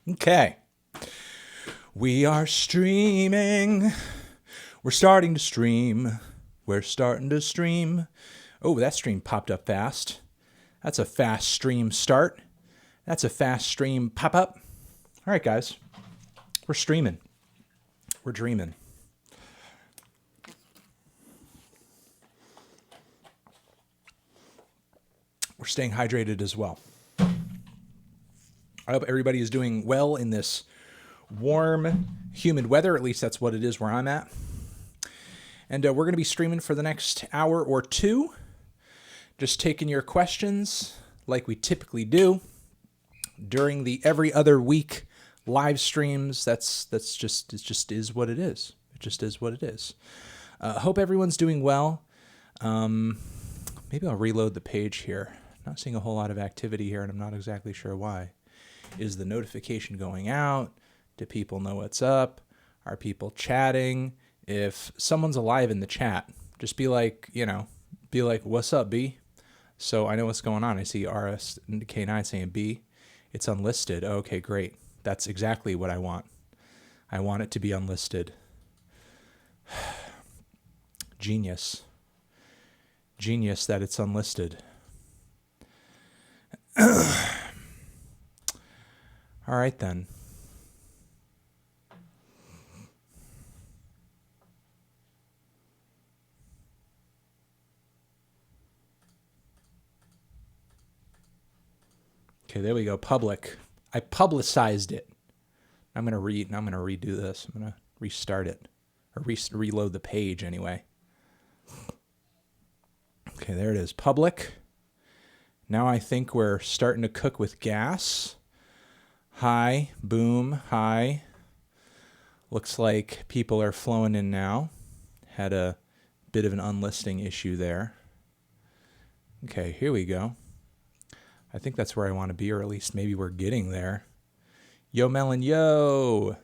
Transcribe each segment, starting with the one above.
Okay. We are streaming. We're starting to stream. We're starting to stream. Oh, that stream popped up fast. That's a fast stream start. That's a fast stream pop up. All right, guys. We're streaming. We're dreaming. We're staying hydrated as well. I hope everybody is doing well in this warm, humid weather. At least that's what it is where I'm at. And we're going to be streaming for the next hour or two. Just taking your questions like we typically do during the every other week live streams. It just is what it is. It just is what it is. Hope everyone's doing well. Maybe I'll reload the page here. Not seeing a whole lot of activity here, and I'm not exactly sure why. Is the notification going out? Do people know what's up? Are people chatting? If someone's alive in the chat, just be like, what's up, B? So I know what's going on. I see RSK9 saying B. It's unlisted. Okay, great. That's exactly what I want. I want it to be unlisted. Genius. Genius that it's unlisted. All right, then. Okay, there we go. Public. I publicized it. I'm going to redo this. I'm going to restart it. Or reload the page anyway. Okay, there it is. Public. Now I think we're starting to cook with gas. Hi. Boom. Hi. Looks like people are flowing in now. Had a bit of an unlisting issue there. Okay, here we go. I think that's where I want to be, or at least maybe we're getting there. Yo, Melon, yo.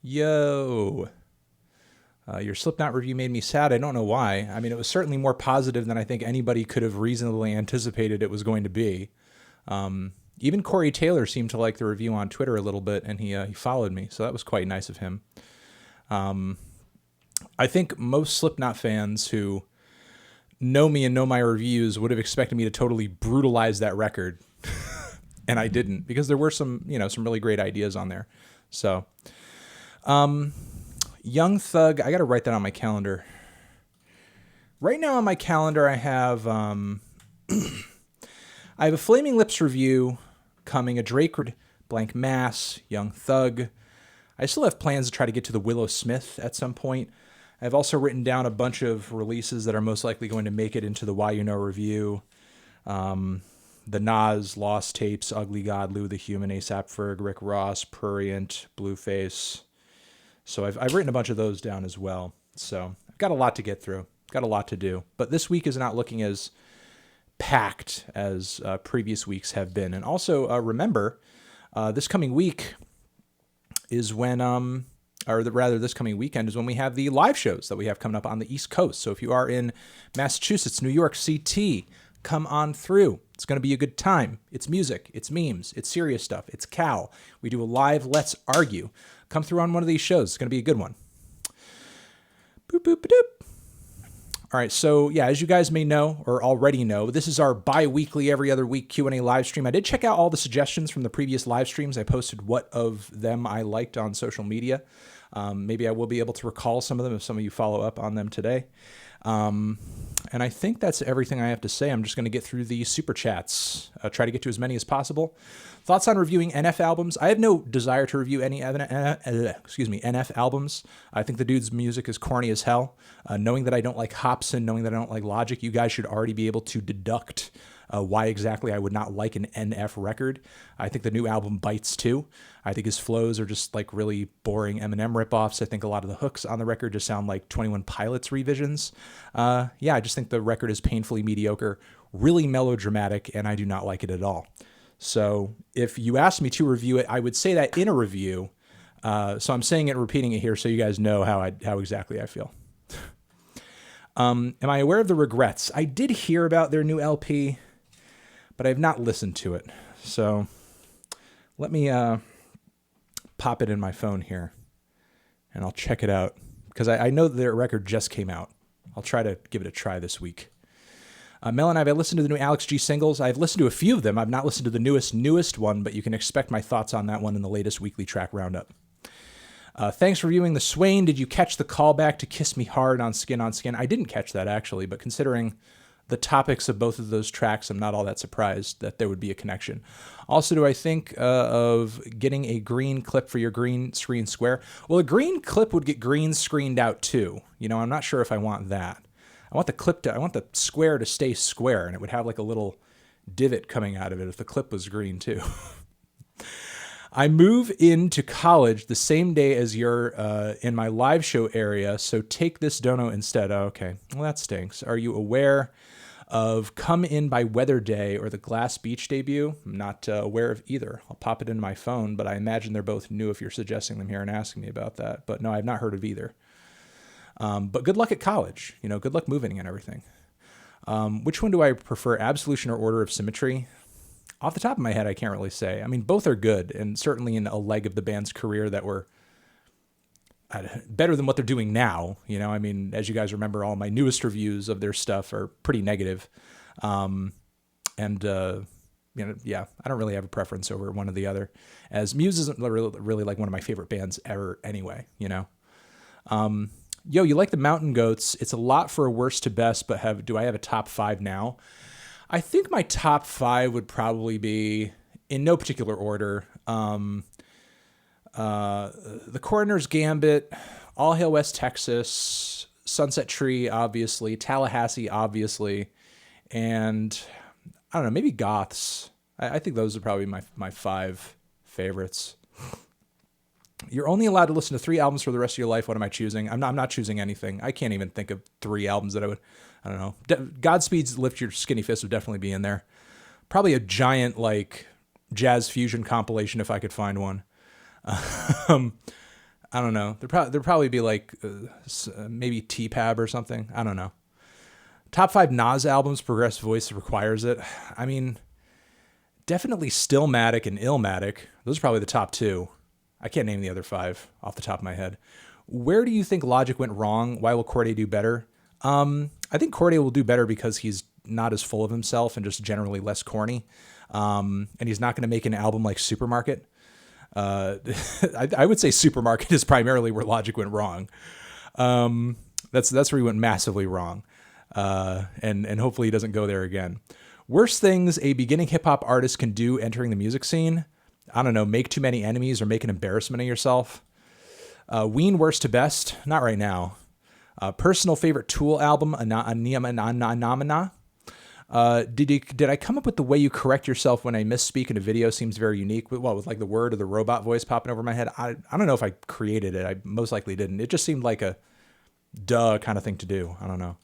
Yo. Your Slipknot review made me sad. I don't know why. I mean, it was certainly more positive than I think anybody could have reasonably anticipated it was going to be. Even Corey Taylor seemed to like the review on Twitter a little bit, and he followed me, so that was quite nice of him. I think most Slipknot fans who know me and know my reviews would have expected me to totally brutalize that record, and I didn't, because there were some really great ideas on there. So, Young Thug, I got to write that on my calendar. Right now on my calendar, I have I have a Flaming Lips review coming, a Drake Blank Mass, Young Thug. I still have plans to try to get to the Willow Smith at some point. I've also written down a bunch of releases that are most likely going to make it into the Why You Know review. The Nas, Lost Tapes, Ugly God, Lou the Human, A$AP Ferg, Rick Ross, Prurient, Blueface. So I've written a bunch of those down as well. So I've got a lot to get through. Got a lot to do. But this week is not looking as packed as previous weeks have been. And also remember, this coming week is when, this coming weekend is when we have the live shows that we have coming up on the East Coast. So if you are in Massachusetts, New York, CT, come on through. It's going to be a good time. It's music. It's memes. It's serious stuff. It's Cal. We do a live Let's Argue. Come through on one of these shows. It's going to be a good one. Boop, boop, doop. All right, so yeah, as you guys may know or already know, this is our bi-weekly, every other week Q&A live stream. I did check out all the suggestions from the previous live streams. I posted what of them I liked on social media. Maybe I will be able to recall some of them if some of you follow up on them today. And I think that's everything I have to say. I'm just going to get through the super chats, try to get to as many as possible. Thoughts on reviewing NF albums? I have no desire to review any NF albums. I think the dude's music is corny as hell. Knowing that I don't like Hobson, knowing that I don't like Logic, you guys should already be able to deduct why exactly I would not like an NF record. I think the new album bites too. I think his flows are just like really boring Eminem ripoffs. I think a lot of the hooks on the record just sound like 21 Pilots revisions. I just think the record is painfully mediocre, really melodramatic, and I do not like it at all. So if you asked me to review it, I would say that in a review. So I'm saying it and repeating it here so you guys know how exactly I feel. Am I aware of the Regrets? I did hear about their new LP, but I have not listened to it. So let me pop it in my phone here, and I'll check it out, because I know their record just came out. I'll try to give it a try this week. Mel and I have listened to the new Alex G singles. I've listened to a few of them. I've not listened to the newest one, but you can expect my thoughts on that one in the latest weekly track roundup. Thanks for viewing the Swain. Did you catch the callback to Kiss Me Hard on Skin on Skin? I didn't catch that, actually, but considering the topics of both of those tracks, I'm not all that surprised that there would be a connection. Also, do I think of getting a green clip for your green screen square? Well, a green clip would get green screened out too. You know, I'm not sure if I want that. I want the square to stay square, and it would have like a little divot coming out of it if the clip was green too. I move into college the same day as you're in my live show area, so take this dono instead. Oh, okay, well that stinks. Are you aware of Come In by Weather Day or the Glass Beach debut? I'm not aware of either. I'll pop it into my phone, but I imagine they're both new if you're suggesting them here and asking me about that. But no, I've not heard of either. But good luck at college. You know, good luck moving and everything. Which one do I prefer, Absolution or Order of Symmetry? Off the top of my head, I can't really say. I mean, both are good, and certainly in a leg of the band's career that were better than what they're doing now. You know, I mean, as you guys remember, all my newest reviews of their stuff are pretty negative. You know, yeah, I don't really have a preference over one or the other, as Muse isn't really like one of my favorite bands ever anyway, you know. Yo, you like the Mountain Goats. It's a lot for a worst to best, but do I have a top 5 now? I think my top 5 would probably be, in no particular order, The Coroner's Gambit, All Hail West Texas, Sunset Tree, obviously, Tallahassee, obviously, and I don't know, maybe Goths. I think those are probably my 5 favorites. You're only allowed to listen to 3 albums for the rest of your life. What am I choosing? I'm not choosing anything. I can't even think of 3 albums that I don't know. Godspeed's Lift Your Skinny Fist would definitely be in there. Probably a giant, like, jazz fusion compilation if I could find one. I don't know. There'd probably be like maybe T-Pab or something. I don't know. Top 5 Nas albums, Progressive Voice requires it. I mean, definitely Stillmatic and Illmatic. Those are probably the top 2. I can't name the other 5 off the top of my head. Where do you think Logic went wrong? Why will Corday do better? I think Corday will do better because he's not as full of himself and just generally less corny. And he's not going to make an album like Supermarket. I would say Supermarket is primarily where Logic went wrong. That's where he went massively wrong. And hopefully he doesn't go there again. Worst things a beginning hip hop artist can do entering the music scene. I don't know, make too many enemies or make an embarrassment of yourself. Ween worst to best, not right now. Personal favorite Tool album, Anomina. Did I come up with the way you correct yourself when I misspeak in a video? Seems very unique. With like the word or the robot voice popping over my head? I don't know if I created it. I most likely didn't. It just seemed like a duh kind of thing to do. I don't know.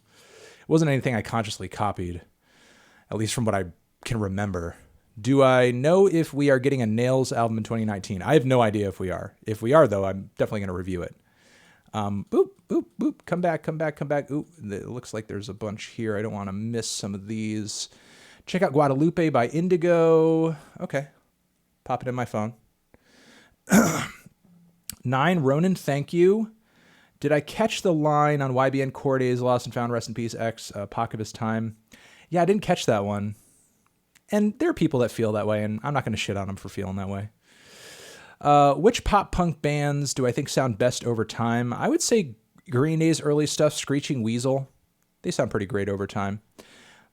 It wasn't anything I consciously copied, at least from what I can remember. Do I know if we are getting a Nails album in 2019? I have no idea if we are. If we are, though, I'm definitely going to review it. Boop, boop, boop. Come back. Ooh, it looks like there's a bunch here. I don't want to miss some of these. Check out Guadalupe by Indigo. Okay. Pop it in my phone. 9, Ronan, thank you. Did I catch the line on YBN Corday's Lost and Found, Rest in Peace, X, Pocket of His Time? Yeah, I didn't catch that one. And there are people that feel that way, and I'm not going to shit on them for feeling that way. Which pop punk bands do I think sound best over time? I would say Green Day's early stuff, Screeching Weasel. They sound pretty great over time.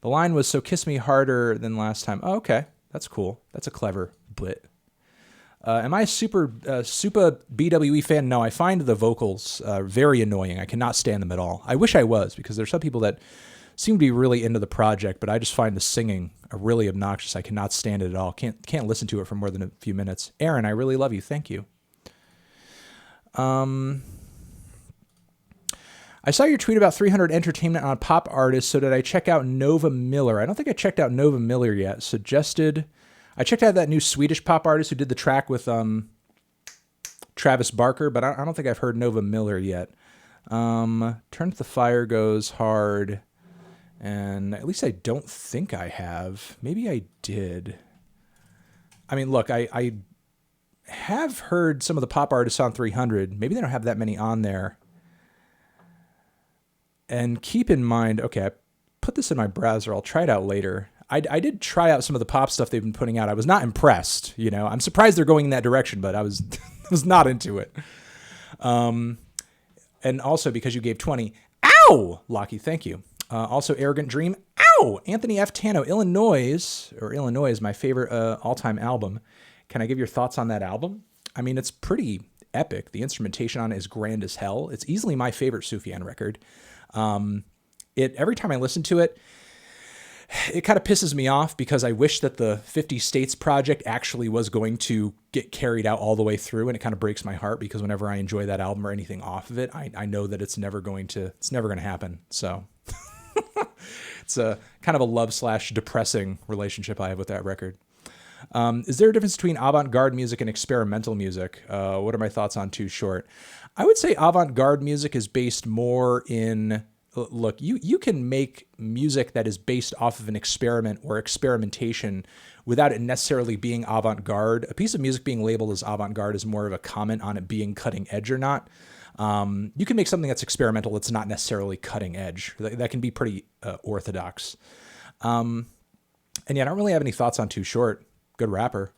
The line was, so kiss me harder than last time. Oh, okay. That's cool. That's a clever bit. Am I a super BWE fan? No, I find the vocals very annoying. I cannot stand them at all. I wish I was, because there's some people that seem to be really into the project, but I just find the singing really obnoxious. I cannot stand it at all. Can't listen to it for more than a few minutes. Aaron, I really love you. Thank you. I saw your tweet about 300 Entertainment on pop artists, so did I check out Nova Miller? I don't think I checked out Nova Miller yet. I checked out that new Swedish pop artist who did the track with Travis Barker, but I don't think I've heard Nova Miller yet. Turn to the Fire goes hard. And at least I don't think I have. Maybe I did. I mean, look, I have heard some of the pop artists on 300. Maybe they don't have that many on there. And keep in mind, okay, I put this in my browser. I'll try it out later. I did try out some of the pop stuff they've been putting out. I was not impressed. You know, I'm surprised they're going in that direction, but I was was not into it. And also because you gave 20. Ow! Lockie, thank you. Also, Arrogant Dream. Ow! Anthony F. Tano, Illinois is my favorite all-time album. Can I give your thoughts on that album? I mean, it's pretty epic. The instrumentation on it is grand as hell. It's easily my favorite Sufjan record. Every time I listen to it, it kind of pisses me off because I wish that the 50 States project actually was going to get carried out all the way through, and it kind of breaks my heart because whenever I enjoy that album or anything off of it, I know that it's never going to happen. So it's a kind of a love/depressing relationship I have with that record. Is there a difference between avant-garde music and experimental music? What are my thoughts on Too Short? I would say avant-garde music is based more in... Look, you can make music that is based off of an experiment or experimentation without it necessarily being avant-garde. A piece of music being labeled as avant-garde is more of a comment on it being cutting edge or not. You can make something that's experimental that's not necessarily cutting edge. That can be pretty orthodox. And yeah, I don't really have any thoughts on Too Short. Good rapper.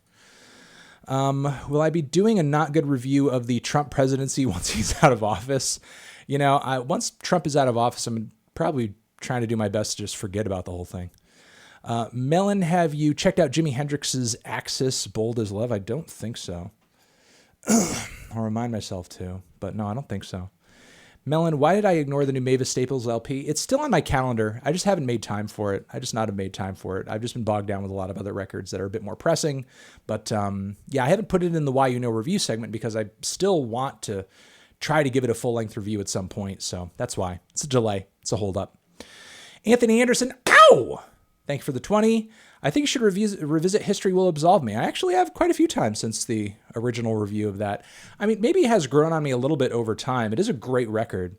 Will I be doing a not good review of the Trump presidency once he's out of office? You know, once Trump is out of office, I'm probably trying to do my best to just forget about the whole thing. Melon, have you checked out Jimi Hendrix's Axis, Bold as Love? I don't think so. I'll remind myself to, but no, I don't think so. Melon, why did I ignore the new Mavis Staples LP? It's still on my calendar. I just haven't made time for it. I've just been bogged down with a lot of other records that are a bit more pressing. But yeah, I haven't put it in the Why You Know review segment because I still want to try to give it a full-length review at some point. So that's why. It's a delay. It's a hold-up. Anthony Anderson, ow! Thank you for the 20. I think you should revisit History Will Absolve Me. I actually have quite a few times since the original review of that. I mean, maybe it has grown on me a little bit over time. It is a great record.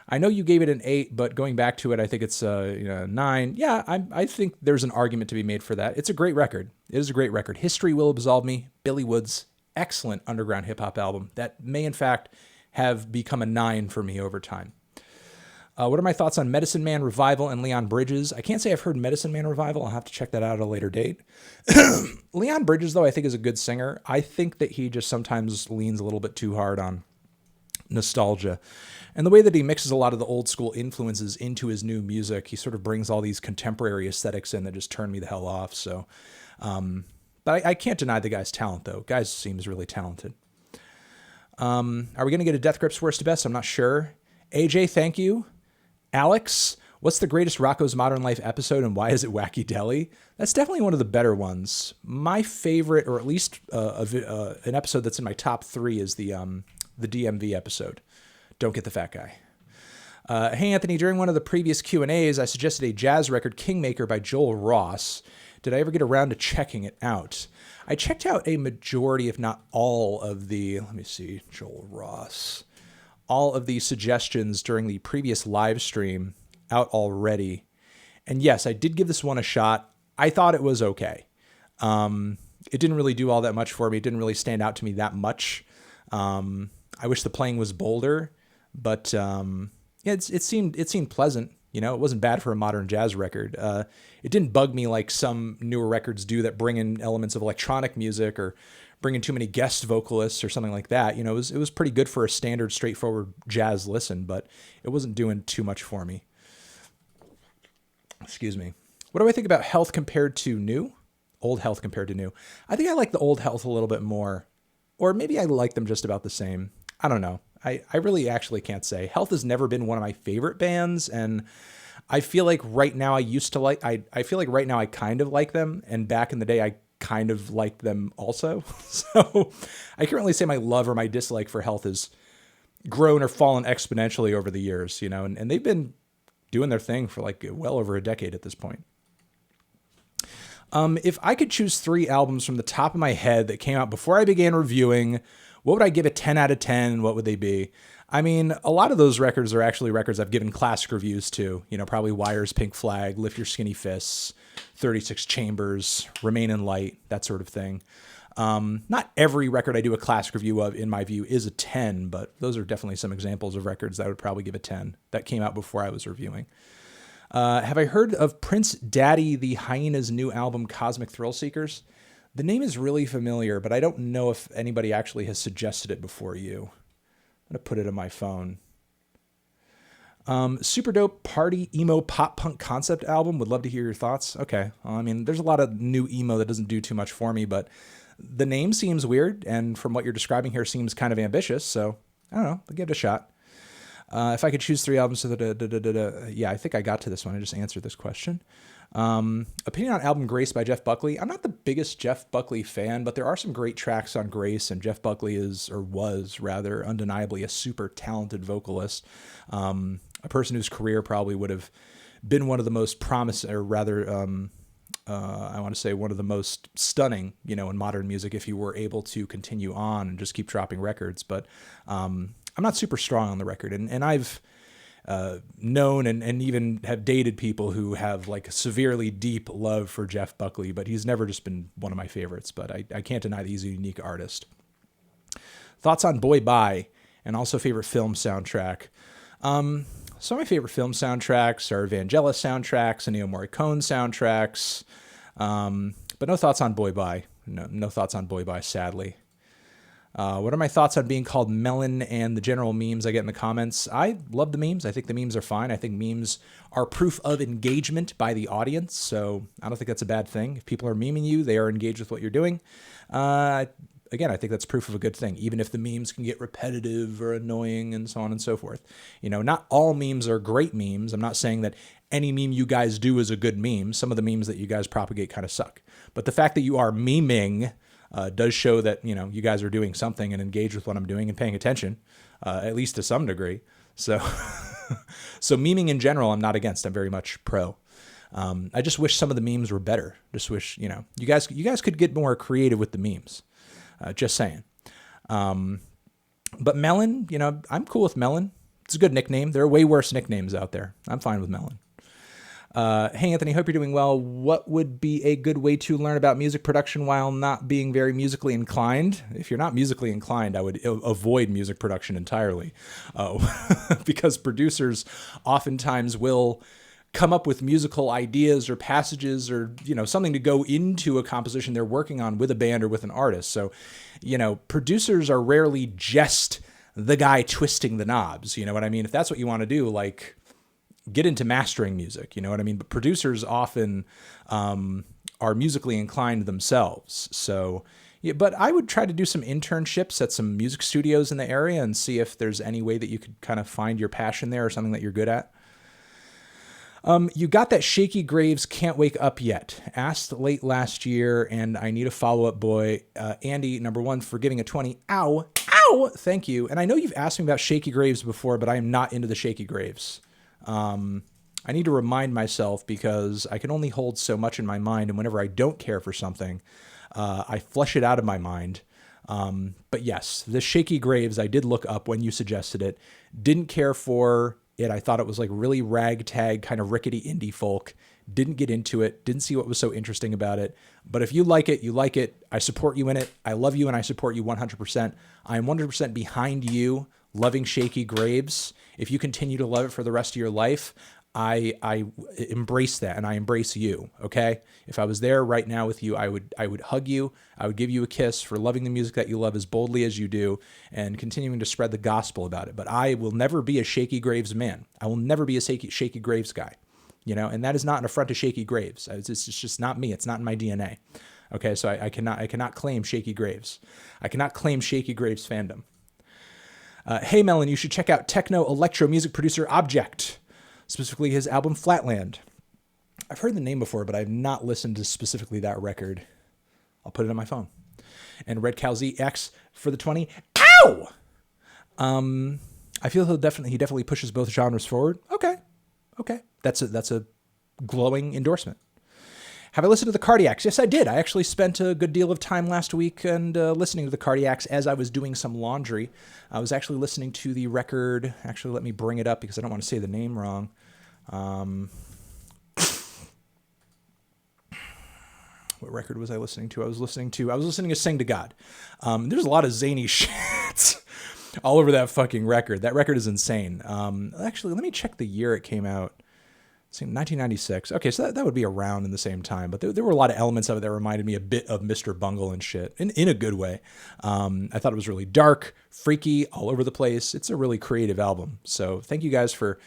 I know you gave it an 8, but going back to it, I think it's a 9. Yeah, I think there's an argument to be made for that. It's a great record. It is a great record. History Will Absolve Me, Billy Woods, excellent underground hip-hop album that may, in fact, have become a 9 for me over time. What are my thoughts on Medicine Man Revival and Leon Bridges? I can't say I've heard Medicine Man Revival. I'll have to check that out at a later date. Leon Bridges, though, I think is a good singer. I think that he just sometimes leans a little bit too hard on nostalgia. And the way that he mixes a lot of the old school influences into his new music, he sort of brings all these contemporary aesthetics in that just turn me the hell off. So, but I can't deny the guy's talent, though. Guy seems really talented. Are we going to get a Death Grips Worst to Best? I'm not sure. AJ, thank you. Alex, what's the greatest Rocco's Modern Life episode and why is it Wacky Deli? That's definitely one of the better ones. My favorite, or at least an episode that's in my top 3, is the DMV episode. Don't get the fat guy. Hey, Anthony, during one of the previous Q&As, I suggested a jazz record, Kingmaker by Joel Ross. Did I ever get around to checking it out? I checked out a majority, if not all, of the, Joel Ross. All of the suggestions during the previous live stream out already. And yes, I did give this one a shot. I thought it was okay. It didn't really do all that much for me. It didn't really stand out to me that much. I wish the playing was bolder, but yeah, it seemed pleasant. You know, it wasn't bad for a modern jazz record. It didn't bug me like some newer records do that bring in elements of electronic music or bring in too many guest vocalists or something like that. You know, it was pretty good for a standard, straightforward jazz listen, but it wasn't doing too much for me. Excuse me. What do I think about Health compared to new? Old Health compared to new. I think I like the old Health a little bit more, or maybe I like them just about the same. I don't know. I really actually can't say. Health has never been one of my favorite bands, and I feel like right now I feel like right now I kind of like them, and back in the day I kind of liked them also. So I can't really say my love or my dislike for Health has grown or fallen exponentially over the years, you know, and they've been doing their thing for like well over a decade at this point. If I could choose 3 albums from the top of my head that came out before I began reviewing, what would I give a 10 out of 10? What would they be? I mean, a lot of those records are actually records I've given classic reviews to. You know, probably Wire's Pink Flag, Lift Your Skinny Fists, 36 Chambers, Remain in Light, that sort of thing. Not every record I do a classic review of, in my view, is a 10, but those are definitely some examples of records that I would probably give a 10 that came out before I was reviewing. Have I heard of Prince Daddy the Hyena's new album, Cosmic Thrill Seekers? The name is really familiar, but I don't know if anybody actually has suggested it before you. I'm going to put it in my phone. Super dope party emo pop punk concept album. Would love to hear your thoughts. Okay. Well, I mean, there's a lot of new emo that doesn't do too much for me, but the name seems weird. And from what you're describing here seems kind of ambitious. So I don't know. I'll give it a shot. If I could choose 3 albums, yeah, I think I got to this one. I just answered this question. Opinion on album Grace by Jeff Buckley. I'm not the biggest Jeff Buckley fan, but there are some great tracks on Grace, and Jeff Buckley was rather undeniably a super talented vocalist. A person whose career probably would have been one of the most promising, or rather, I want to say one of the most stunning, in modern music if you were able to continue on and just keep dropping records. But I'm not super strong on the record, and I've known and even have dated people who have like a severely deep love for Jeff Buckley, but he's never just been one of my favorites. But I can't deny that he's a unique artist. Thoughts on Boy Bye, and also favorite film soundtrack. Some of my favorite film soundtracks are Vangelis soundtracks, Ennio Morricone soundtracks, but no thoughts on Boy Bye. No thoughts on Boy Bye, sadly. What are my thoughts on being called Melon and the general memes I get in the comments? I love the memes. I think the memes are fine. I think memes are proof of engagement by the audience, so I don't think that's a bad thing. If people are memeing you, they are engaged with what you're doing. Again, I think that's proof of a good thing, even if the memes can get repetitive or annoying and so on and so forth. Not all memes are great memes. I'm not saying that any meme you guys do is a good meme. Some of the memes that you guys propagate kind of suck. But the fact that you are memeing does show that, you guys are doing something and engaged with what I'm doing and paying attention, at least to some degree. So, so memeing in general, I'm not against. I'm very much pro. I just wish some of the memes were better. Just wish, you guys could get more creative with the memes. Just saying. But Melon, I'm cool with Melon. It's a good nickname. There are way worse nicknames out there. I'm fine with Melon. Hey, Anthony, hope you're doing well. What would be a good way to learn about music production while not being very musically inclined? If you're not musically inclined, I would avoid music production entirely. Because producers oftentimes will come up with musical ideas or passages or, something to go into a composition they're working on with a band or with an artist. So, producers are rarely just the guy twisting the knobs. You know what I mean? If that's what you want to do, like, get into mastering music, you know what I mean? But producers often are musically inclined themselves. So, yeah, but I would try to do some internships at some music studios in the area and see if there's any way that you could kind of find your passion there or something that you're good at. You got that Shaky Graves Can't Wake Up Yet. Asked late last year, and I need a follow-up, boy. Andy, number 1, for giving a 20. Ow! Ow! Thank you. And I know you've asked me about Shaky Graves before, but I am not into the Shaky Graves. I need to remind myself because I can only hold so much in my mind, and whenever I don't care for something, I flush it out of my mind. But yes, the Shaky Graves I did look up when you suggested it. Didn't care for it. I thought it was like really ragtag, kind of rickety indie folk. Didn't get into it. Didn't see what was so interesting about it. But if you like it, you like it. I support you in it. I love you and I support you 100%. I am 100% behind you loving Shaky Graves. If you continue to love it for the rest of your life, I embrace that and I embrace you. Okay. If I was there right now with you, I would hug you. I would give you a kiss for loving the music that you love as boldly as you do and continuing to spread the gospel about it. But I will never be a Shaky Graves man. I will never be a Shaky Graves guy, and that is not an affront to Shaky Graves. It's just not me. It's not in my DNA. Okay. So I cannot claim Shaky Graves. I cannot claim Shaky Graves fandom. Hey, Melon, you should check out techno electro music producer Object, specifically his album Flatland. I've heard the name before, but I've not listened to specifically that record. I'll put it on my phone. And Red Cow ZX for the 20. Ow! I feel he definitely pushes both genres forward. Okay. That's a glowing endorsement. Have I listened to the Cardiacs? Yes, I did. I actually spent a good deal of time last week and listening to the Cardiacs as I was doing some laundry. I was actually listening to the record. Actually, let me bring it up because I don't want to say the name wrong. What record was I listening to? I was listening to Sing to God. There's a lot of zany shit all over that fucking record. That record is insane. Actually, let me check the year it came out. It's 1996. Okay, so that would be around in the same time. But there were a lot of elements of it that reminded me a bit of Mr. Bungle and shit, in a good way. I thought it was really dark, freaky, all over the place. It's a really creative album. So thank you guys for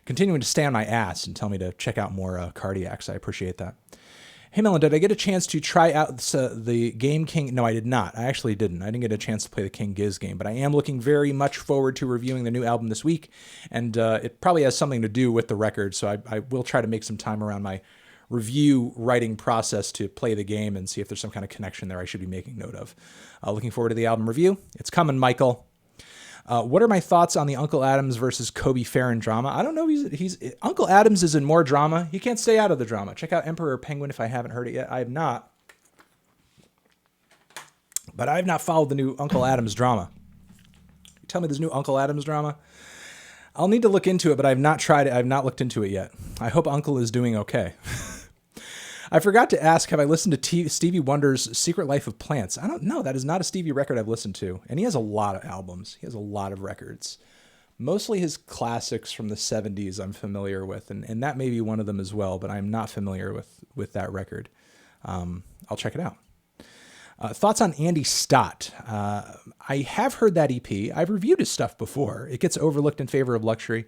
continuing to stay on my ass and tell me to check out more Cardiacs. I appreciate that. Hey, Melon, did I get a chance to try out the Game King? No, I did not. I actually didn't. I didn't get a chance to play the King Giz game, but I am looking very much forward to reviewing the new album this week, and it probably has something to do with the record, so I will try to make some time around my review writing process to play the game and see if there's some kind of connection there I should be making note of. Looking forward to the album review. It's coming, Michael. What are my thoughts on the Uncle Adams versus Kobe Farron drama? I don't know. He's Uncle Adams is in more drama. He can't stay out of the drama. Check out Emperor Penguin if I haven't heard it yet. I have not. But I have not followed the new Uncle Adams drama. Tell me there's new Uncle Adams drama. I'll need to look into it, but I've not tried it. I've not looked into it yet. I hope Uncle is doing okay. I forgot to ask, have I listened to Stevie Wonder's Secret Life of Plants? I don't know. That is not a Stevie record I've listened to. And he has a lot of albums. He has a lot of records. Mostly his classics from the 70s I'm familiar with. And that may be one of them as well, but I'm not familiar with that record. I'll check it out. Thoughts on Andy Stott? I have heard that EP. I've reviewed his stuff before. It gets overlooked in favor of Luxury.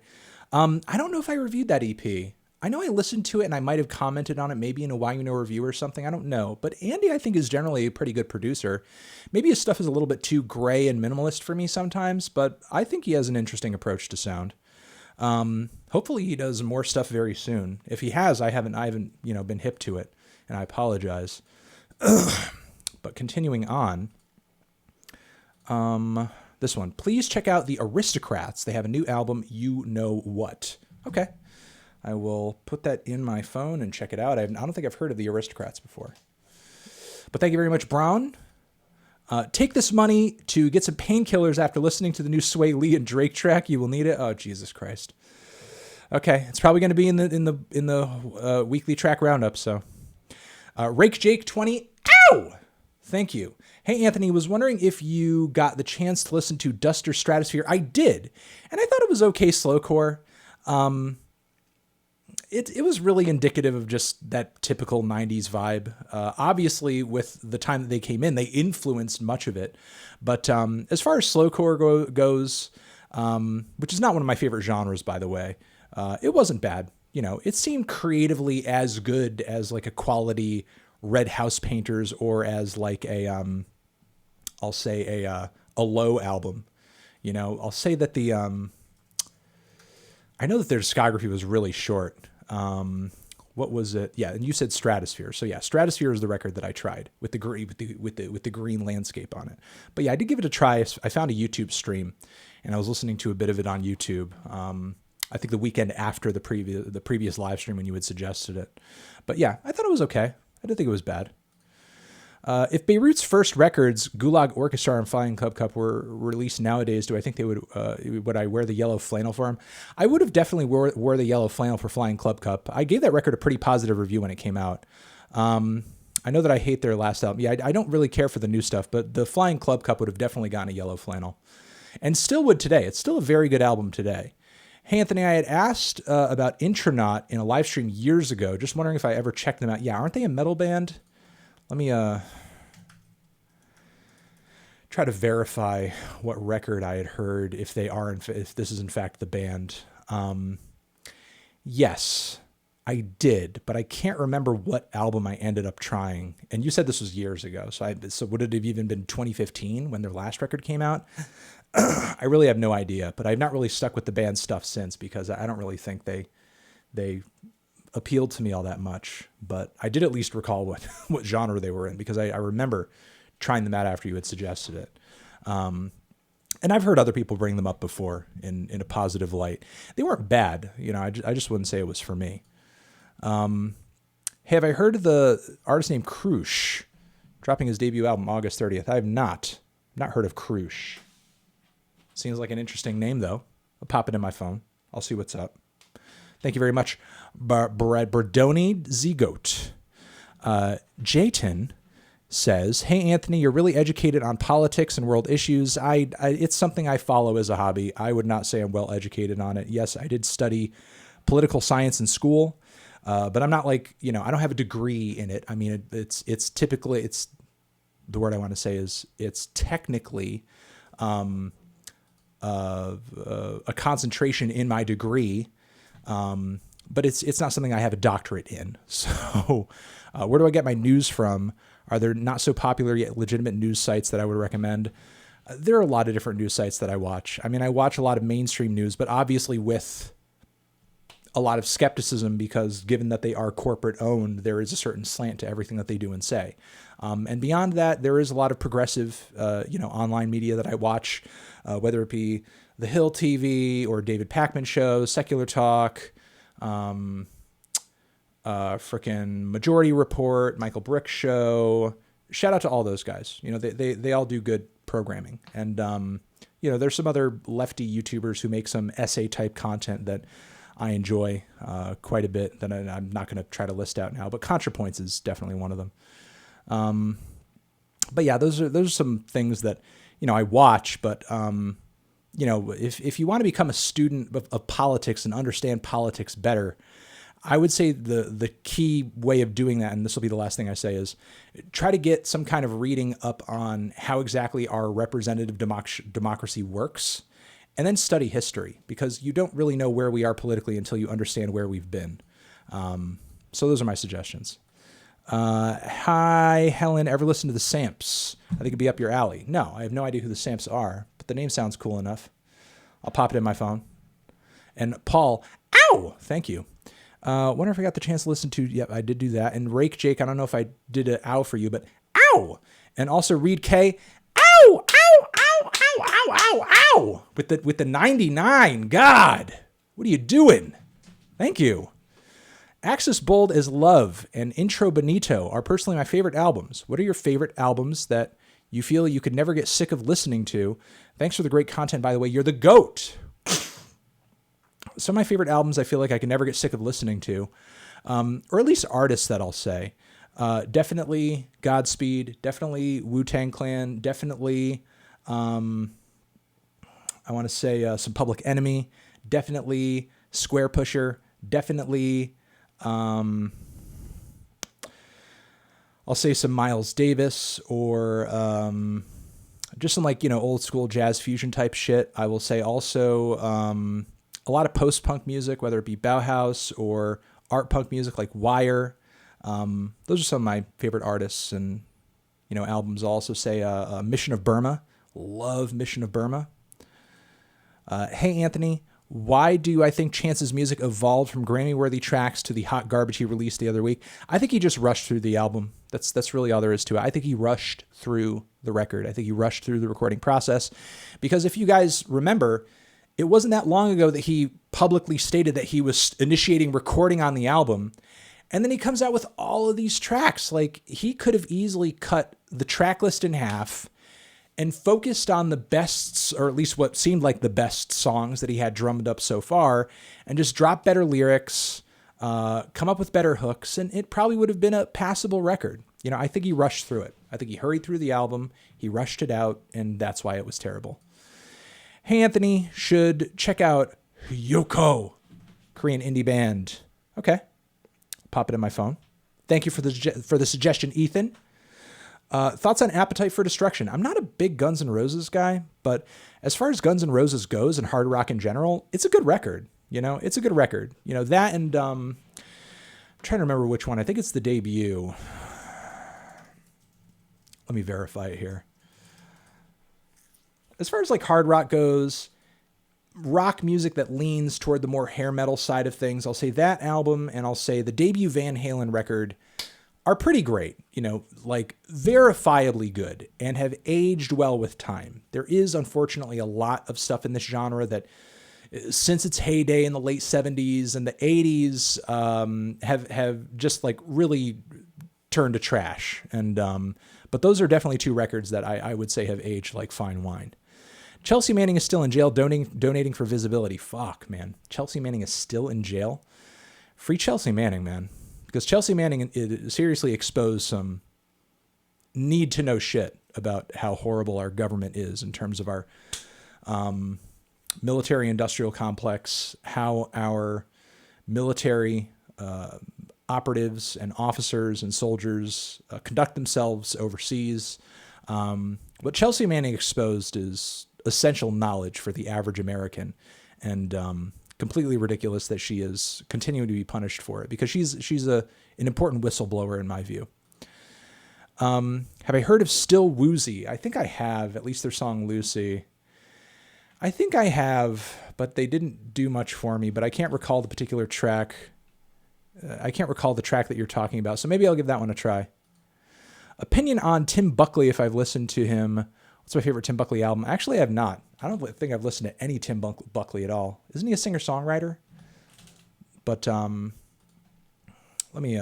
I don't know if I reviewed that EP. I know I listened to it and I might have commented on it maybe in a Why You Know review or something. I don't know. But Andy, I think, is generally a pretty good producer. Maybe his stuff is a little bit too gray and minimalist for me sometimes, but I think he has an interesting approach to sound. Hopefully he does more stuff very soon. If he has, I haven't been hip to it, and I apologize. But continuing on, this one. Please check out the Aristocrats. They have a new album, You Know What. Okay. I will put that in my phone and check it out. I don't think I've heard of the Aristocrats before. But thank you very much, Brown. Take this money to get some painkillers after listening to the new Sway Lee and Drake track. You will need it. Oh, Jesus Christ. Okay, it's probably going to be in the weekly track roundup. So, Rake Jake 20. Ow! Thank you. Hey, Anthony, was wondering if you got the chance to listen to Duster Stratosphere. I did, and I thought it was okay slowcore. It was really indicative of just that typical 90s vibe. Obviously, with the time that they came in, they influenced much of it. But as far as slowcore goes, which is not one of my favorite genres, by the way, it wasn't bad. You know, it seemed creatively as good as like a quality Red House Painters or as like a, I'll say a Low album. You know, I'll say that the, I know that their discography was really short. What was it? Yeah, and you said Stratosphere. So yeah, Stratosphere is the record that I tried with the green with the green landscape on it. But yeah, I did give it a try. I found a YouTube stream, and I was listening to a bit of it on YouTube. I think the weekend after the previous live stream when you had suggested it. But yeah, I thought it was okay. I didn't think it was bad. If Beirut's first records, Gulag Orchestra and Flying Club Cup, were released nowadays, do I think they would I wear the yellow flannel for them? I would have definitely wore the yellow flannel for Flying Club Cup. I gave that record a pretty positive review when it came out. I know that I hate their last album. Yeah, I don't really care for the new stuff, but the Flying Club Cup would have definitely gotten a yellow flannel. And still would today. It's still a very good album today. Hey, Anthony, I had asked about Intronaut in a live stream years ago. Just wondering if I ever checked them out. Yeah, aren't they a metal band? Let me try to verify what record I had heard, if this is in fact the band. Yes, I did, but I can't remember what album I ended up trying. And you said this was years ago, so would it have even been 2015 when their last record came out? I really have no idea, but I've not really stuck with the band stuff since because I don't really think they appealed to me all that much. But I did at least recall what genre they were in because I remember trying them out after you had suggested it. And I've heard other people bring them up before in a positive light. They weren't bad. You know, I just wouldn't say it was for me. Hey, have I heard of the artist named Krush dropping his debut album August 30th? I have not heard of Krush. Seems like an interesting name, though. I'll pop it in my phone. I'll see what's up. Thank you very much, Bradoni Zigote. Jayton says, "Hey, Anthony, you're really educated on politics and world issues. It's something I follow as a hobby. I would not say I'm well educated on it. Yes, I did study political science in school, but I'm not like, I don't have a degree in it. I mean, it's typically, the word I want to say is it's technically a concentration in my degree, but it's not something I have a doctorate in. So where do I get my news from? Are there not so popular yet legitimate news sites that I would recommend? There are a lot of different news sites that I watch. I mean, I watch a lot of mainstream news, but obviously with a lot of skepticism, because given that they are corporate owned, there is a certain slant to everything that they do and say. And beyond that, there is a lot of progressive, online media that I watch, whether it be The Hill TV or David Pakman Show, Secular Talk, frickin' Majority Report, Michael Brick Show. Shout out to all those guys. They all do good programming. And, there's some other lefty YouTubers who make some essay type content that I enjoy quite a bit that I'm not going to try to list out now, but ContraPoints is definitely one of them. But yeah, those are some things that, I watch, but, if you want to become a student of politics and understand politics better, I would say the key way of doing that, and this will be the last thing I say, is try to get some kind of reading up on how exactly our representative democracy works, and then study history, because you don't really know where we are politically until you understand where we've been. So those are my suggestions. Hi, Helen. Ever listen to the Samps? I think it'd be up your alley. No, I have no idea who the Samps are, but the name sounds cool enough. I'll pop it in my phone. And Paul, ow! Thank you. Wonder if I got the chance to listen to, yep, I did do that. And Rake Jake, I don't know if I did an ow for you, but ow! And also Reed K, ow, ow, ow, ow, ow, ow, ow! With the 99, God! What are you doing? Thank you. Axis Bold as Love and Intro Bonito are personally my favorite albums. What are your favorite albums that you feel you could never get sick of listening to? Thanks for the great content, by the way. You're the GOAT. Some of my favorite albums I feel like I can never get sick of listening to, or at least artists that I'll say. Definitely Godspeed, definitely Wu-Tang Clan, definitely, I want to say some Public Enemy, definitely Square Pusher, definitely, I'll say some Miles Davis, or just some old school jazz fusion type shit. I will say also a lot of post-punk music, whether it be Bauhaus or art punk music like Wire. Those are some of my favorite artists and, albums. I'll also say Mission of Burma. Love Mission of Burma. Hey, Anthony, why do I think Chance's music evolved from Grammy-worthy tracks to the hot garbage he released the other week? I think he just rushed through the album. That's really all there is to it. I think he rushed through the record. I think he rushed through the recording process, because if you guys remember, it wasn't that long ago that he publicly stated that he was initiating recording on the album. And then he comes out with all of these tracks. Like, he could have easily cut the track list in half and focused on the best, or at least what seemed like the best songs that he had drummed up so far, and just drop better lyrics, come up with better hooks, and it probably would have been a passable record. I think he rushed through it. I think he hurried through the album, he rushed it out, and that's why it was terrible. Hey, Anthony, should check out Yoko, Korean indie band. Okay. Pop it in my phone. Thank you for the suggestion, Ethan. Thoughts on Appetite for Destruction? I'm not a big Guns N' Roses guy, but as far as Guns N' Roses goes and hard rock in general, it's a good record. It's a good record. That and I'm trying to remember which one. I think it's the debut. Let me verify it here. As far as hard rock goes, rock music that leans toward the more hair metal side of things, I'll say that album, and I'll say the debut Van Halen record are pretty great, verifiably good, and have aged well with time. There is unfortunately a lot of stuff in this genre that since its heyday in the late 70s and the 80s, have just like really turned to trash. And but those are definitely two records that I would say have aged like fine wine. Chelsea Manning is still in jail donating for visibility. Fuck, man. Chelsea Manning is still in jail. Free Chelsea Manning, man. Because Chelsea Manning seriously exposed some need to know shit about how horrible our government is in terms of our military industrial complex, how our military operatives and officers and soldiers conduct themselves overseas. What Chelsea Manning exposed is essential knowledge for the average American, and completely ridiculous that she is continuing to be punished for it, because she's an important whistleblower in my view. Have I heard of Still Woozy? I think I have, at least their song Lucy. I think I have, but they didn't do much for me, but I can't recall the particular track. I can't recall the track that you're talking about, so maybe I'll give that one a try. Opinion on Tim Buckley, if I've listened to him. What's my favorite Tim Buckley album? Actually, I have not. I don't think I've listened to any Tim Buckley at all. Isn't he a singer-songwriter? But let me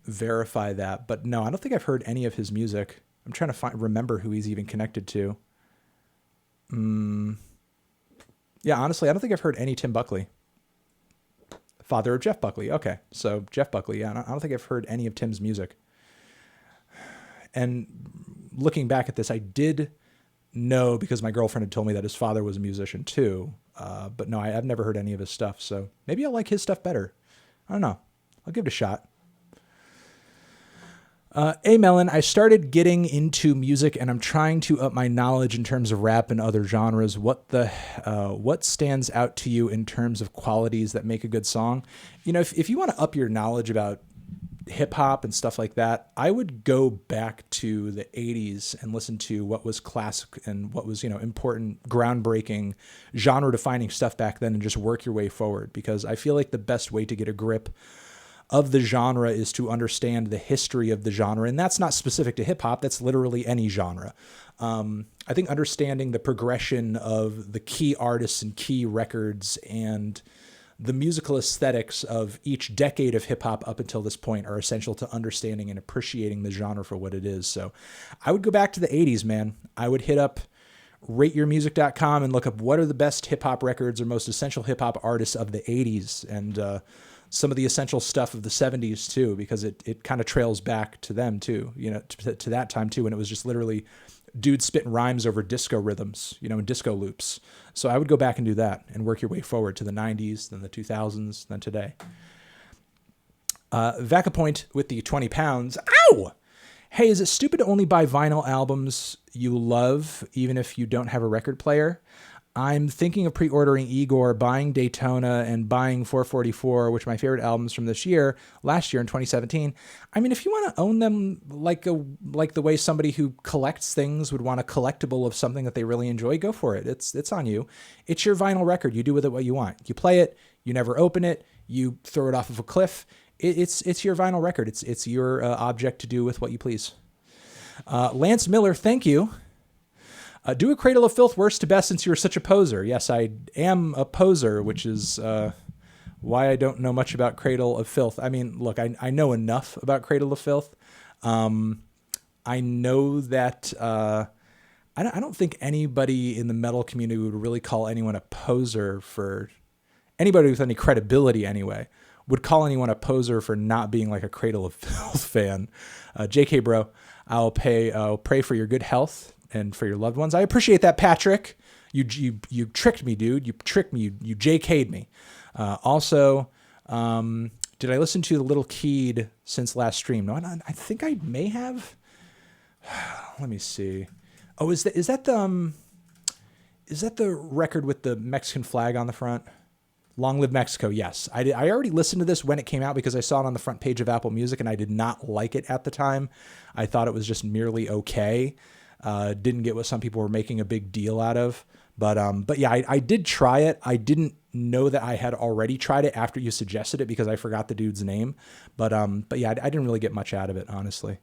verify that. But no, I don't think I've heard any of his music. I'm trying to remember who he's even connected to. Yeah, honestly, I don't think I've heard any Tim Buckley. Father of Jeff Buckley. Okay, so Jeff Buckley. Yeah, I don't think I've heard any of Tim's music. And looking back at this, I did know, because my girlfriend had told me that his father was a musician too. But no, I've never heard any of his stuff. So maybe I'll like his stuff better. I don't know. I'll give it a shot. Melon, I started getting into music and I'm trying to up my knowledge in terms of rap and other genres. What stands out to you in terms of qualities that make a good song? You know, if you want to up your knowledge about hip hop and stuff like that, I would go back to the 80s and listen to what was classic and what was, important, groundbreaking, genre defining stuff back then, and just work your way forward, because I feel like the best way to get a grip of the genre is to understand the history of the genre. And that's not specific to hip hop. That's literally any genre. I think understanding the progression of the key artists and key records and the musical aesthetics of each decade of hip hop up until this point are essential to understanding and appreciating the genre for what it is. So I would go back to the 80s, man. I would hit up rateyourmusic.com and look up what are the best hip hop records or most essential hip hop artists of the 80s, and some of the essential stuff of the 70s too, because it kind of trails back to them too, to that time too, when it was just literally dudes spitting rhymes over disco rhythms, and disco loops. So I would go back and do that and work your way forward to the 90s, then the 2000s, then today. Vacapoint with the 20 pounds. Ow! Hey, is it stupid to only buy vinyl albums you love, even if you don't have a record player? I'm thinking of pre-ordering Igor, buying Daytona, and buying 444, which are my favorite albums from last year in 2017. I mean, if you want to own them like the way somebody who collects things would want a collectible of something that they really enjoy, go for it. It's on you. It's your vinyl record. You do with it what you want. You play it. You never open it. You throw it off of a cliff. It's your vinyl record. It's your object to do with what you please. Lance Miller, thank you. Do a Cradle of Filth worst to best since you're such a poser. Yes, I am a poser, which is why I don't know much about Cradle of Filth. I mean, look, I know enough about Cradle of Filth. I know that I don't think anybody in the metal community would really call anyone a poser for anybody with any credibility anyway. Would call anyone a poser for not being like a Cradle of Filth fan. JK, bro, I'll pray for your good health and for your loved ones. I appreciate that, Patrick. You tricked me, dude. You tricked me. You JK'd me. Also, did I listen to the Little Keyed since last stream? No, I think I may have. Let me see. Oh, is that the record with the Mexican flag on the front? Long Live Mexico. Yes, I already listened to this when it came out because I saw it on the front page of Apple Music, and I did not like it at the time. I thought it was just merely okay. Didn't get what some people were making a big deal out of, but yeah, I did try it. I didn't know that I had already tried it after you suggested it because I forgot the dude's name, but yeah, I didn't really get much out of it, honestly.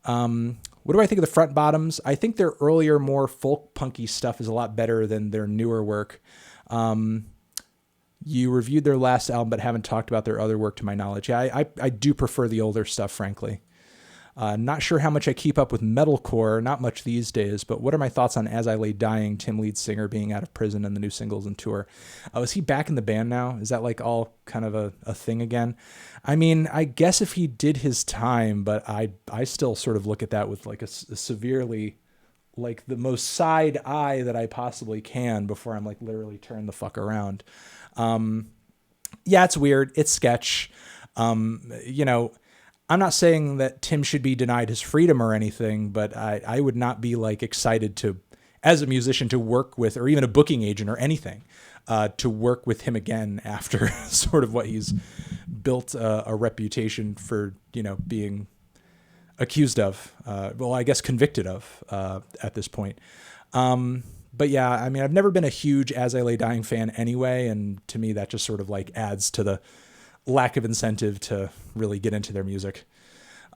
What do I think of the front bottoms? I think their earlier, more folk punky stuff is a lot better than their newer work. You reviewed their last album, but haven't talked about their other work to my knowledge. Yeah, I do prefer the older stuff, frankly. Not sure how much I keep up with metalcore, not much these days, but what are my thoughts on As I Lay Dying, Tim lead singer being out of prison and the new singles and tour? Is he back in the band now? Is that like all kind of a thing again? I mean, I guess if he did his time, but I still sort of look at that with like a severely, like the most side eye that I possibly can before I'm like literally turn the fuck around. Yeah, it's weird. It's sketch. I'm not saying that Tim should be denied his freedom or anything, but I would not be like excited to, as a musician, to work with, or even a booking agent or anything, to work with him again after sort of what he's built a reputation for, being accused of, well, I guess convicted of at this point. But yeah, I mean, I've never been a huge As I Lay Dying fan anyway, and to me that just sort of like adds to the lack of incentive to really get into their music.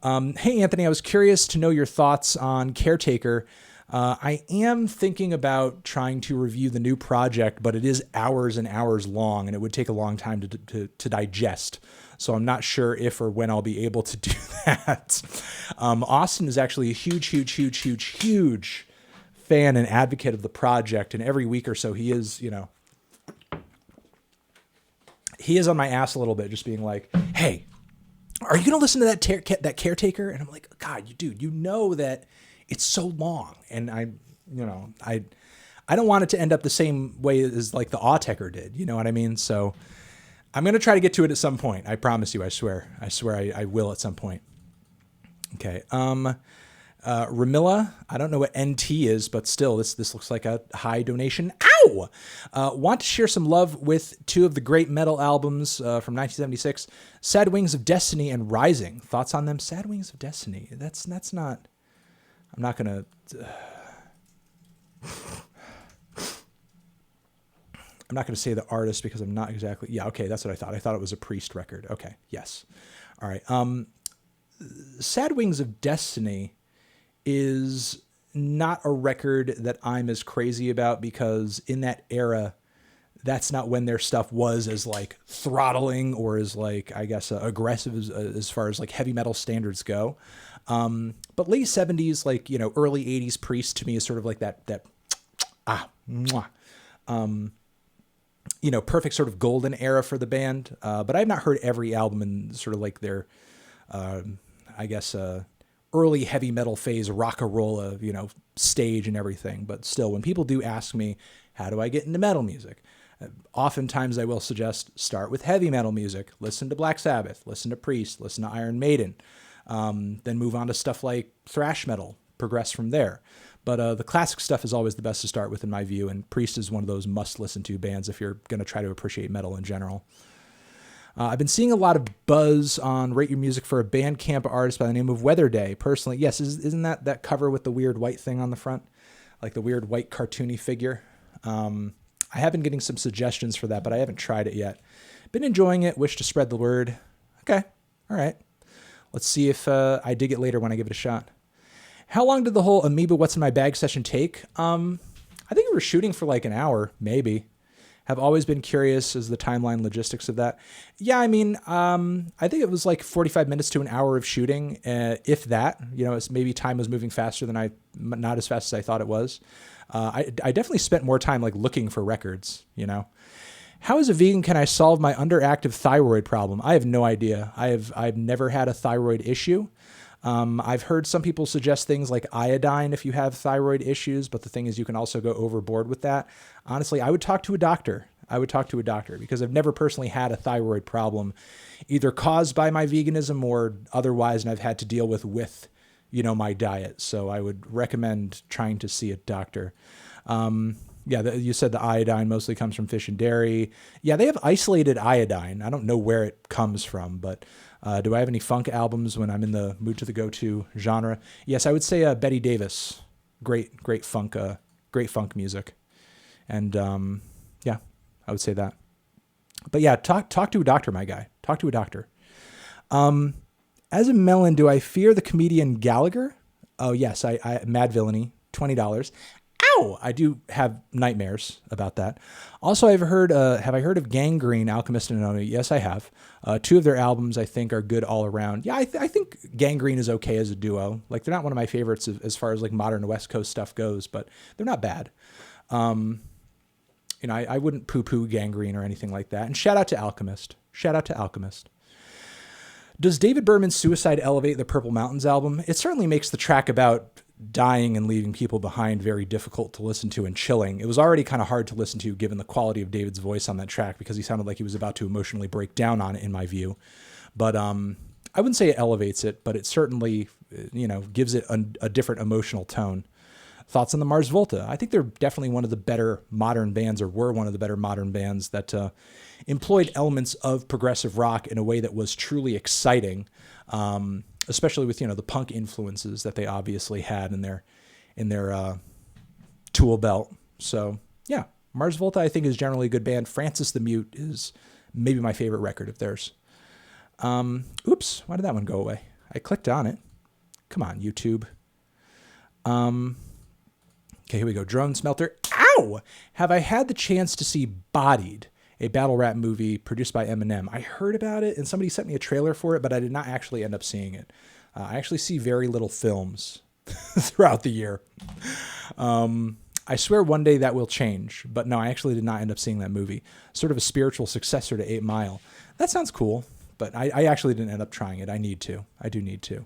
Hey, Anthony, I was curious to know your thoughts on Caretaker. I am thinking about trying to review the new project, but it is hours and hours long, and it would take a long time to digest. So I'm not sure if or when I'll be able to do that. Austin is actually a huge fan and advocate of the project, and every week or so he is, he is on my ass a little bit, just being like, hey, are you going to listen to that Caretaker? And I'm like, God, you know that it's so long. And I don't want it to end up the same way as like the Autechre did. You know what I mean? So I'm going to try to get to it at some point. I promise you. I swear I will at some point. Okay. Ramilla, I don't know what NT is, but still, this looks like a high donation. Ow! Want to share some love with two of the great metal albums from 1976, Sad Wings of Destiny and Rising. Thoughts on them? Sad Wings of Destiny. That's not. I'm not gonna. I'm not gonna say the artist because I'm not exactly. Yeah, okay, that's what I thought. I thought it was a Priest record. Okay, yes. All right. Sad Wings of Destiny is not a record that I'm as crazy about because in that era, that's not when their stuff was as like throttling or as like, I guess, aggressive as far as like heavy metal standards go. But late 70s, like, early 80s Priest to me is sort of like that perfect sort of golden era for the band. But I've not heard every album in sort of like their, early heavy metal phase, rock-a-rolla, stage and everything. But still, when people do ask me, how do I get into metal music? Oftentimes I will suggest start with heavy metal music, listen to Black Sabbath, listen to Priest, listen to Iron Maiden, then move on to stuff like thrash metal, progress from there. But the classic stuff is always the best to start with in my view, and Priest is one of those must-listen to bands if you're going to try to appreciate metal in general. I've been seeing a lot of buzz on Rate Your Music for a Bandcamp artist by the name of Weather Day. Personally, yes, isn't that cover with the weird white thing on the front? Like the weird white cartoony figure? I have been getting some suggestions for that, but I haven't tried it yet. Been enjoying it, wish to spread the word. Okay, all right. Let's see if I dig it later when I give it a shot. How long did the whole Amoeba What's in My Bag session take? I think we were shooting for like an hour, maybe. Have always been curious as the timeline logistics of that. Yeah, I mean, I think it was like 45 minutes to an hour of shooting, if that. It's maybe time was moving faster than not as fast as I thought it was. I definitely spent more time like looking for records, How as a vegan can I solve my underactive thyroid problem? I have no idea. I've never had a thyroid issue. I've heard some people suggest things like iodine if you have thyroid issues, but the thing is you can also go overboard with that. Honestly, I would talk to a doctor. Because I've never personally had a thyroid problem, either caused by my veganism or otherwise, and I've had to deal with my diet. So I would recommend trying to see a doctor. You said the iodine mostly comes from fish and dairy. Yeah, they have isolated iodine. I don't know where it comes from, but do I have any funk albums when I'm in the mood to the go-to genre? Yes, I would say Betty Davis. Great funk music. And I would say that. But yeah, talk to a doctor, my guy. Talk to a doctor. As a melon, do I fear the comedian Gallagher? Oh yes, I Mad Villainy, $20. Ow! I do have nightmares about that. Also, I've heard. Have I heard of Gangrene, Alchemist and Anomaly? Yes, I have. Two of their albums I think are good all around. Yeah, I think Gangrene is okay as a duo. Like they're not one of my favorites as far as like modern West Coast stuff goes, but they're not bad. I wouldn't poo-poo Gangrene or anything like that. And shout out to Alchemist. Shout out to Alchemist. Does David Berman's Suicide elevate the Purple Mountains album? It certainly makes the track about dying and leaving people behind very difficult to listen to and chilling. It was already kind of hard to listen to given the quality of David's voice on that track because he sounded like he was about to emotionally break down on it, in my view. But I wouldn't say it elevates it, but it certainly, gives it a different emotional tone. Thoughts on the Mars Volta? I think they're definitely one of the better modern bands, or were one of the better modern bands that employed elements of progressive rock in a way that was truly exciting, especially with the punk influences that they obviously had in their tool belt. So yeah, Mars Volta I think is generally a good band. Francis the Mute is maybe my favorite record of theirs. Oops, why did that one go away? I clicked on it. Come on, YouTube. Okay, here we go. Drone Smelter. Ow! Have I had the chance to see Bodied, a battle rap movie produced by Eminem? I heard about it, and somebody sent me a trailer for it, but I did not actually end up seeing it. I actually see very little films throughout the year. I swear one day that will change, but no, I actually did not end up seeing that movie. Sort of a spiritual successor to 8 Mile. That sounds cool, but I actually didn't end up trying it. I need to. I do need to.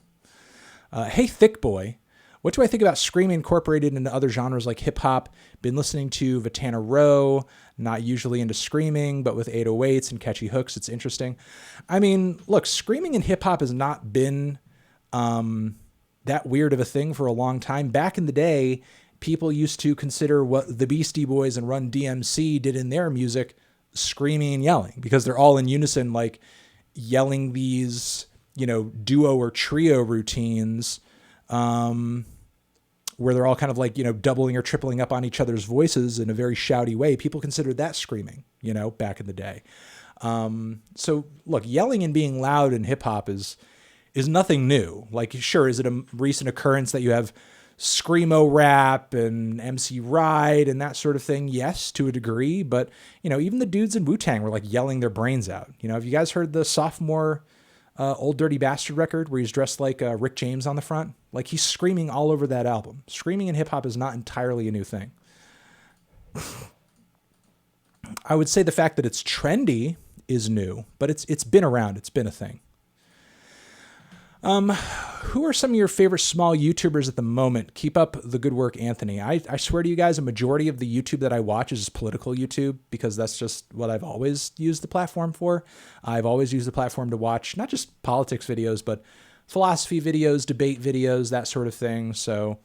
Hey, Thick Boy. What do I think about Scream incorporated into other genres like hip-hop? Been listening to Vitana Row, not usually into screaming, but with 808s and catchy hooks, it's interesting. I mean, look, screaming in hip-hop has not been that weird of a thing for a long time. Back in the day, people used to consider what the Beastie Boys and Run DMC did in their music screaming and yelling, because they're all in unison, like yelling these, duo or trio routines, where they're all kind of like, doubling or tripling up on each other's voices in a very shouty way. People considered that screaming, back in the day. So look, yelling and being loud in hip hop is nothing new. Like, sure, is it a recent occurrence that you have screamo rap and MC Ride and that sort of thing? Yes, to a degree. But, even the dudes in Wu-Tang were like yelling their brains out. Have you guys heard the sophomore Old Dirty Bastard record where he's dressed like Rick James on the front? Like, he's screaming all over that album. Screaming in hip hop is not entirely a new thing. I would say the fact that it's trendy is new, but it's been around. It's been a thing. Who are some of your favorite small YouTubers at the moment? Keep up the good work, Anthony. I swear to you guys, a majority of the YouTube that I watch is political YouTube, because that's just what I've always used the platform for. I've always used the platform to watch not just politics videos, but philosophy videos, debate videos, that sort of thing. So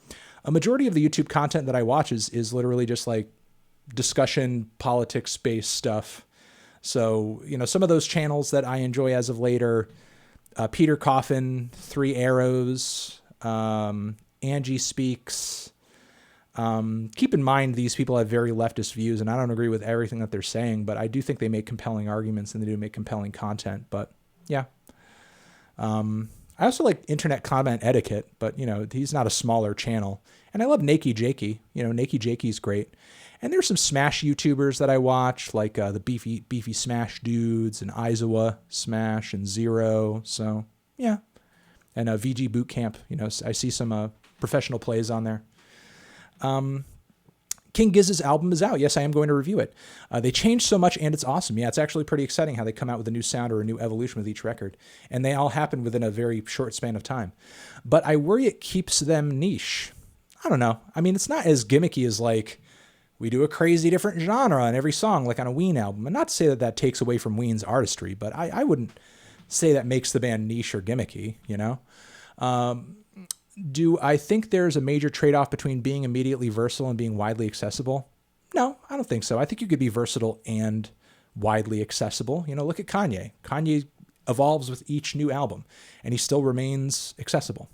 a majority of the YouTube content that I watch is literally just like discussion, politics-based stuff. So, some of those channels that I enjoy as of late are Peter Coffin, 3 Arrows, Angie Speaks. Keep in mind, these people have very leftist views, and I don't agree with everything that they're saying, but I do think they make compelling arguments and they do make compelling content. But yeah. I also like Internet Comment Etiquette, but, he's not a smaller channel. And I love Nakey Jakey. Nakey Jakey's great. And there's some Smash YouTubers that I watch, like the Beefy Smash Dudes and Izawa Smash and Zero. So, yeah. And VG Bootcamp. I see some professional plays on there. King Giz's album is out. Yes, I am going to review it. They changed so much, and it's awesome. Yeah, it's actually pretty exciting how they come out with a new sound or a new evolution with each record. And they all happen within a very short span of time. But I worry it keeps them niche. I don't know. I mean, it's not as gimmicky as, like, we do a crazy different genre on every song, like on a Ween album. And not to say that that takes away from Ween's artistry, but I wouldn't say that makes the band niche or gimmicky, Do I think there's a major trade-off between being immediately versatile and being widely accessible? No, I don't think so. I think you could be versatile and widely accessible. Look at Kanye. Kanye evolves with each new album, and he still remains accessible.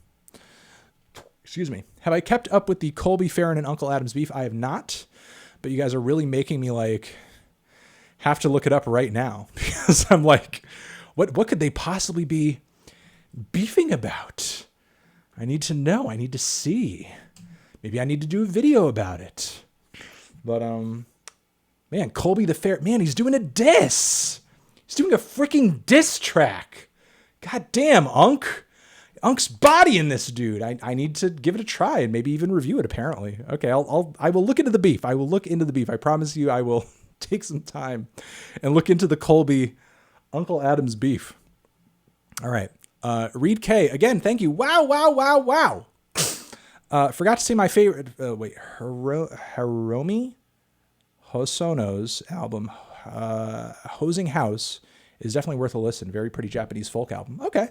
Excuse me. Have I kept up with the Colby Farron and Uncle Adam's beef? I have not, but you guys are really making me have to look it up right now, because I'm like, what could they possibly be beefing about? I need to know. I need to see. Maybe I need to do a video about it. But, man, Colby the Fair, man, he's doing a diss. He's doing a freaking diss track. God damn, Unk. Unk's bodying this dude. I need to give it a try and maybe even review it, apparently. Okay, I will look into the beef. I will look into the beef. I promise you I will take some time and look into the Colby Uncle Adam's beef. All right. Reed K. Again, thank you. Wow, wow, wow, wow. Forgot to say my favorite. Hiromi Hosono's album, Hosing House, is definitely worth a listen. Very pretty Japanese folk album. Okay.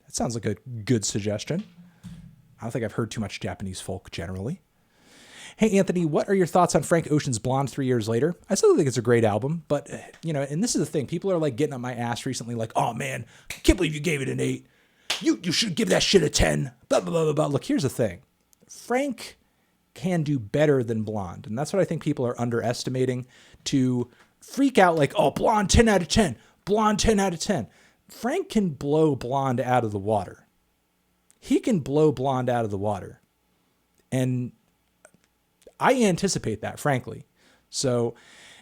That sounds like a good suggestion. I don't think I've heard too much Japanese folk generally. Hey, Anthony, what are your thoughts on Frank Ocean's Blonde 3 years later? I still think it's a great album, but, and this is the thing. People are like getting on my ass recently, like, oh, man, I can't believe you gave it an 8. You should give that shit a 10. Blah, blah, blah, blah, blah. Look, here's the thing. Frank can do better than Blonde, and that's what I think people are underestimating, to freak out like, oh, Blonde 10 out of 10. Blonde 10 out of 10. Frank can blow Blonde out of the water. He can blow Blonde out of the water. And I anticipate that, frankly. So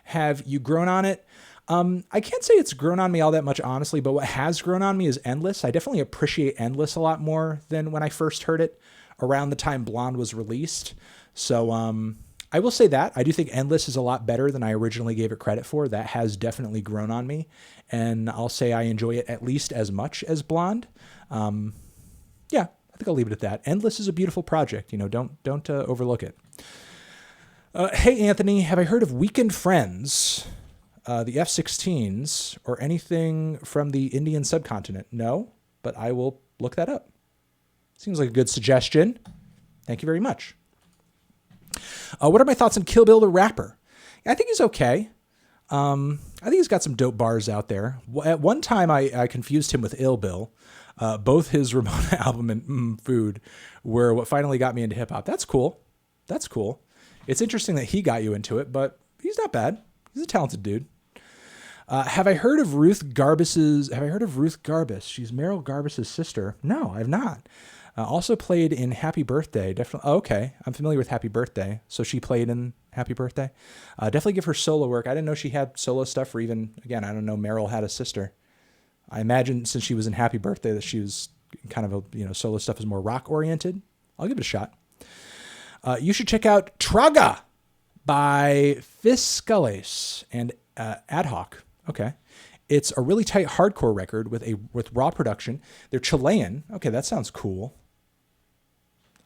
have you grown on it? I can't say it's grown on me all that much, honestly, but what has grown on me is Endless. I definitely appreciate Endless a lot more than when I first heard it around the time Blonde was released. So I will say that. I do think Endless is a lot better than I originally gave it credit for. That has definitely grown on me. And I'll say I enjoy it at least as much as Blonde. Yeah, I think I'll leave it at that. Endless is a beautiful project. Don't overlook it. Hey, Anthony, have I heard of Weekend Friends, the F-16s, or anything from the Indian subcontinent? No, but I will look that up. Seems like a good suggestion. Thank you very much. What are my thoughts on Kill Bill the Rapper? I think he's okay. I think he's got some dope bars out there. At one time, I confused him with Ill Bill. Both his Ramona album and Food were what finally got me into hip-hop. That's cool. That's cool. It's interesting that he got you into it, but he's not bad. He's a talented dude. Have I heard of Ruth Garbus? She's Meryl Garbus's sister. No, I've not. Also played in Happy Birthday. Definitely. Okay, I'm familiar with Happy Birthday. So she played in Happy Birthday. Definitely give her solo work. I didn't know she had solo stuff, or even, again, I don't know Meryl had a sister. I imagine since she was in Happy Birthday that she was kind of solo stuff is more rock oriented. I'll give it a shot. You should check out Traga by Fiscales and Ad Hoc. Okay. It's a really tight hardcore record with raw production. They're Chilean. Okay, that sounds cool.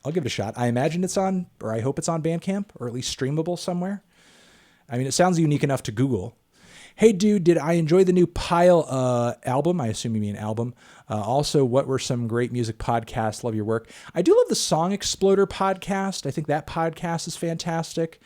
I'll give it a shot. I imagine it's on, or I hope it's on Bandcamp, or at least streamable somewhere. I mean, it sounds unique enough to Google. Hey, dude, did I enjoy the new Pile album? I assume you mean album. Also, what were some great music podcasts? Love your work. I do love the Song Exploder podcast. I think that podcast is fantastic.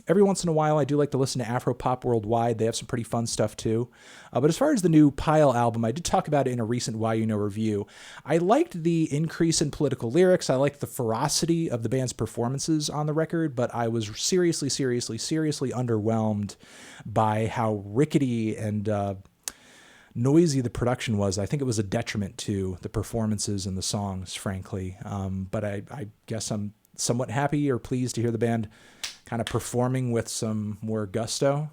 Every once in a while, I do like to listen to Afropop Worldwide. They have some pretty fun stuff, too. But as far as the new Pile album, I did talk about it in a recent Why You Know review. I liked the increase in political lyrics. I liked the ferocity of the band's performances on the record, but I was seriously underwhelmed by how rickety and noisy the production was. I think it was a detriment to the performances and the songs, frankly. But I guess I'm somewhat happy or pleased to hear the band kind of performing with some more gusto.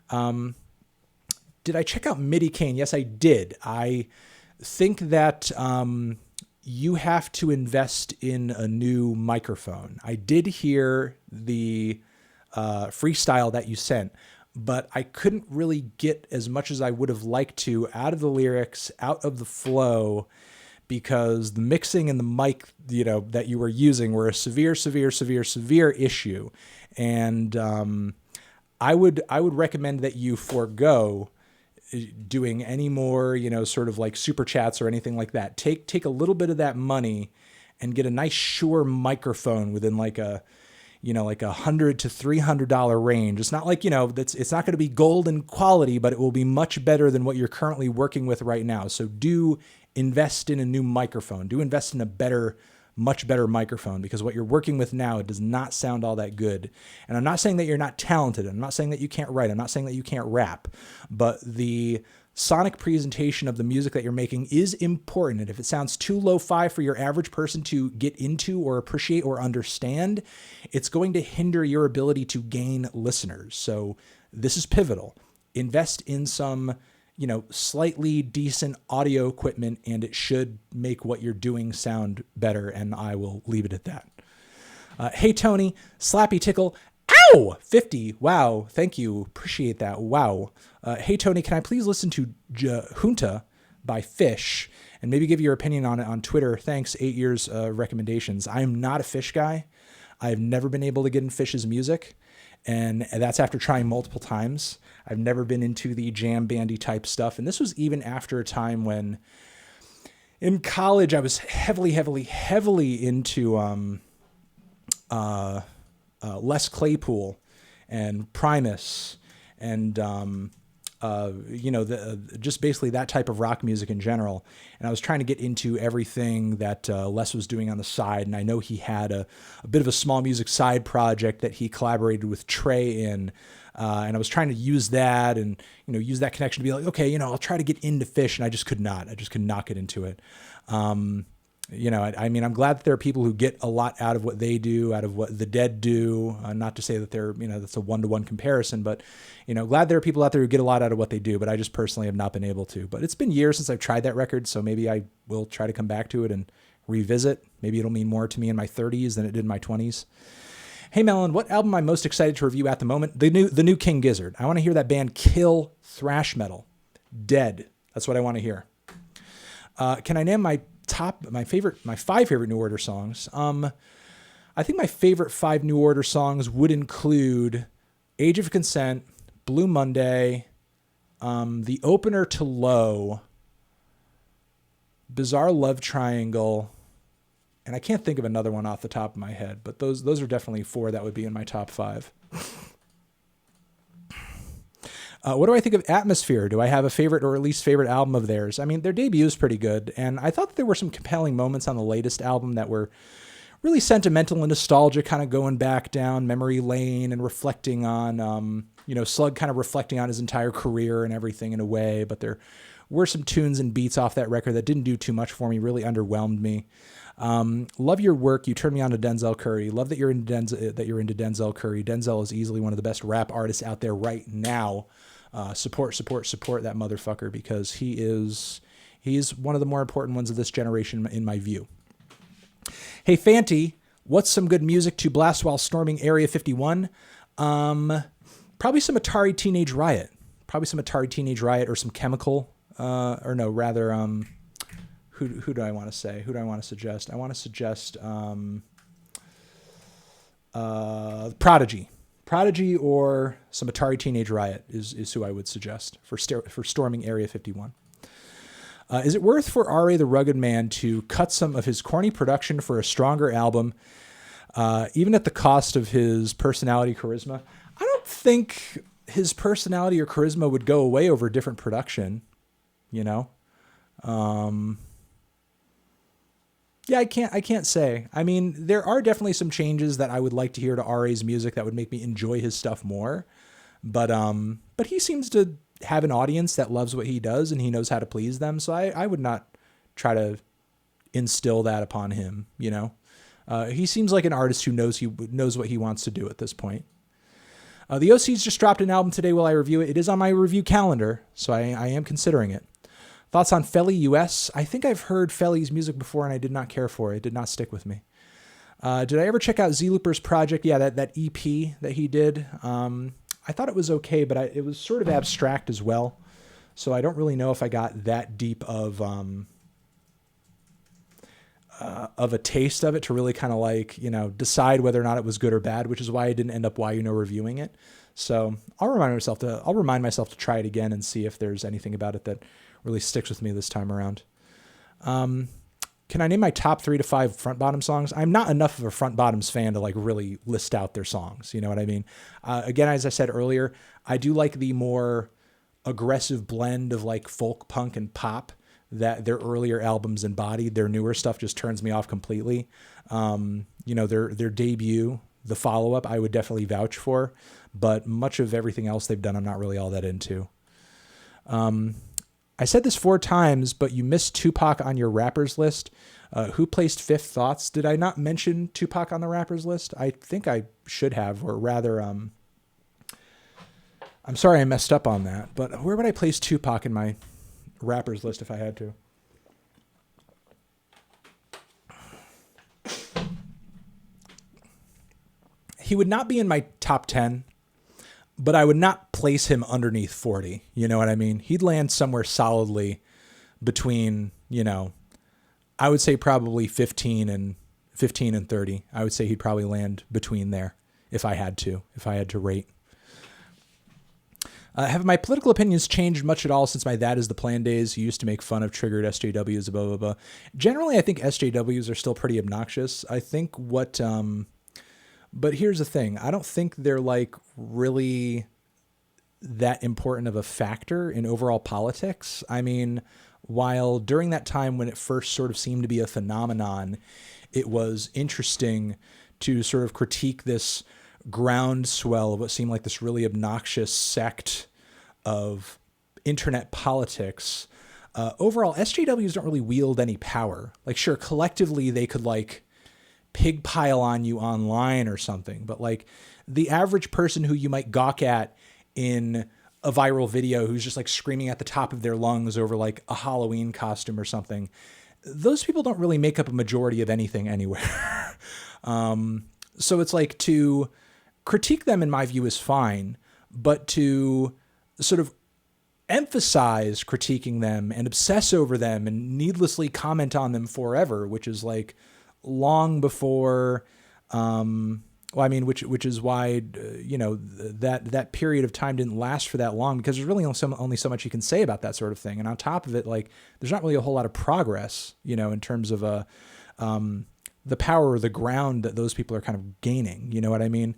Did I check out MIDI Kane? Yes, I did. I think that you have to invest in a new microphone. I did hear the freestyle that you sent, but I couldn't really get as much as I would have liked to out of the lyrics, out of the flow, because the mixing and the mic, that you were using were a severe issue. And I would recommend that you forego doing any more, sort of like super chats or anything like that. Take a little bit of that money and get a nice Shure microphone within like a $100 to $300 range. It's not like, it's not going to be golden quality, but it will be much better than what you're currently working with right now. So do invest in a new microphone. Do invest in a much better microphone, because what you're working with now, it does not sound all that good. And I'm not saying that you're not talented. I'm not saying that you can't write. I'm not saying that you can't rap, but the sonic presentation of the music that you're making is important. And if it sounds too lo-fi for your average person to get into or appreciate or understand, it's going to hinder your ability to gain listeners. So this is pivotal. Invest in some, slightly decent audio equipment, and it should make what you're doing sound better. And I will leave it at that. Hey, Tony, Slappy Tickle. Ow! 50. Wow. Thank you. Appreciate that. Wow. Hey, Tony, can I please listen to Junta by Fish and maybe give your opinion on it on Twitter? Thanks. 8 years recommendations. I am not a Fish guy. I've never been able to get in Fish's music, and that's after trying multiple times. I've never been into the jam bandy type stuff, and this was even after a time when in college I was heavily into Les Claypool and Primus and just basically that type of rock music in general. And I was trying to get into everything that Les was doing on the side. And I know he had a bit of a small music side project that he collaborated with Trey in. And I was trying to use that and, use that connection to be like, okay, I'll try to get into Fish. And I just could not get into it. I'm glad that there are people who get a lot out of what they do, out of what the Dead do. Not to say that they're, that's a one-to-one comparison, but, glad there are people out there who get a lot out of what they do, but I just personally have not been able to. But it's been years since I've tried that record, so maybe I will try to come back to it and revisit. Maybe it'll mean more to me in my 30s than it did in my 20s. Hey, Melon, what album I'm most excited to review at the moment? The new King Gizzard. I want to hear that band kill thrash metal. Dead. That's what I want to hear. Can I name my 5 favorite New Order songs? I think my favorite 5 New Order songs would include Age of Consent, Blue Monday, the opener to Low, Bizarre Love Triangle, and I can't think of another one off the top of my head, but those are definitely 4 that would be in my top 5. What do I think of Atmosphere? Do I have a favorite or at least favorite album of theirs? I mean, their debut is pretty good, and I thought that there were some compelling moments on the latest album that were really sentimental and nostalgic, kind of going back down memory lane and reflecting on, Slug kind of reflecting on his entire career and everything in a way, but there were some tunes and beats off that record that didn't do too much for me, really underwhelmed me. Love your work. You turned me on to Denzel Curry. Love that you're into Denzel Curry. Denzel is easily one of the best rap artists out there right now. Support that motherfucker, because he's one of the more important ones of this generation in my view. Hey, Fanty, what's some good music to blast while storming Area 51? Probably some Atari Teenage Riot. Or some Chemical. Who do I want to say? Who do I want to suggest? I want to suggest Prodigy. Prodigy or some Atari Teenage Riot is who I would suggest for storming Area 51. Is it worth for R.A. the Rugged Man to cut some of his corny production for a stronger album, even at the cost of his personality, charisma? I don't think his personality or charisma would go away over different production, Yeah, I can't say. I mean, there are definitely some changes that I would like to hear to R.A.'s music that would make me enjoy his stuff more. But he seems to have an audience that loves what he does and he knows how to please them. So I would not try to instill that upon him, He seems like an artist who knows what he wants to do at this point. The OC's just dropped an album today while I review it. It is on my review calendar, so I am considering it. Thoughts on Felly US? I think I've heard Felly's music before and I did not care for it. It did not stick with me. Did I ever check out Z Looper's project? Yeah, that EP that he did. I thought it was okay, but it was sort of abstract as well. So I don't really know if I got that deep of a taste of it to really kind of decide whether or not it was good or bad, which is why I didn't end up reviewing it. So I'll remind myself to try it again and see if there's anything about it that really sticks with me this time around. Can I name my top 3 to 5 front bottom songs? I'm not enough of a front bottoms fan to really list out their songs. You know what I mean? Again, as I said earlier, I do like the more aggressive blend of folk punk and pop that their earlier albums embodied. Their newer stuff just turns me off completely. Their debut, the follow-up, I would definitely vouch for, but much of everything else they've done, I'm not really all that into. I said this 4 times, but you missed Tupac on your rappers list. Who placed Fifth Thoughts? Did I not mention Tupac on the rappers list? I think I should have, or rather, I'm sorry I messed up on that. But where would I place Tupac in my rappers list if I had to? He would not be in my top 10, but I would not place him underneath 40. You know what I mean? He'd land somewhere solidly between, I would say probably 15 and 30. I would say he'd probably land between there if I had to rate. Have my political opinions changed much at all since my That Is the Plan days? You used to make fun of triggered SJWs, blah, blah, blah. Generally, I think SJWs are still pretty obnoxious. I think but here's the thing. I don't think they're like really that important of a factor in overall politics. I mean, while during that time when it first sort of seemed to be a phenomenon, it was interesting to sort of critique this groundswell of what seemed like this really obnoxious sect of internet politics. Overall, SJWs don't really wield any power. Like, sure, collectively they could like pig pile on you online or something, but like the average person who you might gawk at in a viral video who's just like screaming at the top of their lungs over like a Halloween costume or something, those people don't really make up a majority of anything anywhere. So it's like, to critique them in my view is fine, but to sort of emphasize critiquing them and obsess over them and needlessly comment on them forever, which is like long before, which is why, that period of time didn't last for that long, because there's really only so much you can say about that sort of thing. And on top of it, like, there's not really a whole lot of progress, in terms of the power or the ground that those people are kind of gaining. You know what I mean?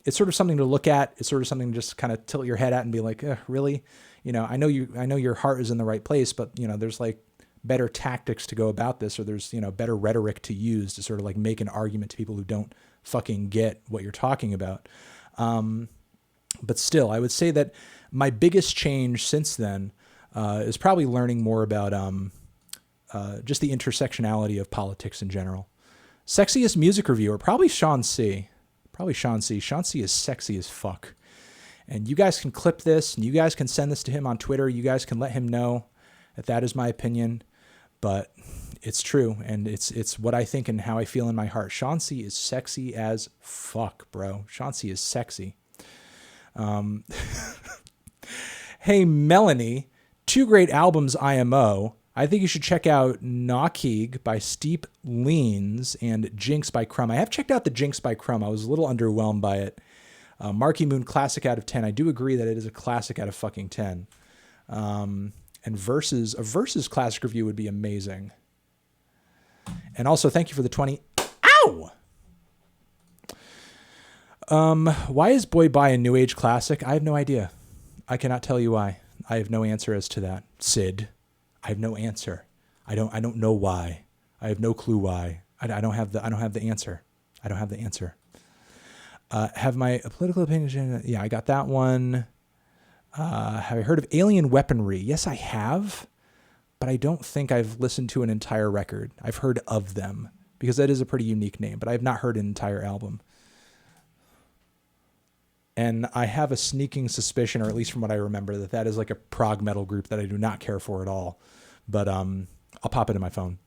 It's sort of something to look at. It's sort of something to just kind of tilt your head at and be like, really? I know your heart is in the right place, but there's like better tactics to go about this, or there's, better rhetoric to use to sort of like make an argument to people who don't fucking get what you're talking about. But still, I would say that my biggest change since then is probably learning more about just the intersectionality of politics in general. Sexiest music reviewer, probably Sean C. Sean C is sexy as fuck. And you guys can clip this, and you guys can send this to him on Twitter. You guys can let him know that is my opinion. But it's true, and it's what I think and how I feel in my heart. Sean C is sexy as fuck, bro. Sean C is sexy. Hey, Melanie, 2 great albums, IMO. I think you should check out Knockheeg by Steep Leans and Jinx by Crumb. I have checked out the Jinx by Crumb. I was a little underwhelmed by it. Marky Moon, classic out of 10. I do agree that it is a classic out of fucking 10. And a Versus classic review would be amazing. And also, thank you for the 20. Ow! Why is Boy Bye a new age classic? I have no idea. I cannot tell you why. I have no answer as to that. Sid, I have no answer. I don't know why. I have no clue why. I don't have the answer. I don't have the answer. Have my political opinion? Yeah, I got that one. Have I heard of Alien Weaponry? Yes, I have, but I don't think I've listened to an entire record. I've heard of them because that is a pretty unique name, but I have not heard an entire album. And I have a sneaking suspicion, or at least from what I remember, that is like a prog metal group that I do not care for at all. But I'll pop it in my phone.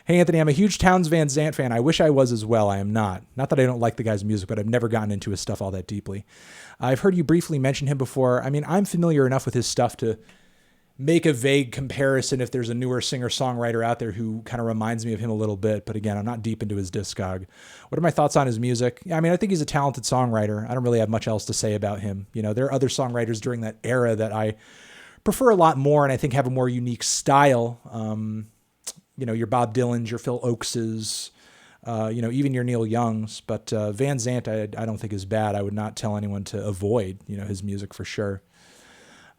Hey, Anthony, I'm a huge Townes Van Zandt fan. I wish I was as well. I am not. Not that I don't like the guy's music, but I've never gotten into his stuff all that deeply. I've heard you briefly mention him before. I mean, I'm familiar enough with his stuff to make a vague comparison if there's a newer singer-songwriter out there who kind of reminds me of him a little bit. But again, I'm not deep into his discog. What are my thoughts on his music? Yeah, I mean, I think he's a talented songwriter. I don't really have much else to say about him. There are other songwriters during that era that I prefer a lot more and I think have a more unique style. Your Bob Dylans, your Phil Oakeses, even your Neil Youngs. But Van Zandt, I don't think is bad. I would not tell anyone to avoid, his music for sure.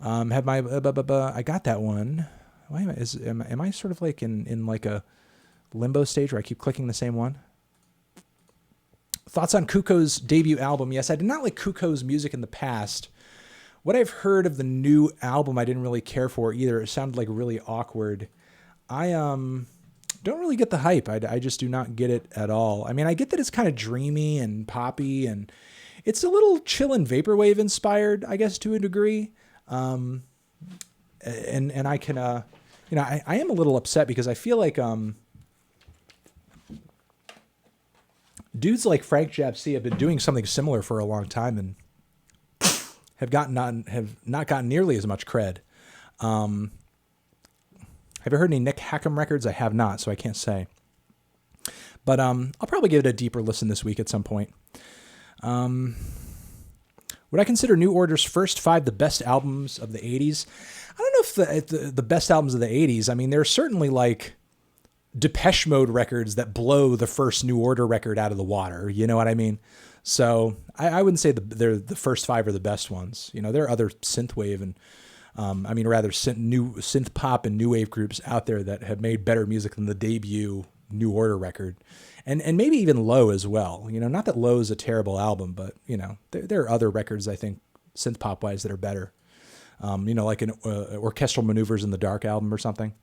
I got that one. Why am I sort of like in like a limbo stage where I keep clicking the same one? Thoughts on Kuko's debut album? Yes, I did not like Kuko's music in the past. What I've heard of the new album, I didn't really care for either. It sounded like really awkward. I don't really get the hype. I just do not get it at all. I mean, I get that it's kind of dreamy and poppy, and it's a little chill and vaporwave inspired, I guess, to a degree. And I can, I am a little upset because I feel like dudes like Frank Japsy have been doing something similar for a long time and have not gotten nearly as much cred. Have you heard any Nick Hackham records? I have not, so I can't say. But I'll probably give it a deeper listen this week at some point. Would I consider New Order's first 5 the best albums of the 80s? I don't know if the best albums of the 80s. I mean, there's certainly like Depeche Mode records that blow the first New Order record out of the water. You know what I mean? So I wouldn't say they're the first 5 are the best ones. You know, there are other synthwave and synth pop and new wave groups out there that have made better music than the debut New Order record, and maybe even Low as well. You know, not that Low is a terrible album, but you know, there are other records I think synth pop wise that are better. Like an Orchestral Maneuvers in the Dark album or something.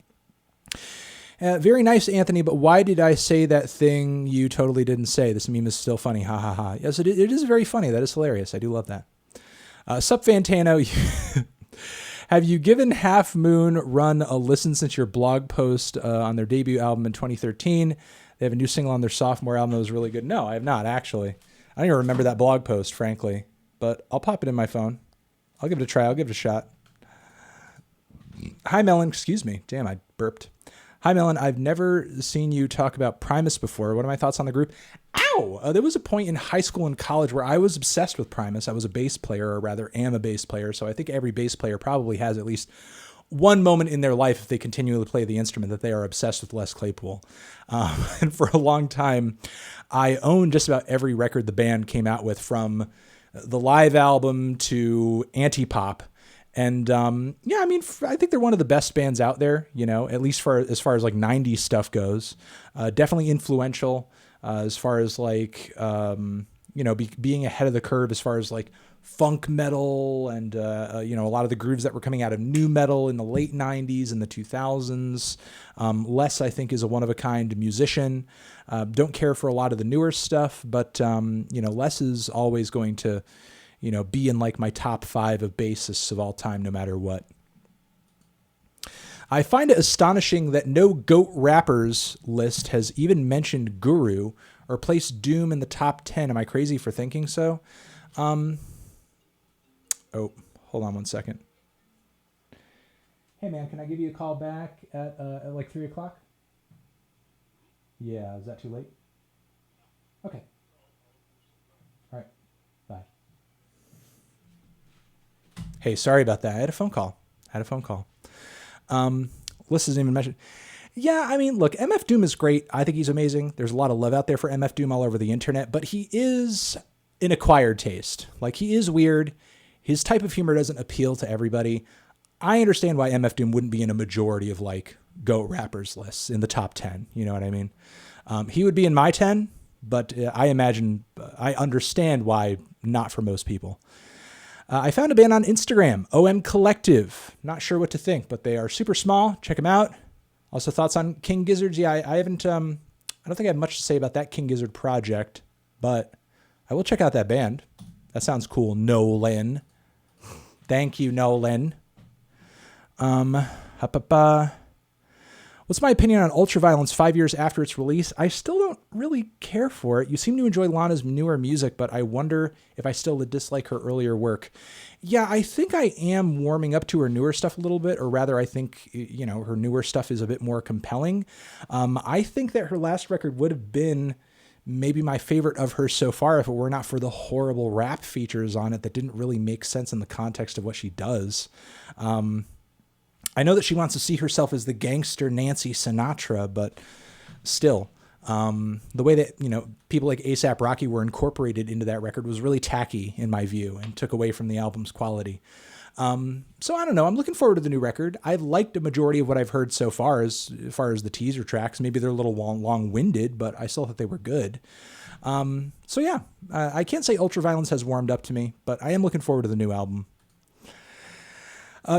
Very nice, Anthony, but why did I say that thing you totally didn't say? This meme is still funny. Ha ha ha. Yes, it is very funny. That is hilarious. I do love that. Sup, Fantano. Have you given Half Moon Run a listen since your blog post on their debut album in 2013? They have a new single on their sophomore album that was really good. No, I have not, actually. I don't even remember that blog post, frankly. But I'll pop it in my phone. I'll give it a try. I'll give it a shot. Hi, Melon. Excuse me. Damn, I burped. Hi, Melon. I've never seen you talk about Primus before. What are my thoughts on the group? Ow! There was a point in high school and college where I was obsessed with Primus. I was a bass player, or rather am a bass player. So I think every bass player probably has at least one moment in their life, if they continually play the instrument, that they are obsessed with Les Claypool. And for a long time, I owned just about every record the band came out with, from the live album to anti-pop. And I think they're one of the best bands out there, you know, at least as far as like 90s stuff goes. Definitely influential as far as like, being ahead of the curve as far as like funk metal and, a lot of the grooves that were coming out of new metal in the late 90s and the 2000s. Les, I think, is a one-of-a-kind musician. Don't care for a lot of the newer stuff, but, Les is always going to be in like my top 5 of bassists of all time, no matter what. I find it astonishing that no GOAT rappers list has even mentioned Guru or placed Doom in the top 10. Am I crazy for thinking so? Hold on one second. Hey man, can I give you a call back at like 3 o'clock? Yeah, is that too late? Okay. All right. Bye. Hey, sorry about that. I had a phone call. Liz isn't even mentioned. Yeah, I mean, look, MF Doom is great. I think he's amazing. There's a lot of love out there for MF Doom all over the internet, but he is an acquired taste. Like, he is weird. His type of humor doesn't appeal to everybody. I understand why MF Doom wouldn't be in a majority of like GOAT rappers lists in the top 10. You know what I mean? He would be in my 10, but I understand why not for most people. I found a band on Instagram, OM Collective. Not sure what to think, but they are super small. Check them out. Also, thoughts on King Gizzards? Yeah, I haven't. I don't think I have much to say about that King Gizzard project, but I will check out that band. That sounds cool, Nolan. Thank you, Nolan. What's my opinion on Ultraviolence 5 years after its release? I still don't really care for it. You seem to enjoy Lana's newer music, but I wonder if I still dislike her earlier work. Yeah, I think I am warming up to her newer stuff a little bit, or rather I think, her newer stuff is a bit more compelling. I think that her last record would have been maybe my favorite of hers so far if it were not for the horrible rap features on it that didn't really make sense in the context of what she does. I know that she wants to see herself as the gangster Nancy Sinatra, but still, the way that, people like A$AP Rocky were incorporated into that record was really tacky in my view and took away from the album's quality. So I don't know. I'm looking forward to the new record. I've liked a majority of what I've heard so far as the teaser tracks. Maybe they're a little long-winded, but I still thought they were good. I can't say Ultraviolence has warmed up to me, but I am looking forward to the new album.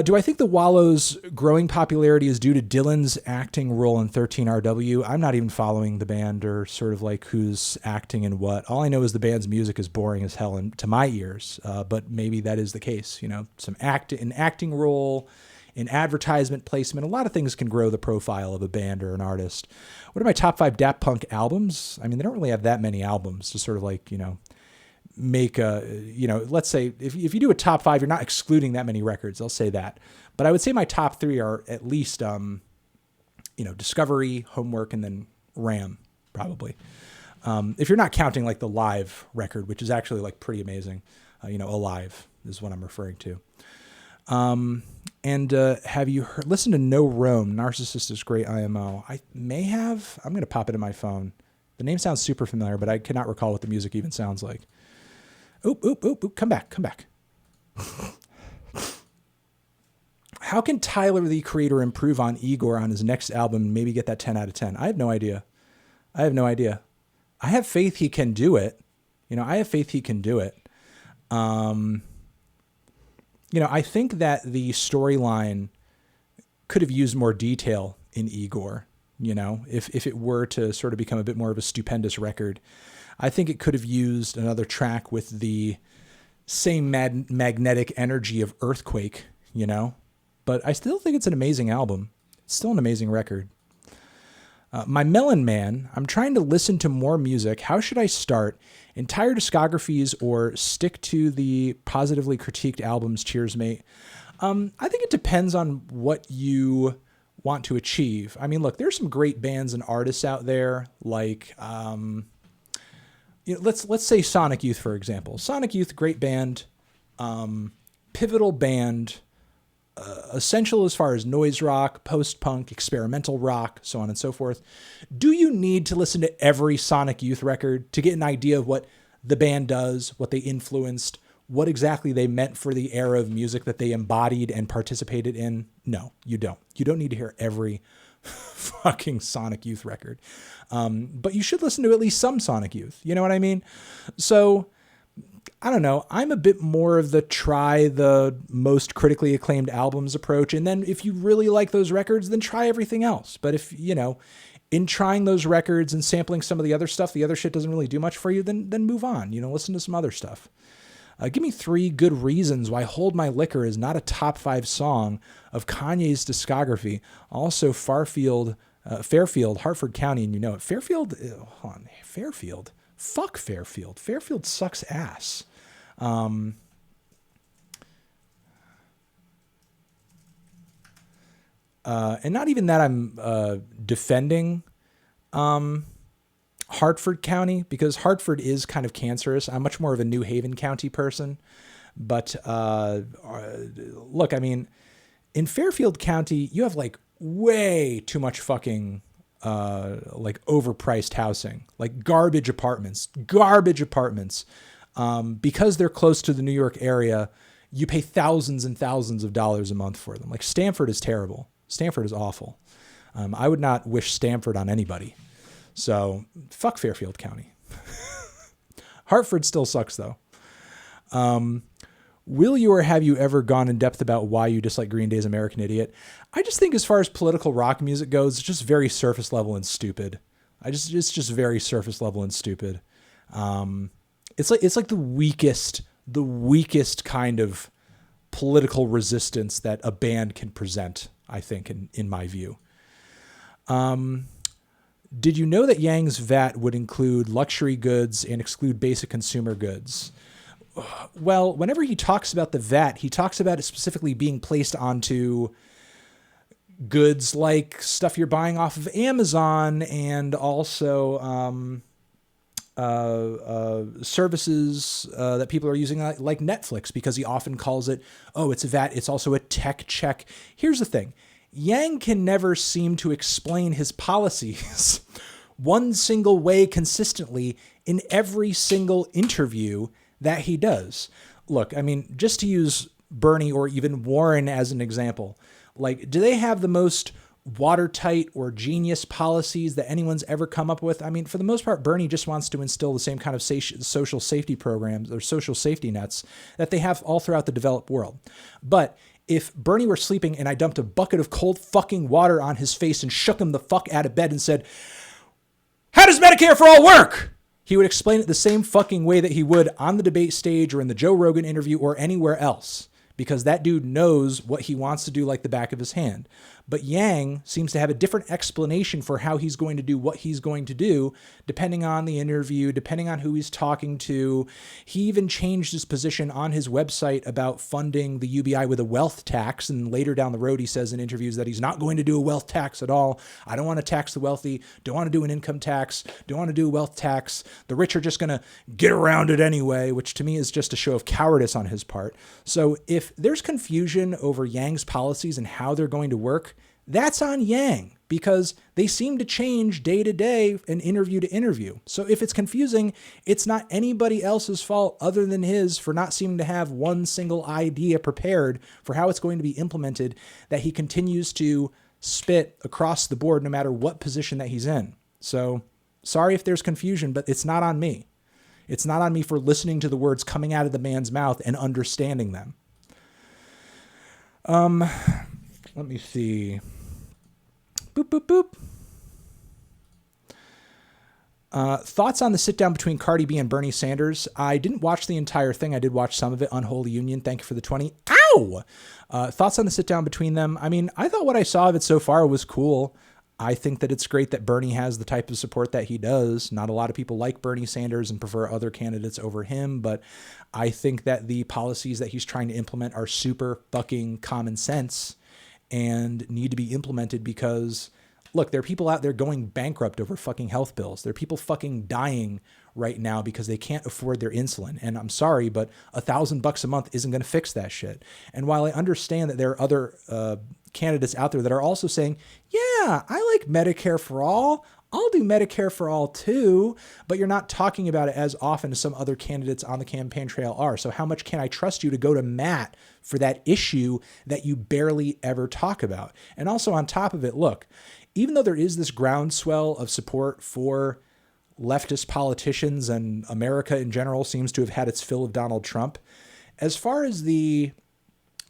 Do I think the Wallow's growing popularity is due to Dylan's acting role in 13RW? I'm not even following the band or sort of like who's acting and what. All I know is the band's music is boring as hell to my ears, but maybe that is the case. You know, an acting role, in advertisement placement, a lot of things can grow the profile of a band or an artist. What are my top 5 Daft Punk albums? I mean, they don't really have that many albums to sort of like, make a, let's say if you do a top 5, you're not excluding that many records. I'll say that. But I would say my top 3 are at least, Discovery, Homework, and then Ram, probably. If you're not counting like the live record, which is actually like pretty amazing, Alive is what I'm referring to. Have you listened to No Rome? Narcissist is Great IMO. I may have. I'm going to pop it in my phone. The name sounds super familiar, but I cannot recall what the music even sounds like. Oop. Come back. How can Tyler, the Creator, improve on Igor on his next album and maybe get that 10 out of 10? I have no idea. I have faith he can do it. I think that the storyline could have used more detail in Igor, if it were to sort of become a bit more of a stupendous record. I think it could have used another track with the same magnetic energy of Earthquake, but I still think it's an amazing album. It's still an amazing record. My Melon Man, I'm trying to listen to more music. How should I start? Entire discographies or stick to the positively critiqued albums? Cheers, mate. I think it depends on what you want to achieve. I mean, look, there's some great bands and artists out there, like let's say Sonic Youth, for example. Sonic Youth, great band, pivotal band, essential as far as noise rock, post-punk, experimental rock, so on and so forth. Do you need to listen to every Sonic Youth record to get an idea of what the band does, what they influenced, what exactly they meant for the era of music that they embodied and participated in? No, you don't. You don't need to hear every fucking Sonic Youth record. But you should listen to at least some Sonic Youth. You know what I mean? So I don't know. I'm a bit more of the try the most critically acclaimed albums approach. And then if you really like those records, then try everything else. But if, in trying those records and sampling some of the other stuff, the other shit doesn't really do much for you, then move on, listen to some other stuff. Give me 3 good reasons why Hold My Liquor is not a top 5 song of Kanye's discography. Also Fairfield, Hartford County, and it. Fairfield, Fairfield. Fuck Fairfield. Fairfield sucks ass. And not even that I'm defending Hartford County, because Hartford is kind of cancerous. I'm much more of a New Haven County person. But look, I mean, in Fairfield County, you have like way too much fucking like overpriced housing, like garbage apartments. Because they're close to the New York area, you pay thousands and thousands of dollars a month for them. Like Stamford is terrible. Stamford is awful. I would not wish Stamford on anybody. So fuck Fairfield County. Hartford still sucks though. Will you or have you ever gone in depth about why you dislike Green Day's American Idiot? I just think as far as political rock music goes, it's just very surface level and stupid. It's just very surface level and stupid. It's like the weakest kind of political resistance that a band can present, I think, in my view. Did you know that Yang's VAT would include luxury goods and exclude basic consumer goods? Well, whenever he talks about the VAT, he talks about it specifically being placed onto goods like stuff you're buying off of Amazon and also services that people are using like Netflix, because he often calls it, it's a VAT, it's also a tech check. Here's the thing. Yang can never seem to explain his policies one single way consistently in every single interview that he does. Look, I mean, just to use Bernie or even Warren as an example, like, do they have the most watertight or genius policies that anyone's ever come up with? I mean, for the most part, Bernie just wants to instill the same kind of social safety programs or social safety nets that they have all throughout the developed world. But if Bernie were sleeping and I dumped a bucket of cold fucking water on his face and shook him the fuck out of bed and said, "How does Medicare for all work?" he would explain it the same fucking way that he would on the debate stage or in the Joe Rogan interview or anywhere else, because that dude knows what he wants to do like the back of his hand. But Yang seems to have a different explanation for how he's going to do what he's going to do, depending on the interview, depending on who he's talking to. He even changed his position on his website about funding the UBI with a wealth tax. And later down the road, he says in interviews that he's not going to do a wealth tax at all. I don't want to tax the wealthy. Don't want to do an income tax. Don't want to do a wealth tax. The rich are just going to get around it anyway, which to me is just a show of cowardice on his part. So if there's confusion over Yang's policies and how they're going to work, that's on Yang, because they seem to change day to day and interview to interview. So if it's confusing, it's not anybody else's fault other than his for not seeming to have one single idea prepared for how it's going to be implemented that he continues to spit across the board no matter what position that he's in. So sorry if there's confusion, but it's not on me. It's not on me for listening to the words coming out of the man's mouth and understanding them. Let me see. Boop, boop, boop. Thoughts on the sit down between Cardi B and Bernie Sanders? I didn't watch the entire thing. I did watch some of it. Unholy Union. Thank you for the 20. Ow! Thoughts on the sit down between them? I mean, I thought what I saw of it so far was cool. I think that it's great that Bernie has the type of support that he does. Not a lot of people like Bernie Sanders and prefer other candidates over him, but I think that the policies that he's trying to implement are super fucking common sense and need to be implemented because, look, there are people out there going bankrupt over fucking health bills. There are people fucking dying right now because they can't afford their insulin. And I'm sorry, but $1,000 a month isn't going to fix that shit. And while I understand that there are other candidates out there that are also saying, yeah, I like Medicare for all. I'll do Medicare for all too, but you're not talking about it as often as some other candidates on the campaign trail are. So how much can I trust you to go to Matt for that issue that you barely ever talk about? And also on top of it, look, even though there is this groundswell of support for leftist politicians and America in general seems to have had its fill of Donald Trump, as far as the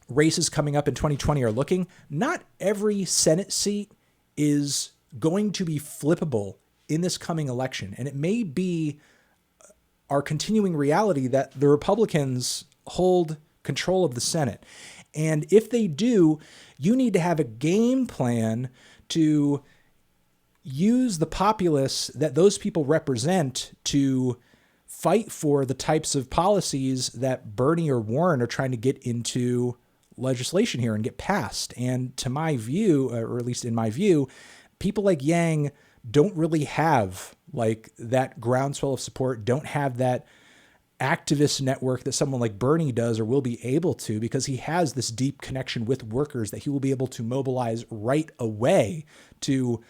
races coming up in 2020 are looking, not every Senate seat is going to be flippable in this coming election. And it may be our continuing reality that the Republicans hold control of the Senate. And if they do, you need to have a game plan to use the populace that those people represent to fight for the types of policies that Bernie or Warren are trying to get into legislation here and get passed. And to my view, or at least in my view, people like Yang don't really have like that groundswell of support, don't have that activist network that someone like Bernie does or will be able to, because he has this deep connection with workers that he will be able to mobilize right away to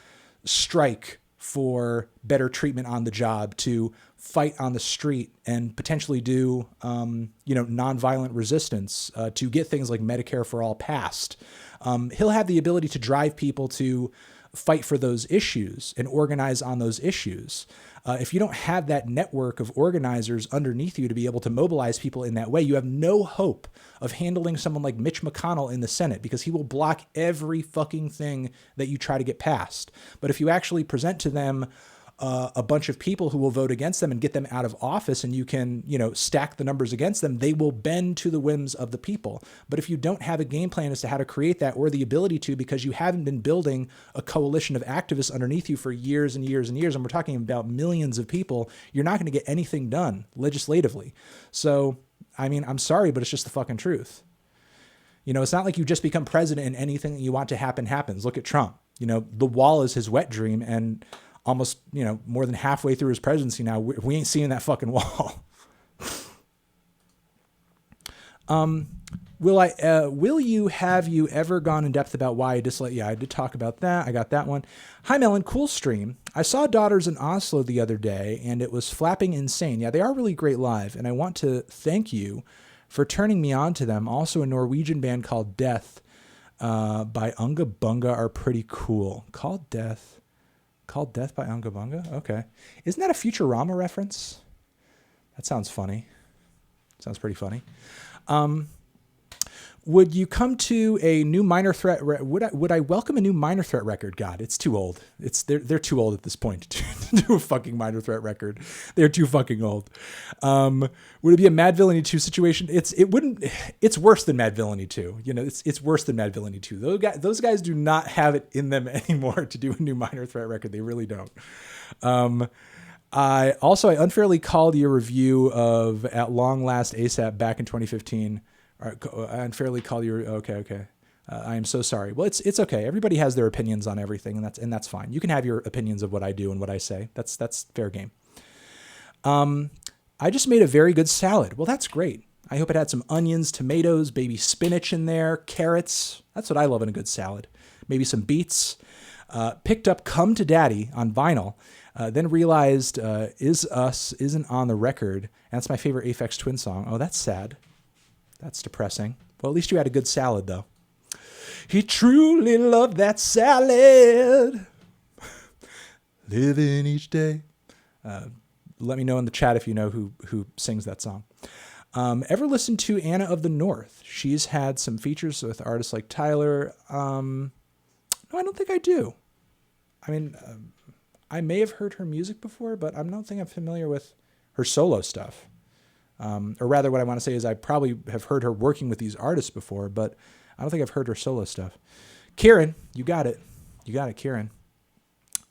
strike for better treatment on the job, to fight on the street and potentially do, nonviolent resistance, to get things like Medicare for all passed. He'll have the ability to drive people to fight for those issues and organize on those issues. If you don't have that network of organizers underneath you to be able to mobilize people in that way, you have no hope of handling someone like Mitch McConnell in the Senate, because he will block every fucking thing that you try to get passed. But if you actually present to them a bunch of people who will vote against them and get them out of office, and you can, stack the numbers against them, they will bend to the whims of the people. But if you don't have a game plan as to how to create that, or the ability to, because you haven't been building a coalition of activists underneath you for years and years and years, and we're talking about millions of people, you're not going to get anything done legislatively. So, I mean, I'm sorry, but it's just the fucking truth. It's not like you just become president and anything that you want to happen happens. Look at Trump. The wall is his wet dream, and almost, more than halfway through his presidency now, we ain't seeing that fucking wall. Have you ever gone in depth about why I dislike? Yeah, I did talk about that. I got that one. Hi, Melon. Cool stream. I saw Daughters in Oslo the other day, and it was flapping insane. Yeah, they are really great live, and I want to thank you for turning me on to them. Also, a Norwegian band called Death by Unga Bunga are pretty cool. Called Death by Unga Bunga? Okay. Isn't that a Futurama reference? That sounds funny. Sounds pretty funny. Would you come to a new Minor Threat? Would I welcome a new Minor Threat record? God, it's too old. They're too old at this point to do a fucking Minor Threat record. They're too fucking old. Would it be a Mad Villainy 2 situation? It's worse than Mad Villainy 2. You know, it's worse than Mad Villainy 2. Those guys do not have it in them anymore to do a new Minor Threat record. They really don't. I unfairly called your review of At Long Last ASAP back in 2015. I unfairly called you. Okay. I am so sorry. Well, it's okay. Everybody has their opinions on everything, and that's fine. You can have your opinions of what I do and what I say. That's fair game. I just made a very good salad. Well, that's great. I hope it had some onions, tomatoes, baby spinach in there, carrots. That's what I love in a good salad. Maybe some beets. Picked up "Come to Daddy" on vinyl. Then realized "Is Us" isn't on the record. And that's my favorite Aphex Twin song. Oh, that's sad. That's depressing. Well, at least you had a good salad, though. He truly loved that salad. Living each day. Let me know in the chat if you know who sings that song. Ever listened to Anna of the North? She's had some features with artists like Tyler. No, I don't think I do. I mean, I may have heard her music before, but I don't think I'm familiar with her solo stuff. Or rather, what I want to say is I probably have heard her working with these artists before, but I don't think I've heard her solo stuff. Kieran, you got it. You got it, Kieran.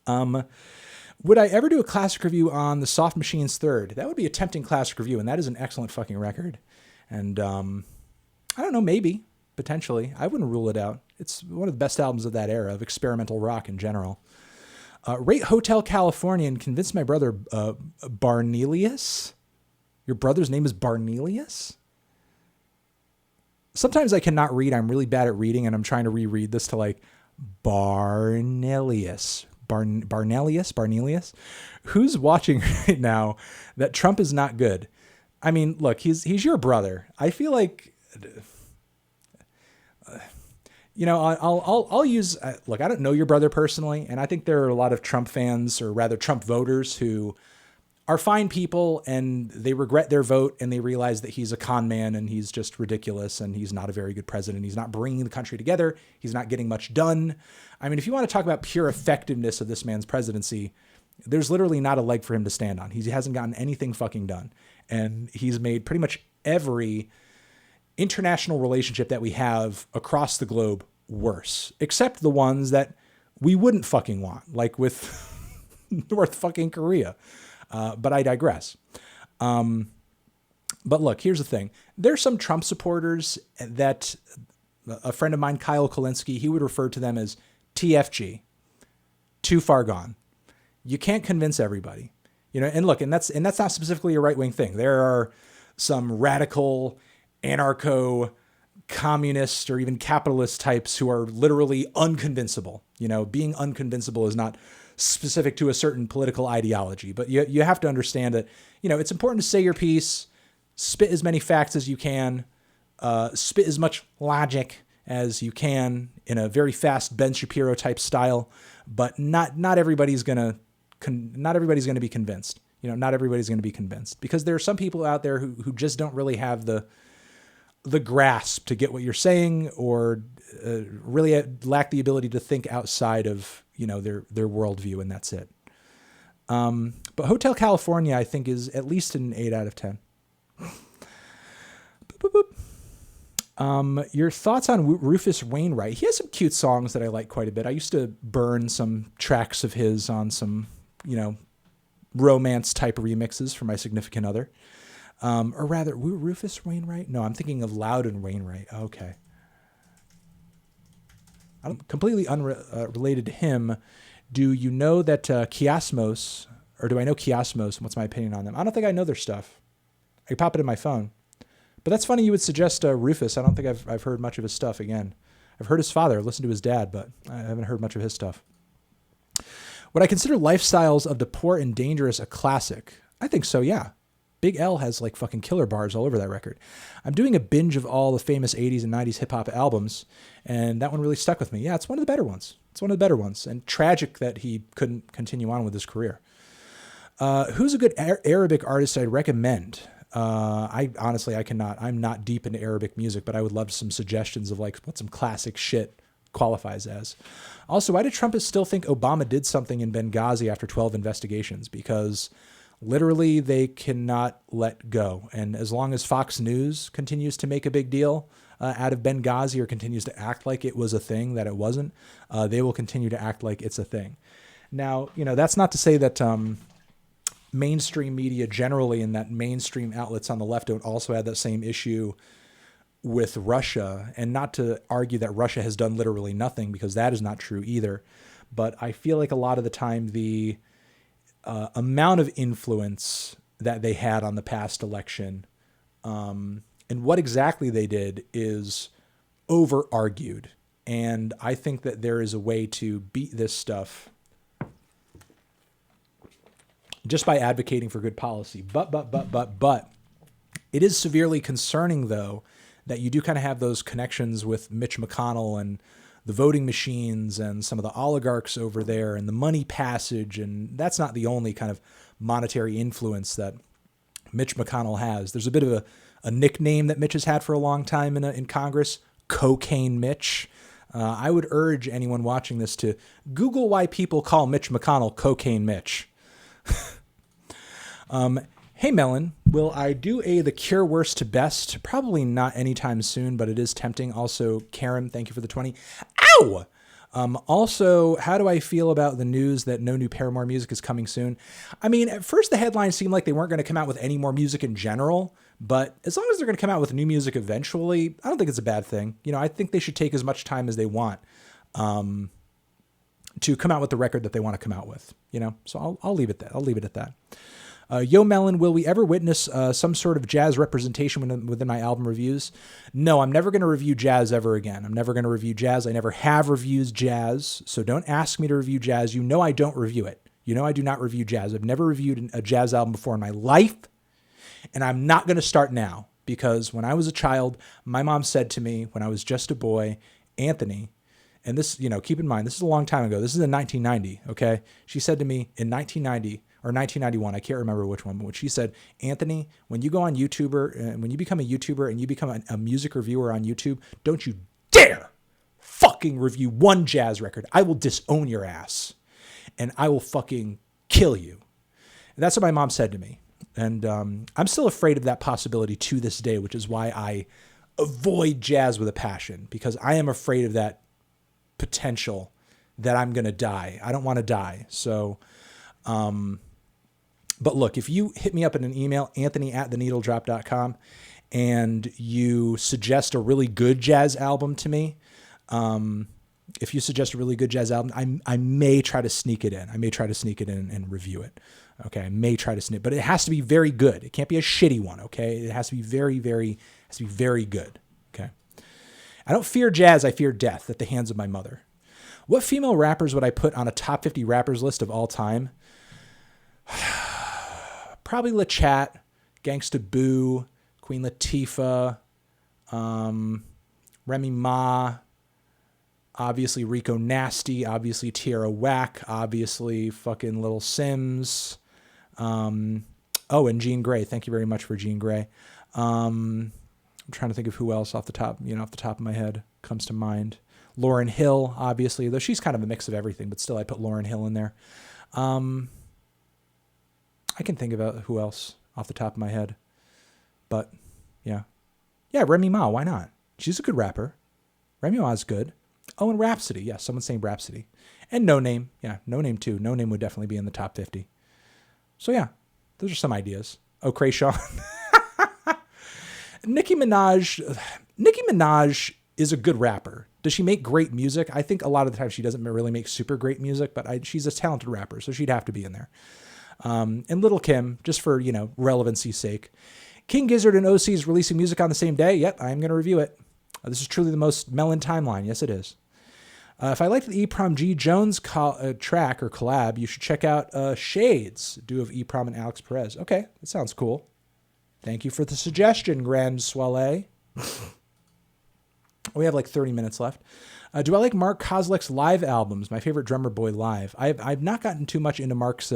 Would I ever do a classic review on the Soft Machines Third? That would be a tempting classic review, and that is an excellent fucking record. And I don't know, maybe, potentially. I wouldn't rule it out. It's one of the best albums of that era, of experimental rock in general. Rate Hotel California and convince my brother Barnelius. Your brother's name is Barnelius? Sometimes I cannot read. I'm really bad at reading, and I'm trying to reread this to like Barnelius. Barnelius? Who's watching right now that Trump is not good? I mean, look, he's your brother. I feel like, I'll use, look, I don't know your brother personally, and I think there are a lot of Trump fans, or rather Trump voters, who are fine people and they regret their vote and they realize that he's a con man and he's just ridiculous and he's not a very good president. He's not bringing the country together. He's not getting much done. I mean, if you want to talk about pure effectiveness of this man's presidency, there's literally not a leg for him to stand on. He hasn't gotten anything fucking done. And he's made pretty much every international relationship that we have across the globe worse, except the ones that we wouldn't fucking want, like with North fucking Korea. But I digress. But look, here's the thing. There's some Trump supporters that a friend of mine, Kyle Kolinsky, he would refer to them as TFG, too far gone. You can't convince everybody, and look, and that's not specifically a right-wing thing. There are some radical anarcho communist or even capitalist types who are literally unconvincible. Being unconvincible is not specific to a certain political ideology, but you have to understand that, it's important to say your piece, spit as many facts as you can, spit as much logic as you can in a very fast Ben Shapiro type style, but not everybody's going to be convinced. Not everybody's going to be convinced, because there are some people out there who just don't really have the grasp to get what you're saying, or really lack the ability to think outside of their worldview, and that's it. But Hotel California, I think, is at least an 8 out of 10. Boop, boop, boop. Your thoughts on Rufus Wainwright? He has some cute songs that I like quite a bit. I used to burn some tracks of his on some, romance type remixes for my significant other. Or rather, Rufus Wainwright? No, I'm thinking of Loudon Wainwright. Okay. I'm completely unrelated to him. Do you know that Kiasmos, or do I know Kiasmos, and what's my opinion on them? I don't think I know their stuff. I could pop it in my phone. But that's funny you would suggest Rufus. I don't think I've heard much of his stuff again. I've heard his father, listened to his dad, but I haven't heard much of his stuff. Would I consider Lifestyles of the Poor and Dangerous a classic? I think so, yeah. Big L has like fucking killer bars all over that record. I'm doing a binge of all the famous 80s and 90s hip hop albums, and that one really stuck with me. Yeah, it's one of the better ones. And tragic that he couldn't continue on with his career. Who's a good Arabic artist I'd recommend? I honestly, I cannot. I'm not deep into Arabic music, but I would love some suggestions of like what some classic shit qualifies as. Also, why do Trumpists still think Obama did something in Benghazi after 12 investigations? Because literally they cannot let go. And as long as Fox News continues to make a big deal out of Benghazi or continues to act like it was a thing that it wasn't, they will continue to act like it's a thing. Now, that's not to say that mainstream media generally and that mainstream outlets on the left don't also have that same issue with Russia, and not to argue that Russia has done literally nothing, because that is not true either. But I feel like a lot of the time the amount of influence that they had on the past election and what exactly they did is over-argued. And I think that there is a way to beat this stuff just by advocating for good policy. But it is severely concerning, though, that you do kind of have those connections with Mitch McConnell and the voting machines and some of the oligarchs over there and the money passage. And that's not the only kind of monetary influence that Mitch McConnell has. There's a bit of a nickname that Mitch has had for a long time in Congress, Cocaine Mitch. I would urge anyone watching this to Google why people call Mitch McConnell Cocaine Mitch. Hey, Melon, will I do the cure worst to best? Probably not anytime soon, but it is tempting. Also, Karen, thank you for the 20. Ow! Also, how do I feel about the news that no new Paramore music is coming soon? I mean, at first the headlines seemed like they weren't going to come out with any more music in general, but as long as they're going to come out with new music eventually, I don't think it's a bad thing. I think they should take as much time as they want to come out with the record that they want to come out with. So I'll leave it at that. I'll leave it at that. Yo, Melon, will we ever witness some sort of jazz representation within my album reviews? No, I'm never going to review jazz ever again. I'm never going to review jazz. I never have reviewed jazz, so don't ask me to review jazz. I don't review it. I do not review jazz. I've never reviewed a jazz album before in my life, and I'm not going to start now, because when I was a child, my mom said to me when I was just a boy, Anthony, and this, keep in mind, this is a long time ago. This is in 1990, okay? She said to me in 1990, or 1991, I can't remember which one, but she said, Anthony, when you go on YouTuber, when you become a YouTuber and you become a music reviewer on YouTube, don't you dare fucking review one jazz record. I will disown your ass and I will fucking kill you. And that's what my mom said to me. And I'm still afraid of that possibility to this day, which is why I avoid jazz with a passion, because I am afraid of that potential that I'm going to die. I don't want to die. So, but look, if you hit me up in an email, anthony@theneedledrop.com, and you suggest a really good jazz album to me, if you suggest a really good jazz album, I may try to sneak it in. I may try to sneak it in and review it. Okay, I may try to sneak, but it has to be very good. It can't be a shitty one, okay? It has to be very good, okay? I don't fear jazz, I fear death at the hands of my mother. What female rappers would I put on a top 50 rappers list of all time? Probably LaChat, Gangsta Boo, Queen Latifah, Remy Ma, obviously Rico Nasty, obviously Tierra Whack, obviously fucking Little Sims. And Jean Grey. Thank you very much for Jean Grey. I'm trying to think of who else off the top of my head comes to mind. Lauryn Hill, obviously, though she's kind of a mix of everything, but still I put Lauryn Hill in there. I can think about who else off the top of my head, but yeah, Remy Ma, why not? She's a good rapper. Remy Ma is good. Oh, and Rhapsody, yes, someone's saying Rhapsody. And No Name, No Name too. No Name would definitely be in the top 50. So yeah, those are some ideas. Oh, Krayshaw. Nicki Minaj is a good rapper. Does she make great music? I think a lot of the time she doesn't really make super great music, but she's a talented rapper, so she'd have to be in there. And Little Kim, just for, relevancy's sake. King Gizzard and OC is releasing music on the same day. Yep, I'm going to review it. This is truly the most melon timeline. Yes, it is. If I liked the EPROM G Jones track or collab, you should check out Shades, duo of EPROM and Alex Perez. Okay, that sounds cool. Thank you for the suggestion, Grand Soleil. We have like 30 minutes left. Do I like Mark Kozlik's live albums? My favorite drummer boy live. I've not gotten too much into Mark's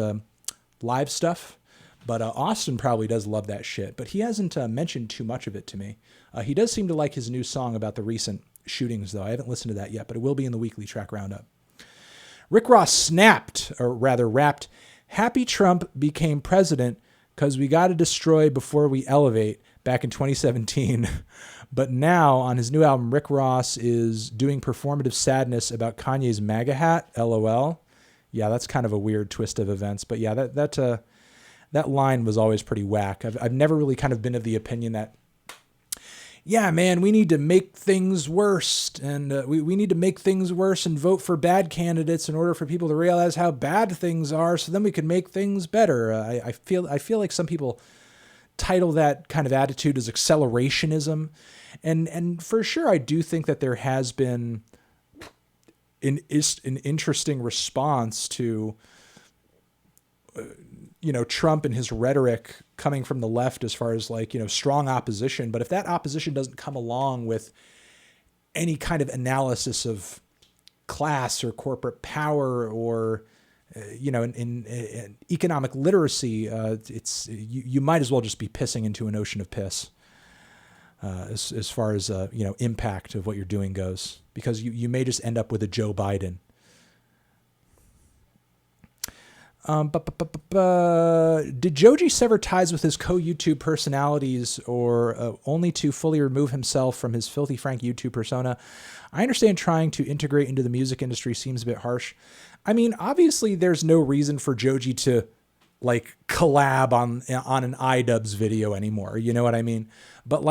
live stuff, But Austin probably does love that shit, but he hasn't mentioned too much of it to me. He does seem to like his new song about the recent shootings, though. I haven't listened to that yet, but it will be in the weekly track roundup. Rick Ross snapped, or rather rapped, "Happy Trump became president because we got to destroy before we elevate," back in 2017. But now, on his new album, Rick Ross is doing performative sadness about Kanye's MAGA hat, LOL. Yeah, that's kind of a weird twist of events. But yeah, that line was always pretty whack. I've never really kind of been of the opinion that, yeah, man, we need to make things worse, and we need to make things worse and vote for bad candidates in order for people to realize how bad things are, so then we can make things better. I feel like some people title that kind of attitude as accelerationism, and for sure, I do think that there has been an interesting response to Trump and his rhetoric coming from the left as far as strong opposition. But if that opposition doesn't come along with any kind of analysis of class or corporate power or, in economic literacy, you might as well just be pissing into an ocean of piss as far as, impact of what you're doing goes, because you may just end up with a Joe Biden. Did Joji sever ties with his co-YouTube personalities or only to fully remove himself from his Filthy Frank YouTube persona? I understand trying to integrate into the music industry seems a bit harsh. I mean, obviously there's no reason for Joji to collab on an iDubbbz video anymore. You know what I mean? But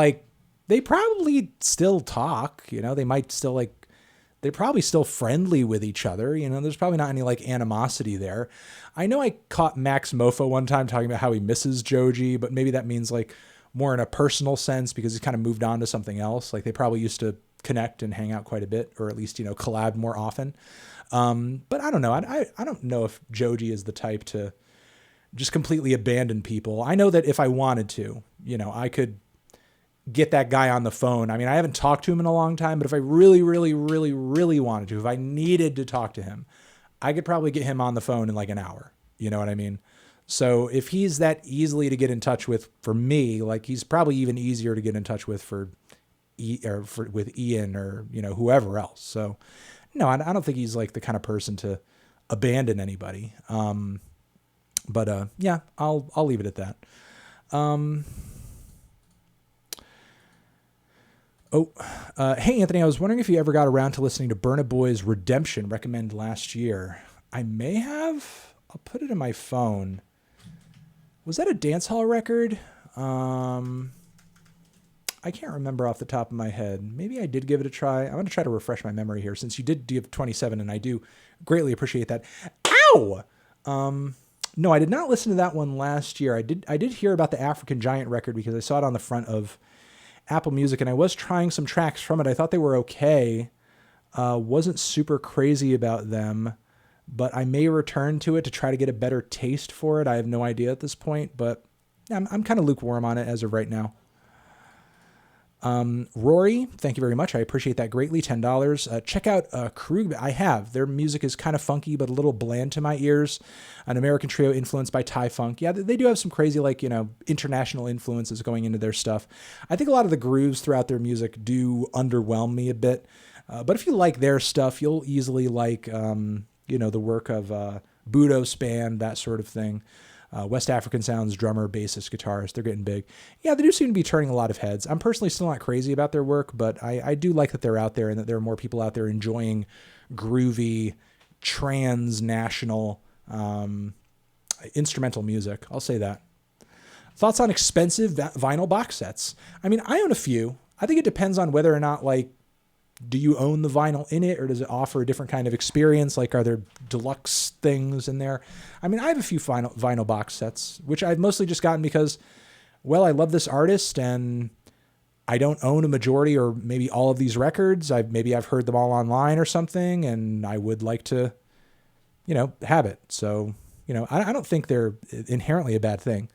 they probably still talk, they might still they're probably still friendly with each other. There's probably not any animosity there. I know I caught Max Mofo one time talking about how he misses Joji, but maybe that means more in a personal sense because he's kind of moved on to something else. They probably used to connect and hang out quite a bit, or at least, collab more often. But I don't know. I don't know if Joji is the type to just completely abandon people. I know that if I wanted to, I could get that guy on the phone. I mean, I haven't talked to him in a long time, but if I really, really, really, really wanted to, if I needed to talk to him, I could probably get him on the phone in an hour. You know what I mean? So if he's that easily to get in touch with for me, he's probably even easier to get in touch with with Ian or, whoever else. So no, I don't think he's the kind of person to abandon anybody. But yeah, I'll leave it at that. Hey, Anthony, I was wondering if you ever got around to listening to Burna Boy's Redemption, recommended last year. I may have. I'll put it in my phone. Was that a dance hall record? I can't remember off the top of my head. Maybe I did give it a try. I'm going to try to refresh my memory here since you did give 27, and I do greatly appreciate that. Ow! No, I did not listen to that one last year. I did hear about the African Giant record because I saw it on the front of Apple Music, and I was trying some tracks from it. I thought they were okay. Wasn't super crazy about them, but I may return to it to try to get a better taste for it. I have no idea at this point, but I'm kind of lukewarm on it as of right now. Rory, thank you very much. I appreciate that greatly. $10. Check out Krug. I have. Their music is kind of funky, but a little bland to my ears. An American trio influenced by Thai funk. Yeah, they do have some crazy, international influences going into their stuff. I think a lot of the grooves throughout their music do underwhelm me a bit. But if you like their stuff, you'll easily like, the work of Budo Span, that sort of thing. West African Sounds, drummer, bassist, guitarist, they're getting big. Yeah, they do seem to be turning a lot of heads. I'm personally still not crazy about their work, but I do like that they're out there and that there are more people out there enjoying groovy, transnational instrumental music. I'll say that. Thoughts on expensive vinyl box sets? I mean, I own a few. I think it depends on whether or not, do you own the vinyl in it, or does it offer a different kind of experience? Are there deluxe things in there? I mean, I have a few vinyl box sets, which I've mostly just gotten because, well, I love this artist and I don't own a majority or maybe all of these records. I've heard them all online or something, and I would like to, have it. So, I don't think they're inherently a bad thing.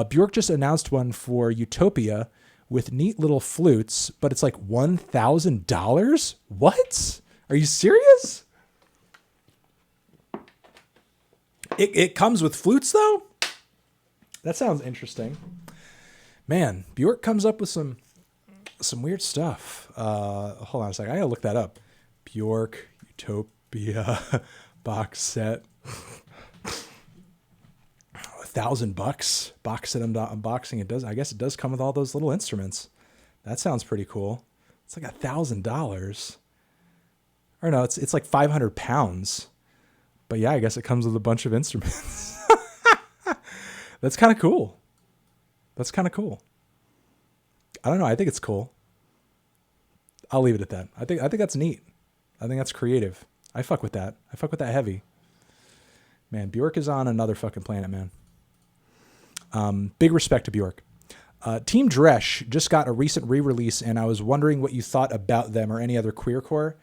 Bjork just announced one for Utopia with neat little flutes, but it's $1,000? What? Are you serious? It comes with flutes, though? That sounds interesting. Man, Bjork comes up with some weird stuff. Hold on a second. I gotta look that up. Bjork Utopia box set. $1,000 box set unboxing. It does. I guess it does come with all those little instruments. That sounds pretty cool. It's like $1,000. Or no, it's like 500 pounds. But yeah, I guess it comes with a bunch of instruments. That's kind of cool. That's kind of cool. I don't know. I think it's cool. I'll leave it at that. I think that's neat. I think that's creative. I fuck with that. I fuck with that heavy. Man, Bjork is on another fucking planet, man. Big respect to Bjork. Team Dresch just got a recent re-release, and I was wondering what you thought about them or any other queercore.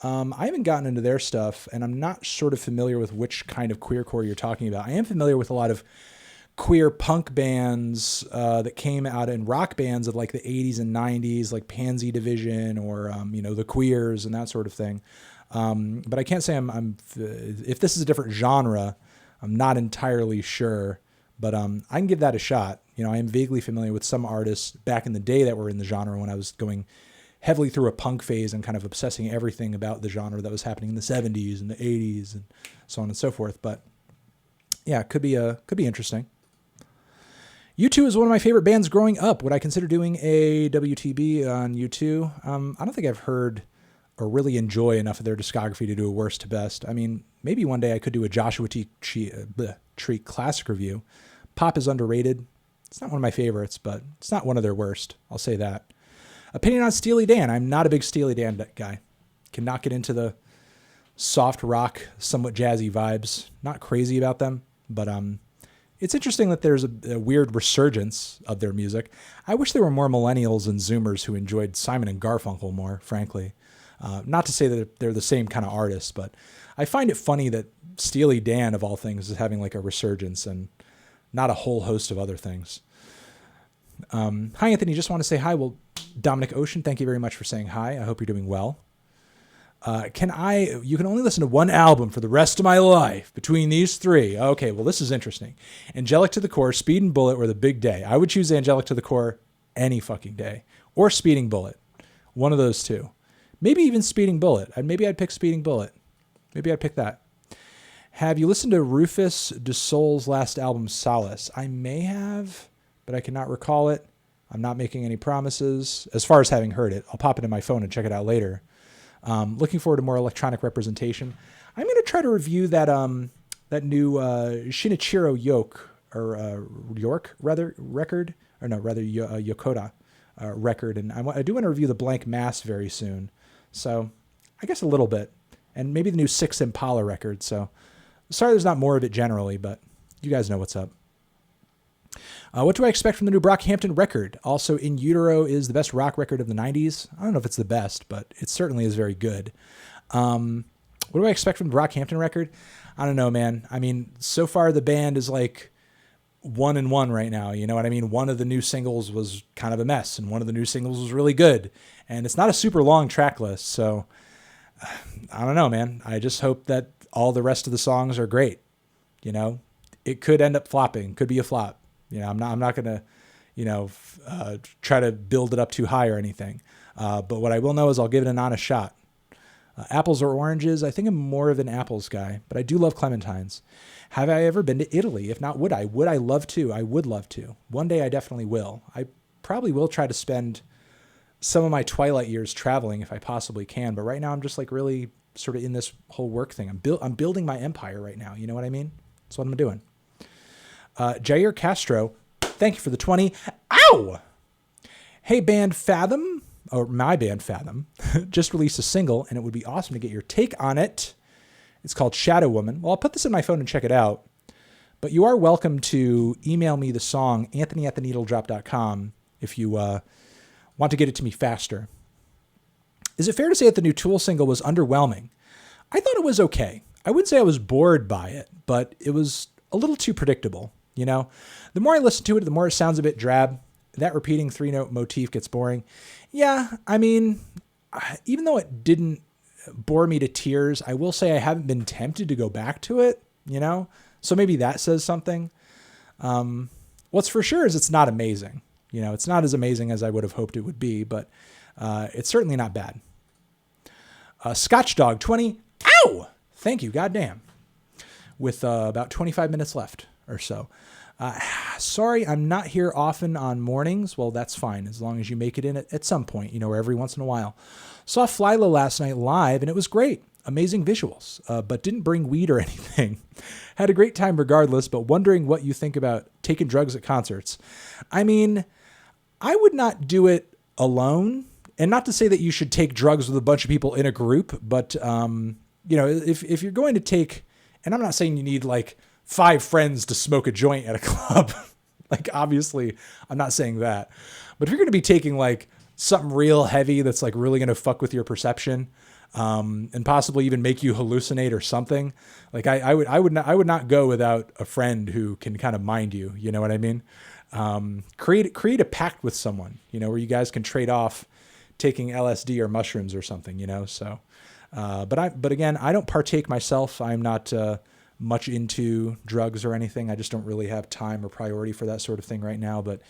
I haven't gotten into their stuff, and I'm not sort of familiar with which kind of queercore you're talking about. I am familiar with a lot of queer punk bands that came out in rock bands of like the 80s and 90s, like Pansy Division or the Queers and that sort of thing. But I can't say I'm if this is a different genre, I'm not entirely sure. But I can give that a shot. I am vaguely familiar with some artists back in the day that were in the genre when I was going heavily through a punk phase and kind of obsessing everything about the genre that was happening in the 70s and the 80s and so on and so forth. But yeah, it could be interesting. U2 is one of my favorite bands growing up. Would I consider doing a WTB on U2? I don't think I've heard or really enjoy enough of their discography to do a worst to best. I mean, maybe one day I could do a Joshua Tree classic review. Pop is underrated. It's not one of my favorites, but it's not one of their worst. I'll say that. Opinion on Steely Dan. I'm not a big Steely Dan guy. Cannot get into the soft rock, somewhat jazzy vibes. Not crazy about them, but it's interesting that there's a weird resurgence of their music. I wish there were more millennials and Zoomers who enjoyed Simon and Garfunkel more, frankly. Not to say that they're the same kind of artists, but I find it funny that Steely Dan, of all things, is having like a resurgence and not a whole host of other things. Hi, Anthony. Just want to say hi. Well, Dominic Ocean, thank you very much for saying hi. I hope you're doing well. You can only listen to one album for the rest of my life between these three. Okay, well, this is interesting. Angelic to the Core, Speed and Bullet or The Big Day. I would choose Angelic to the Core any fucking day. Or Speeding Bullet. One of those two. Maybe even Speeding Bullet. Maybe I'd pick Speeding Bullet. Maybe I'd pick that. Have you listened to Rufus Du Sol's last album, Solace? I may have, but I cannot recall it. I'm not making any promises. As far as having heard it, I'll pop it in my phone and check it out later. Looking forward to more electronic representation. I'm going to try to review that new Shinichiro record, or no, rather Yokota record, and I do want to review the Blank Mass very soon. So I guess a little bit, and maybe the new Six Impala record. So sorry, there's not more of it generally, but you guys know what's up. What do I expect from the new Brockhampton record? Also, In Utero is the best rock record of the 90s. I don't know if it's the best, but it certainly is very good. What do I expect from the Brockhampton record? I don't know, man. I mean, so far the band is like 1-1 right now. You know what I mean? One of the new singles was kind of a mess, and one of the new singles was really good. And it's not a super long track list, so I don't know, man. I just hope that all the rest of the songs are great. It could end up flopping, could be a flop. I'm not going to, try to build it up too high or anything. But what I will know is I'll give it an honest shot. Apples or oranges? I think I'm more of an apples guy, but I do love clementines. Have I ever been to Italy? If not, would I? Would I love to? I would love to. One day I definitely will. I probably will try to spend some of my twilight years traveling if I possibly can. But right now I'm just like really sort of in this whole work thing. I'm building my empire right now. You know what I mean? That's what I'm doing. Jair Castro, thank you for the 20. Ow! Hey, band Fathom, or my band Fathom, just released a single, and it would be awesome to get your take on it. It's called Shadow Woman. Well, I'll put this in my phone and check it out. But you are welcome to email me the song, anthony@theneedledrop.com, if you want to get it to me faster. Is it fair to say that the new Tool single was underwhelming? I thought it was okay. I wouldn't say I was bored by it, but it was a little too predictable. The more I listen to it, the more it sounds a bit drab. That repeating 3-note motif gets boring. Yeah, I mean, even though it didn't bore me to tears, I will say I haven't been tempted to go back to it, So maybe that says something. What What's for sure is it's not amazing. You know, it's not as amazing as I would have hoped it would be, but it's certainly not bad. Scotch Dog 20. Ow! Thank you. Goddamn. With about 25 minutes left or so. Sorry, I'm not here often on mornings. Well, that's fine, as long as you make it in at some point, you know, or every once in a while. Saw Flylo last night live, and it was great. Amazing visuals, but didn't bring weed or anything. Had a great time regardless, but wondering what you think about taking drugs at concerts. I mean, I would not do it alone, and not to say that you should take drugs with a bunch of people in a group, but, you know, if you're going to take, and I'm not saying you need like 5 friends to smoke a joint at a club. Like, obviously, I'm not saying that. But if you're going to be taking like something real heavy that's like really going to fuck with your perception, and possibly even make you hallucinate or something, like I would not go without a friend who can kind of mind you. You know what I mean? Create a pact with someone, you know, where you guys can trade off taking LSD or mushrooms or something, you know? So, but again, I don't partake myself. I'm not, much into drugs or anything. I just don't really have time or priority for that sort of thing right now. But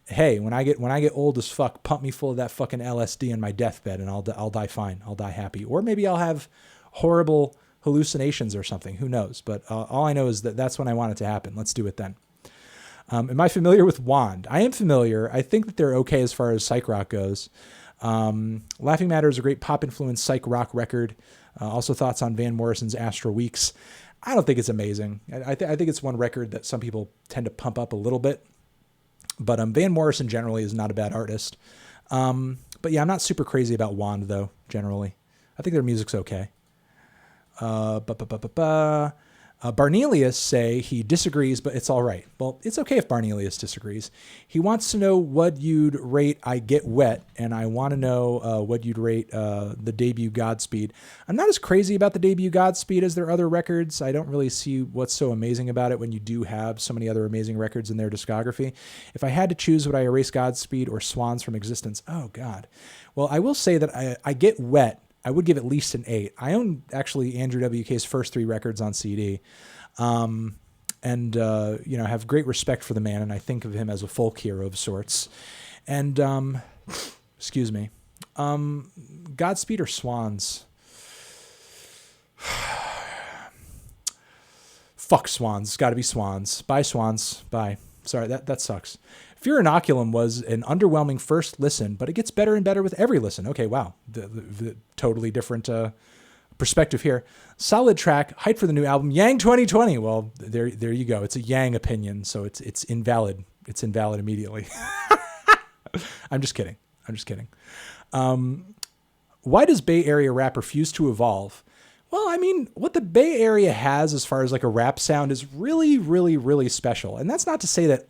hey, when I get old as fuck, pump me full of that fucking LSD in my deathbed and I'll die fine. I'll die happy. Or maybe I'll have horrible hallucinations or something. Who knows? But all I know is that that's when I want it to happen. Let's do it then. Am I familiar with Wand? I am familiar. I think that they're okay as far as psych rock goes. Laughing Matter is a great pop influenced psych rock record. Also thoughts on Van Morrison's Astral Weeks. I don't think it's amazing. I think it's one record that some people tend to pump up a little bit. But Van Morrison generally is not a bad artist. But yeah, I'm not super crazy about Wand, though, generally. I think their music's okay. Barnelius say he disagrees, but it's all right. Well, it's okay if Barnelius disagrees. He wants to know what you'd rate I Get Wet, and I want to know what you'd rate the debut Godspeed. I'm not as crazy about the debut Godspeed as their other records. I don't really see what's so amazing about it when you do have so many other amazing records in their discography. If I had to choose, would I erase Godspeed or Swans from existence? Oh, God. Well, I will say that I Get Wet, I would give at least an 8. I own actually Andrew WK's first 3 records on CD. You know, have great respect for the man, and I think of him as a folk hero of sorts. And, excuse me, Godspeed or Swans? Fuck Swans. It's got to be Swans. Bye, Swans. Bye. Sorry, that sucks. Fear Inoculum was an underwhelming first listen, but it gets better and better with every listen. Okay, wow. The totally different perspective here. Solid track, hyped for the new album, Yang 2020. Well, there you go. It's a Yang opinion, so it's invalid. It's invalid immediately. I'm just kidding. Why does Bay Area rap refuse to evolve? Well, I mean, what the Bay Area has as far as like a rap sound is really, really, really special. And that's not to say that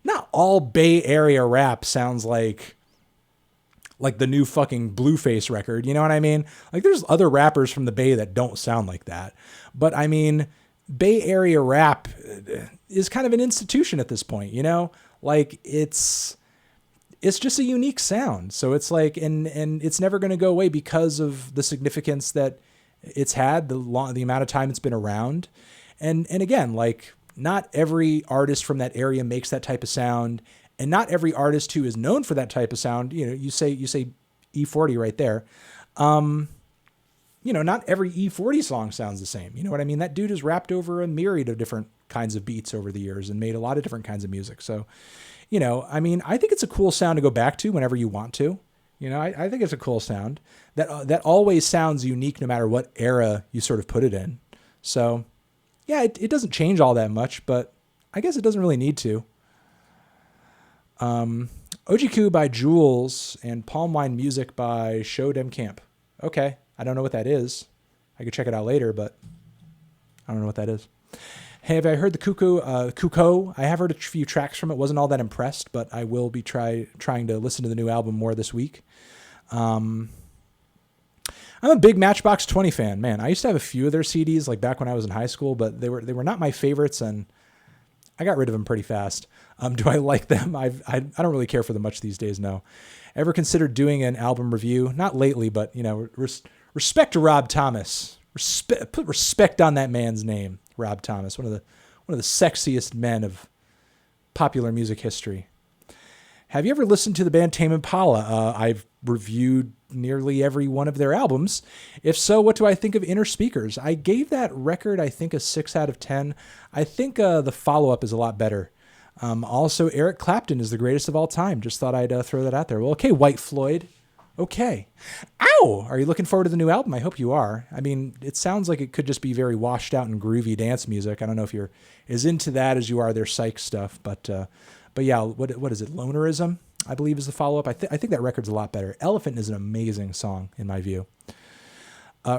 not all Bay Area rap sounds like the new fucking Blueface record. You know what I mean? Like, there's other rappers from the Bay that don't sound like that. But I mean, Bay Area rap is kind of an institution at this point, you know? Like, it's just a unique sound. So it's like, and it's never going to go away because of the significance that it's had, the amount of time it's been around. And again, like, not every artist from that area makes that type of sound, and not every artist who is known for that type of sound, you know, you say E40 right there. You know, not every E40 song sounds the same. You know what I mean? That dude has rapped over a myriad of different kinds of beats over the years and made a lot of different kinds of music. So, you know, I mean, I think it's a cool sound to go back to whenever you want to. You know, I think it's a cool sound that always sounds unique no matter what era you sort of put it in. So, yeah, it doesn't change all that much, but I guess it doesn't really need to. OGQ by Jules and Palm Wine Music by Show Dem Camp. Okay, I don't know what that is. I could check it out later, but I don't know what that is. Hey, have I heard the Cuckoo? I have heard a few tracks from it. Wasn't all that impressed, but I will be trying to listen to the new album more this week. I'm a big Matchbox 20 fan, man. I used to have a few of their CDs like back when I was in high school, but they were not my favorites, and I got rid of them pretty fast. Do I like them? I don't really care for them much these days. No. Ever considered doing an album review? Not lately, but you know, respect to Rob Thomas. Put respect on that man's name, Rob Thomas. One of the sexiest men of popular music history. Have you ever listened to the band Tame Impala? I've reviewed nearly every one of their albums. If so, what do I think of Inner Speakers? I gave that record, I think, a 6 out of 10. I think the follow-up is a lot better. Also, Eric Clapton is the greatest of all time. Just thought I'd throw that out there. Well, okay, White Floyd. Okay. Ow! Are you looking forward to the new album? I hope you are. I mean, it sounds like it could just be very washed out and groovy dance music. I don't know if you're as into that as you are their psych stuff, but yeah, what is it? Lonerism, I believe, is the follow-up. I think that record's a lot better. Elephant is an amazing song, in my view.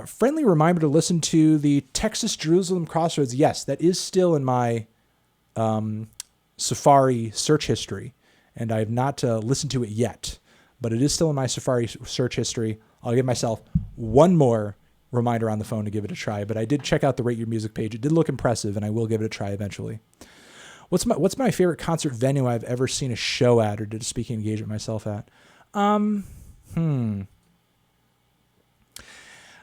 Friendly reminder to listen to the Texas Jerusalem Crossroads. Yes, that is still in my Safari search history, and I have not listened to it yet, but it is still in my Safari search history. I'll give myself one more reminder on the phone to give it a try, but I did check out the Rate Your Music page. It did look impressive, and I will give it a try eventually. What's my favorite concert venue I've ever seen a show at or did a speaking engagement myself at?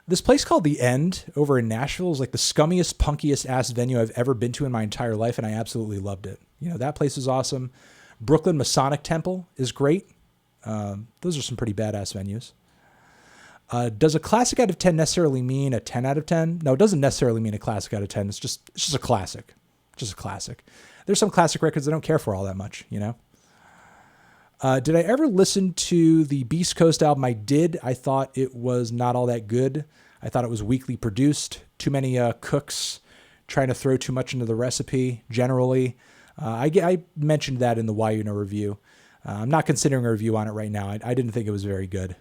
This place called The End over in Nashville is like the scummiest, punkiest ass venue I've ever been to in my entire life, and I absolutely loved it. You know, that place is awesome. Brooklyn Masonic Temple is great. Those are some pretty badass venues. Does a classic out of 10 necessarily mean a 10 out of 10? No, it doesn't necessarily mean a classic out of 10. It's just a classic. Just a classic. There's some classic records I don't care for all that much, you know? Did I ever listen to the Beast Coast album? I did. I thought it was not all that good. I thought it was weakly produced. Too many cooks trying to throw too much into the recipe, generally. I mentioned that in the Why You Know review. I'm not considering a review on it right now. I didn't think it was very good.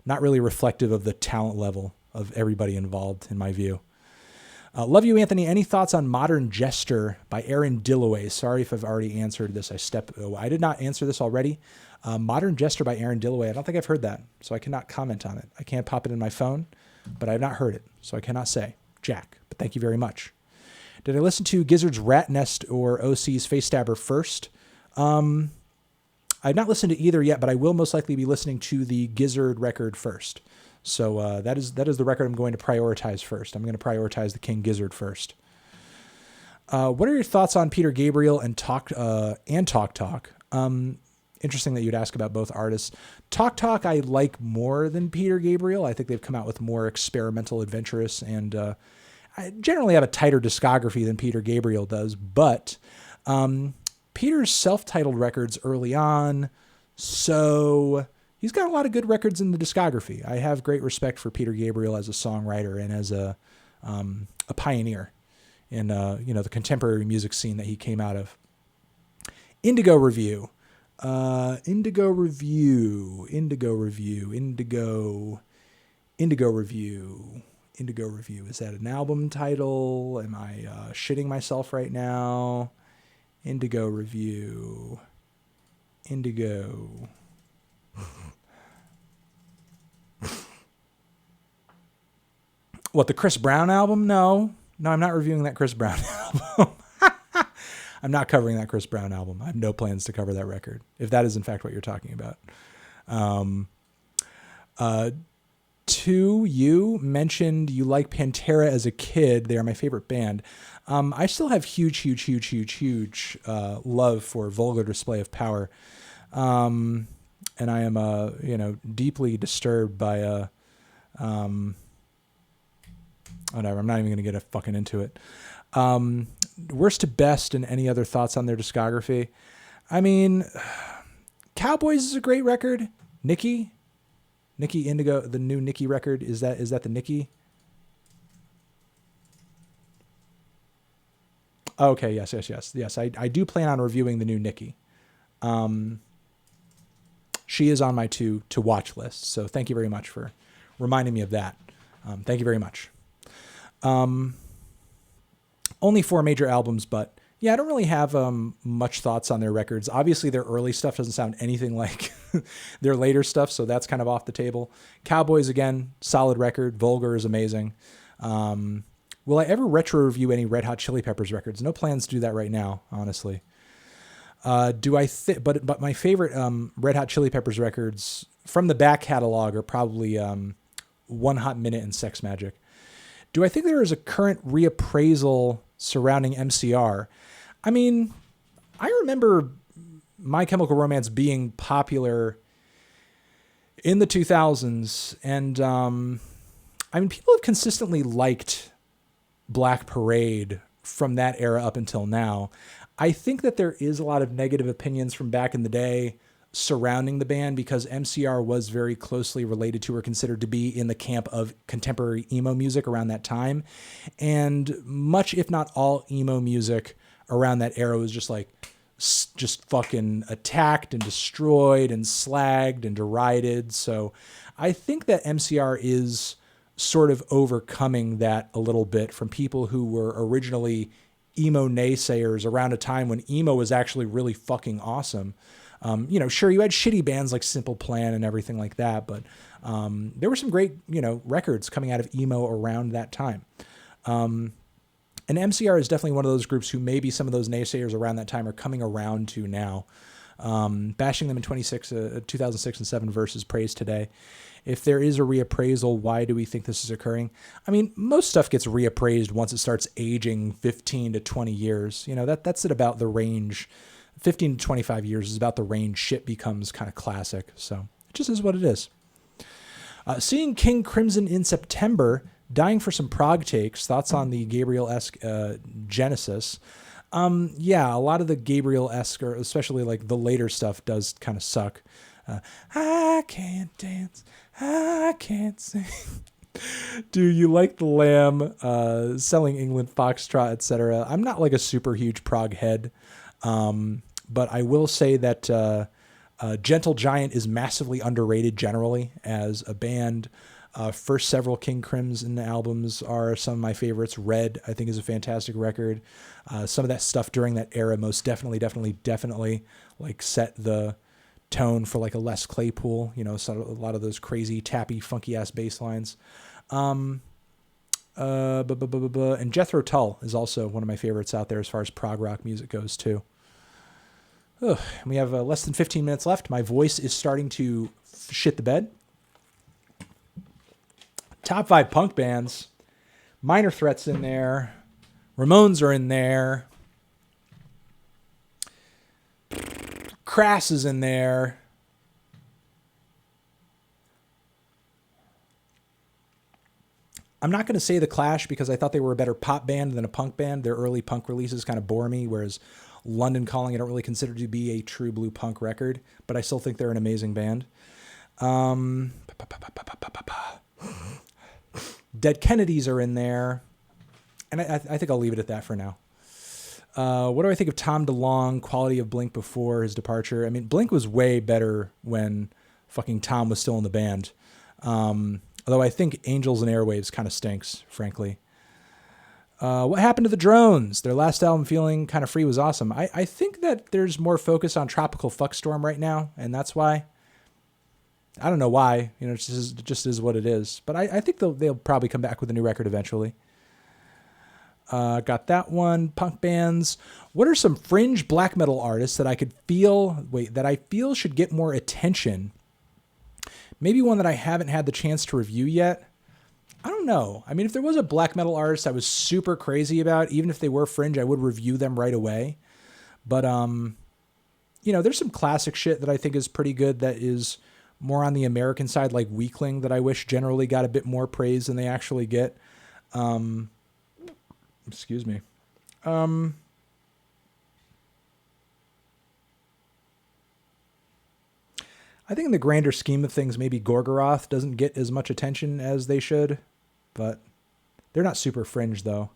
Not really reflective of the talent level of everybody involved, in my view. Love you, Anthony. Any thoughts on Modern Jester by Aaron Dilloway? Sorry if I've already answered this. I did not answer this already. Modern Jester by Aaron Dilloway. I don't think I've heard that, so I cannot comment on it. I can't pop it in my phone, but I have not heard it, so I cannot say jack. But thank you very much. Did I listen to Gizzard's Rat Nest or OC's Face Stabber first? I've not listened to either yet, but I will most likely be listening to the Gizzard record first. So that is the record I'm going to prioritize first. I'm going to prioritize the King Gizzard first. What are your thoughts on Peter Gabriel and Talk Talk? Interesting that you'd ask about both artists. Talk Talk I like more than Peter Gabriel. I think they've come out with more experimental, adventurous, and I generally have a tighter discography than Peter Gabriel does. But Peter's self-titled records early on, so he's got a lot of good records in the discography. I have great respect for Peter Gabriel as a songwriter and as a pioneer in the contemporary music scene that he came out of. Indigo Review. Indigo Review. Is that an album title? Am I shitting myself right now? Indigo Review. Indigo. What, the Chris Brown album? No, I'm not reviewing that Chris Brown album. I'm not covering that Chris Brown album. I have no plans to cover that record, if that is in fact what you're talking about. You mentioned you like Pantera as a kid. They are my favorite band. I still have huge love for Vulgar Display of Power. And I am, deeply disturbed by, whatever. I'm not even going to get fucking into it. Worst to best and any other thoughts on their discography? I mean, Cowboys is a great record. Nicki Indigo, the new Nicki record. Is that the Nicki? Okay. Yes. I do plan on reviewing the new Nicki. She is on my to watch list. So thank you very much for reminding me of that. Thank you very much. Only 4 major albums, but yeah, I don't really have much thoughts on their records. Obviously, their early stuff doesn't sound anything like their later stuff, so that's kind of off the table. Cowboys, again, solid record. Vulgar is amazing. Will I ever retro review any Red Hot Chili Peppers records? No plans to do that right now, honestly. But my favorite Red Hot Chili Peppers records from the back catalog are probably One Hot Minute and Sex Magic. Do I think there is a current reappraisal surrounding MCR? I mean, I remember My Chemical Romance being popular in the 2000s, and I mean, people have consistently liked Black Parade from that era up until now. I think that there is a lot of negative opinions from back in the day surrounding the band because MCR was very closely related to or considered to be in the camp of contemporary emo music around that time. And much, if not all, emo music around that era was just like, just fucking attacked and destroyed and slagged and derided. So I think that MCR is sort of overcoming that a little bit from people who were originally emo naysayers around a time when emo was actually really fucking awesome. Sure, you had shitty bands like Simple Plan and everything like that, but there were some great, records coming out of emo around that time. And MCR is definitely one of those groups who maybe some of those naysayers around that time are coming around to now. Bashing them in 2006 and 7 versus Praise Today. If there is a reappraisal, why do we think this is occurring? I mean, most stuff gets reappraised once it starts aging 15 to 20 years. That's at about the range. 15 to 25 years is about the range shit becomes kind of classic. So it just is what it is. Seeing King Crimson in September, dying for some prog takes, thoughts on the Gabriel-esque Genesis. Yeah, a lot of the Gabriel-esque, or especially like the later stuff, does kind of suck. I can't dance, I can't sing. Do you like the Lamb, Selling England, Foxtrot, etc.? I'm not like a super huge prog head, but I will say that Gentle Giant is massively underrated generally as a band. First several King Crimson albums are some of my favorites. Red, I think, is a fantastic record. Some of that stuff during that era most definitely like set the tone for like a Les Claypool, a lot of those crazy, tappy, funky ass bass lines. And Jethro Tull is also one of my favorites out there as far as prog rock music goes too. Ugh, we have less than 15 minutes left. My voice is starting to shit the bed. Top 5 punk bands. Minor Threat's in there. Ramones are in there. Crass is in there. I'm not going to say The Clash because I thought they were a better pop band than a punk band. Their early punk releases kind of bore me, whereas London Calling I don't really consider to be a true blue punk record, but I still think they're an amazing band. Dead Kennedys are in there. And I think I'll leave it at that for now. What do I think of Tom DeLonge, quality of Blink before his departure? I mean, Blink was way better when fucking Tom was still in the band. Although I think Angels and Airwaves kind of stinks, frankly. What happened to the Drones? Their last album, Feeling Kind of Free, was awesome. I think that there's more focus on Tropical Fuckstorm right now, and that's why. I don't know why. It just is what it is. But I think they'll probably come back with a new record eventually. Got that one. Punk bands. What are some fringe black metal artists that I feel should get more attention? Maybe one that I haven't had the chance to review yet. I don't know. I mean, if there was a black metal artist I was super crazy about, even if they were fringe, I would review them right away. But, there's some classic shit that I think is pretty good that is more on the American side, like Weakling, that I wish generally got a bit more praise than they actually get. Excuse me. I think in the grander scheme of things, maybe Gorgoroth doesn't get as much attention as they should, but they're not super fringe though.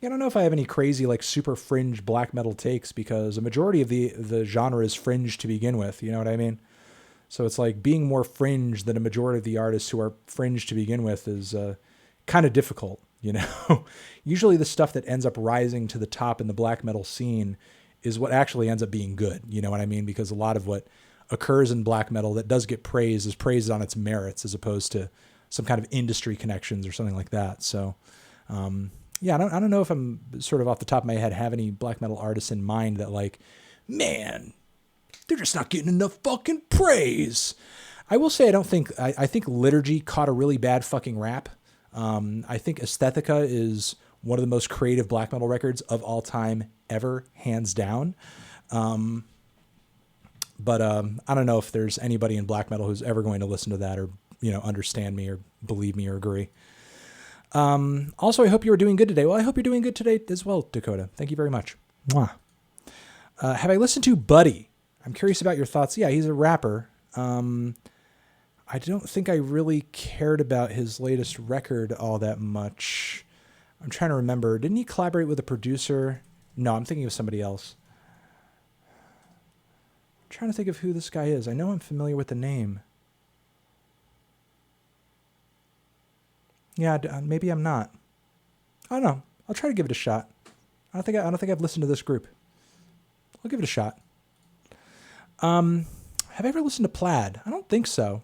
I don't know if I have any crazy, like, super fringe black metal takes because a majority of the genre is fringe to begin with. You know what I mean? So it's like being more fringe than a majority of the artists who are fringe to begin with is kind of difficult, Usually the stuff that ends up rising to the top in the black metal scene is what actually ends up being good. You know what I mean? Because a lot of what occurs in black metal that does get praised is praised on its merits as opposed to some kind of industry connections or something like that. So, yeah, I don't know if I'm sort of off the top of my head have any black metal artists in mind that, like, man, they're just not getting enough fucking praise. I will say I think Liturgy caught a really bad fucking rap. I think Aesthetica is one of the most creative black metal records of all time ever, hands down. But I don't know if there's anybody in black metal who's ever going to listen to that or, understand me or believe me or agree. Also, I hope you are doing good today. Well, I hope you're doing good today as well, Dakota. Thank you very much. Mwah. Have I listened to Buddy? I'm curious about your thoughts. Yeah, he's a rapper. I don't think I really cared about his latest record all that much. I'm trying to remember. Didn't he collaborate with a producer? No, I'm thinking of somebody else. I'm trying to think of who this guy is. I know I'm familiar with the name. Yeah, maybe I'm not. I don't know. I'll try to give it a shot. I don't think I've listened to this group. I'll give it a shot. Have I ever listened to Plaid? I don't think so.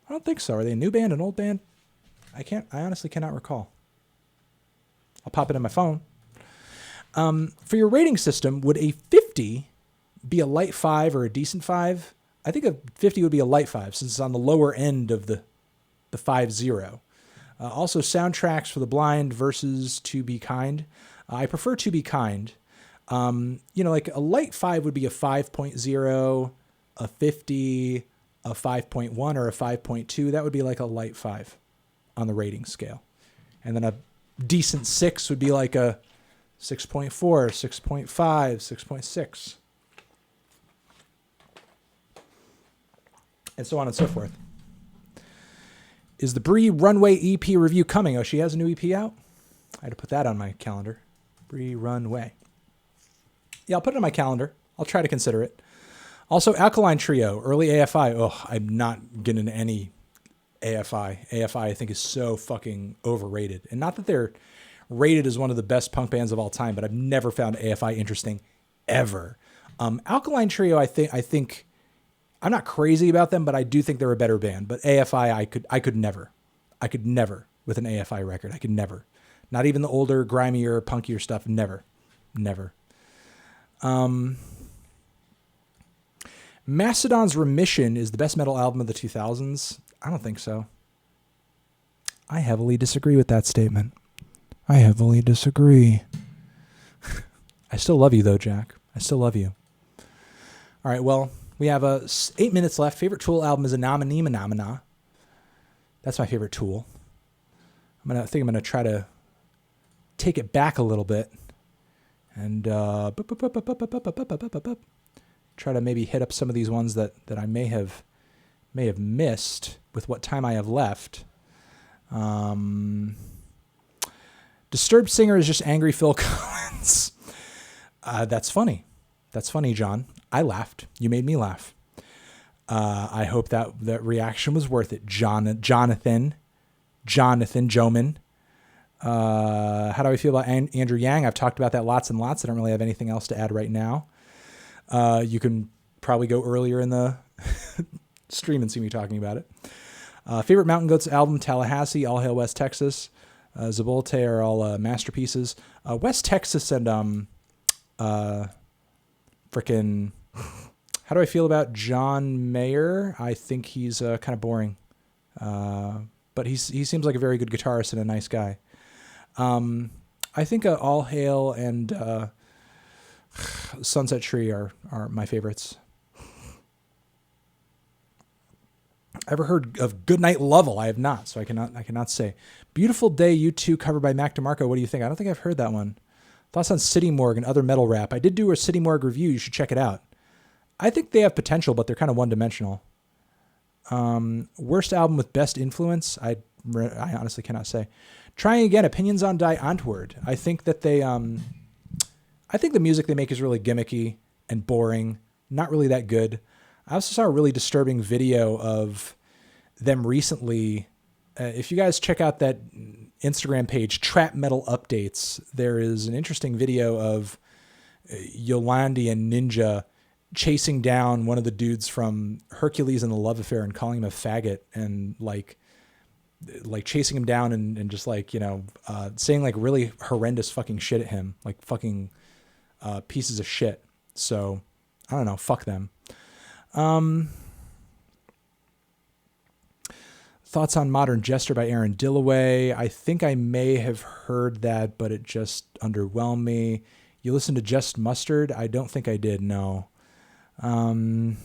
Are they a new band, an old band? I honestly cannot recall. I'll pop it in my phone. For your rating system, would a 50 be a light 5 or a decent 5? I think a 50 would be a light 5 since it's on the lower end of the 5-0. Also, soundtracks for the blind versus To Be Kind. I prefer To Be Kind. Like a light 5 would be a 5.0, a 50, a 5.1, or a 5.2. That would be like a light 5 on the rating scale. And then a decent 6 would be like a 6.4, 6.5, 6.6. And so on and so forth. Is the Bree Runway EP review coming? Oh, she has a new EP out? I had to put that on my calendar. Bree Runway. Yeah, I'll put it on my calendar. I'll try to consider it. Also, Alkaline Trio, early AFI. Oh, I'm not getting into any AFI. AFI, I think, is so fucking overrated. And not that they're rated as one of the best punk bands of all time, but I've never found AFI interesting, ever. Alkaline Trio, I think, I'm not crazy about them, but I do think they're a better band. But AFI, I could never with an AFI record. I could never. Not even the older, grimier, punkier stuff. Never. Mastodon's Remission is the best metal album of the 2000s. I don't think so. I heavily disagree with that statement. I heavily disagree. I still love you, though, Jack. I still love you. All right, well, we have 8 minutes left. Favorite Tool album is Anomaly. That's my favorite Tool. I'm gonna try to take it back a little bit and try to maybe hit up some of these ones that I may have missed with what time I have left. Disturbed Singer is just angry Phil Collins. That's funny. That's funny, John. I laughed. You made me laugh. I hope that reaction was worth it. Jonathan Joman. How do I feel about Andrew Yang? I've talked about that lots and lots. I don't really have anything else to add right now. You can probably go earlier in the stream and see me talking about it. Favorite Mountain Goats album, Tallahassee, All Hail West Texas. Zabolte are all masterpieces. West Texas and frickin'... How do I feel about John Mayer? I think he's kind of boring. But he seems like a very good guitarist and a nice guy. I think All Hail and Sunset Tree are my favorites. Ever heard of Goodnight Lovell? I have not, so I cannot say. Beautiful Day, U2 covered by Mac DeMarco. What do you think? I don't think I've heard that one. Thoughts on City Morgue and other metal rap? I did do a City Morgue review. You should check it out. I think they have potential, but they're kind of one-dimensional. Worst album with best influence? I honestly cannot say. Trying again, opinions on Die Antwoord. I think that I think the music they make is really gimmicky and boring. Not really that good. I also saw a really disturbing video of them recently. If you guys check out that Instagram page, Trap Metal Updates, there is an interesting video of Yolandi and Ninja chasing down one of the dudes from Hercules and the Love Affair and calling him a faggot and like chasing him down and just saying like really horrendous fucking shit at him, like fucking pieces of shit. So I don't know. Fuck them. Let's Thoughts on Modern Jester by Aaron Dillaway. I think I may have heard that, but it just underwhelmed me. You listened to Just Mustard? I don't think I did, no. I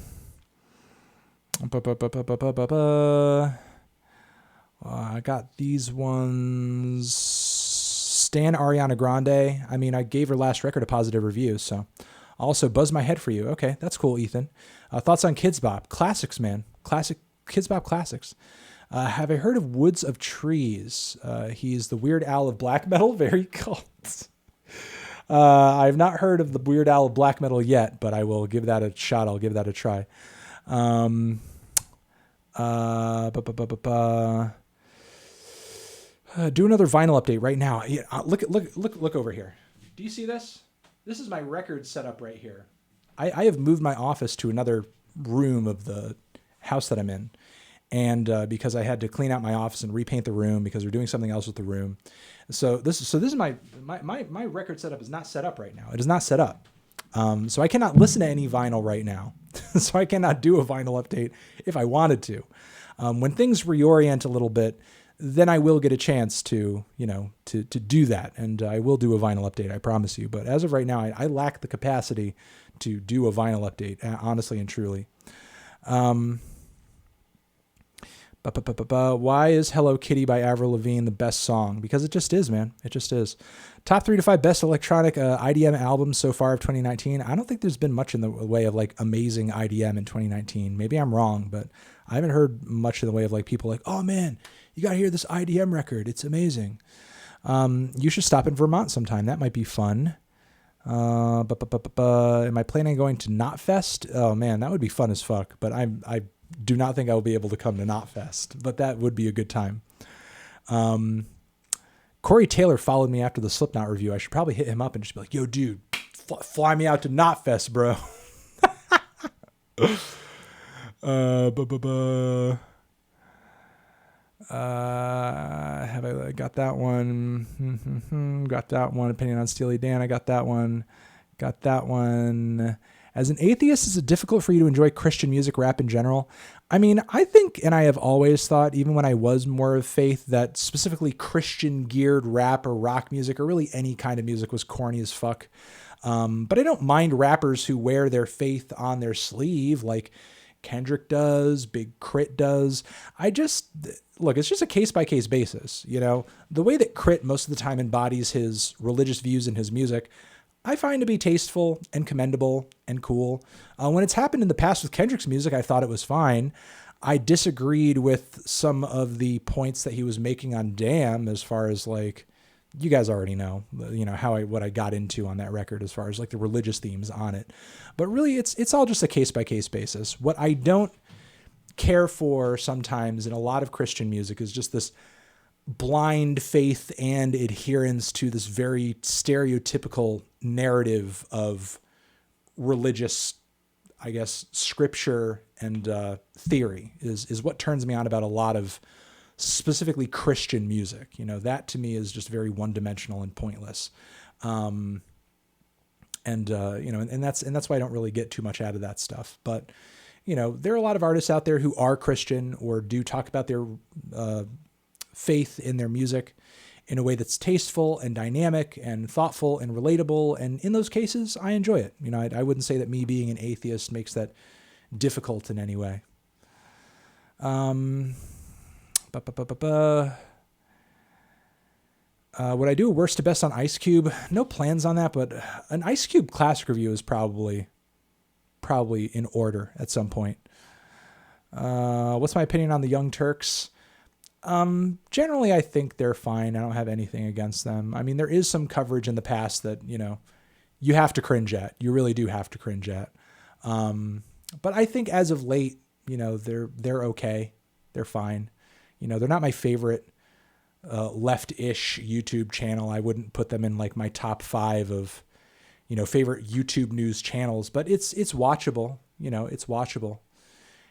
got these ones. Stan Ariana Grande. I mean, I gave her last record a positive review, so. Also, Buzz My Head for You. Okay, that's cool, Ethan. Thoughts on Kids Bop? Classics, man. Classic Kids Bop classics. Have I heard of Woods of Trees? He's the Weird Al of black metal. Very cool. I've not heard of the Weird Al of black metal yet, but I will give that a shot. I'll give that a try. Do another vinyl update right now. Look over here. Do you see this? This is my record setup right here. I have moved my office to another room of the house that I'm in. And because I had to clean out my office and repaint the room because we're doing something else with the room. So this is my record setup is not set up right now. It is not set up. So I cannot listen to any vinyl right now. So I cannot do a vinyl update if I wanted to. When things reorient a little bit, then I will get a chance to do that. And I will do a vinyl update, I promise you. But as of right now, I lack the capacity to do a vinyl update, honestly and truly. Why is Hello Kitty by Avril Lavigne the best song? Because it just is, man. It just is. Top 3 to 5 best electronic IDM albums so far of 2019. I don't think there's been much in the way of like amazing IDM in 2019. Maybe I'm wrong, but I haven't heard much in the way of like people like, oh man, you got to hear this IDM record. It's amazing. You should stop in Vermont sometime. That might be fun. Am I planning on going to Knotfest? Oh man, that would be fun as fuck. But I do not think I will be able to come to Knotfest, but that would be a good time. Corey Taylor followed me after the Slipknot review. I should probably hit him up and just be like, yo, dude, fly me out to Knotfest, bro. Have I got that one? Got that one. Opinion on Steely Dan. I got that one. Got that one. As an atheist, is it difficult for you to enjoy Christian music, rap in general? I mean, I think, and I have always thought, even when I was more of faith, that specifically Christian-geared rap or rock music, or really any kind of music, was corny as fuck. But I don't mind rappers who wear their faith on their sleeve, like Kendrick does, Big Crit does. Look, it's just a case-by-case basis, you know? The way that Crit most of the time embodies his religious views in his music, I find to be tasteful and commendable and cool. When it's happened in the past with Kendrick's music, I thought it was fine. I disagreed with some of the points that he was making on Damn, as far as like, you guys already know, what I got into on that record as far as like the religious themes on it. But really, it's all just a case-by-case basis. What I don't care for sometimes in a lot of Christian music is just this blind faith and adherence to this very stereotypical narrative of religious, I guess, scripture and theory is what turns me on about a lot of specifically Christian music. You know, that to me is just very one-dimensional and pointless. And that's why I don't really get too much out of that stuff. But, you know, there are a lot of artists out there who are Christian or do talk about their faith in their music in a way that's tasteful and dynamic and thoughtful and relatable. And in those cases, I enjoy it. You know, I wouldn't say that me being an atheist makes that difficult in any way. Would I do a worst to best on Ice Cube? No plans on that, but an Ice Cube classic review is probably in order at some point. What's my opinion on the Young Turks? Generally, I think they're fine. I don't have anything against them. I mean, there is some coverage in the past that, you know, you have to cringe at. You really do have to cringe at. But I think as of late, you know, they're okay. They're fine. You know, they're not my favorite left-ish YouTube channel. I wouldn't put them in like my top 5 of, you know, favorite YouTube news channels, but it's watchable. You know, it's watchable.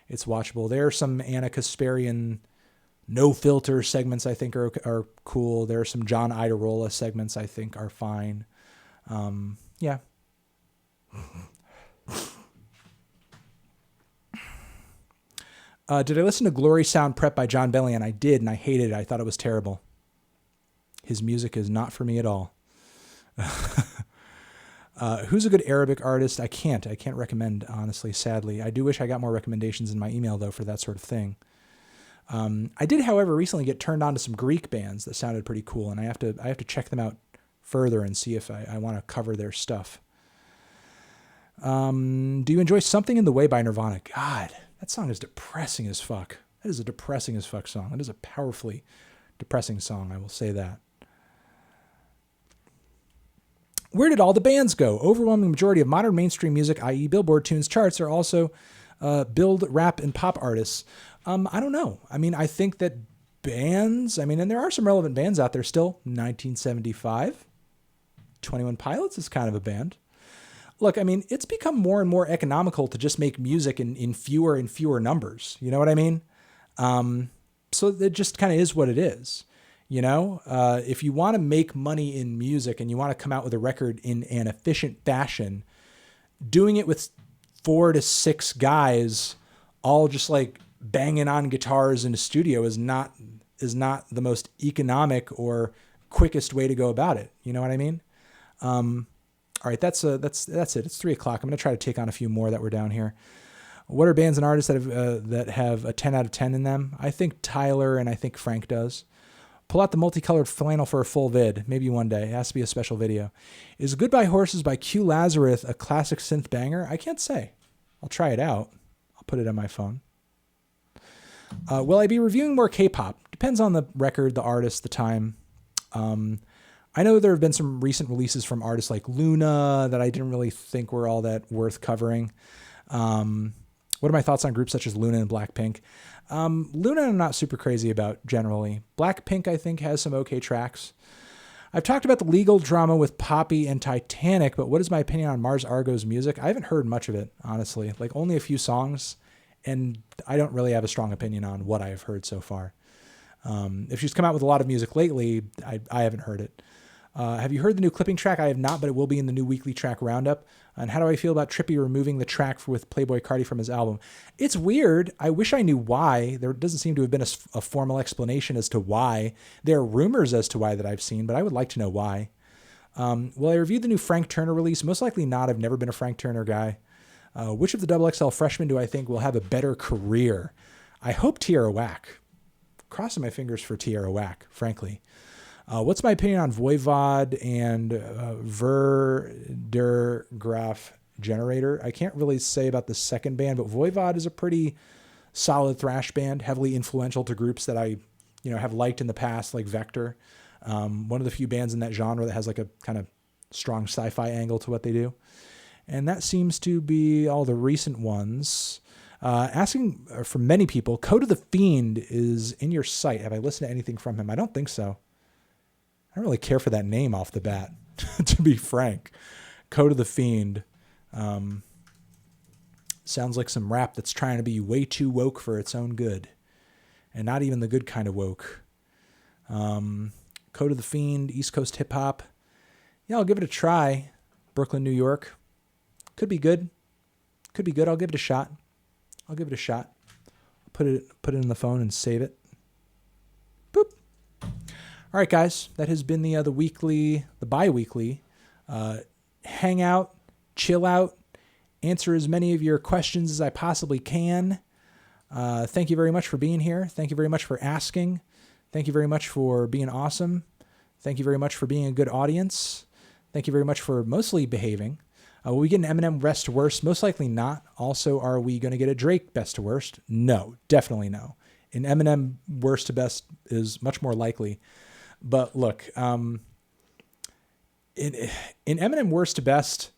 It's watchable. There are some Anna Kasparian no filter segments I think are cool. There are some John Idarola segments I think are fine. Yeah. Did I listen to Glory Sound Prep by John Bellion? I did, and I hated it. I thought it was terrible. His music is not for me at all. Who's a good Arabic artist? I can't recommend, honestly, sadly. I do wish I got more recommendations in my email, though, for that sort of thing. I did, however, recently get turned on to some Greek bands that sounded pretty cool, and I have to check them out further and see if I want to cover their stuff. Do you enjoy Something in the Way by Nirvana? God, that song is depressing as fuck. That is a depressing as fuck song. That is a powerfully depressing song, I will say that. Where did all the bands go? Overwhelming majority of modern mainstream music, i.e. Billboard tunes charts, are also billed rap and pop artists. I don't know. I mean, I think that bands, and there are some relevant bands out there still. 1975, 21 Pilots is kind of a band. Look, it's become more and more economical to just make music in fewer and fewer numbers. You know what I mean? So it just kind of is what it is. If you want to make money in music and you want to come out with a record in an efficient fashion, doing it with 4 to 6 guys all just like banging on guitars in a studio is not the most economic or quickest way to go about it. You know what I mean? All right, that's it. It's 3:00. I'm going to try to take on a few more that were down here. What are bands and artists that have a 10 out of 10 in them? I think Tyler and I think Frank does. Pull out the multicolored flannel for a full vid. Maybe one day. It has to be a special video. Is Goodbye Horses by Q Lazarus a classic synth banger? I can't say. I'll try it out. I'll put it on my phone. Will I be reviewing more K-pop? Depends on the record, the artist, the time. I know there have been some recent releases from artists like Luna that I didn't really think were all that worth covering. What are my thoughts on groups such as Luna and Blackpink? Luna I'm not super crazy about generally. Blackpink I think has some okay tracks. I've talked about the legal drama with Poppy and Titanic, but what is my opinion on Mars Argo's music? I haven't heard much of it, honestly. Like only a few songs, and I don't really have a strong opinion on what I have heard so far. If she's come out with a lot of music lately, I haven't heard it. Have you heard the new clipping track? I have not, but it will be in the new weekly track roundup. And how do I feel about Trippie removing the track with Playboi Carti from his album? It's weird. I wish I knew why. There doesn't seem to have been a formal explanation as to why. There are rumors as to why that I've seen, but I would like to know why. Will I review the new Frank Turner release? Most likely not. I've never been a Frank Turner guy. Which of the XXL freshmen do I think will have a better career? I hope Tierra Whack. Crossing my fingers for Tierra Whack, frankly. What's my opinion on Voivod and Ver Graf Generator? I can't really say about the second band, but Voivod is a pretty solid thrash band, heavily influential to groups that I, have liked in the past, like Vector. One of the few bands in that genre that has like a kind of strong sci-fi angle to what they do. And that seems to be all the recent ones. Asking for many people, Code of the Fiend is in your sight. Have I listened to anything from him? I don't think so. I don't really care for that name off the bat, to be frank. Code of the Fiend. Sounds like some rap that's trying to be way too woke for its own good. And not even the good kind of woke. Code of the Fiend, East Coast hip hop. Yeah, I'll give it a try. Brooklyn, New York. Could be good. Could be good. I'll give it a shot. I'll put it in the phone and save it. Boop. All right, guys, that has been the bi-weekly hangout, chill out, answer as many of your questions as I possibly can. Thank you very much for being here. Thank you very much for asking. Thank you very much for being awesome. Thank you very much for being a good audience. Thank you very much for mostly behaving. Will we get an Eminem best to worst? Most likely not. Also, are we going to get a Drake best to worst? No, definitely no. An Eminem worst to best is much more likely. But look, in Eminem worst to best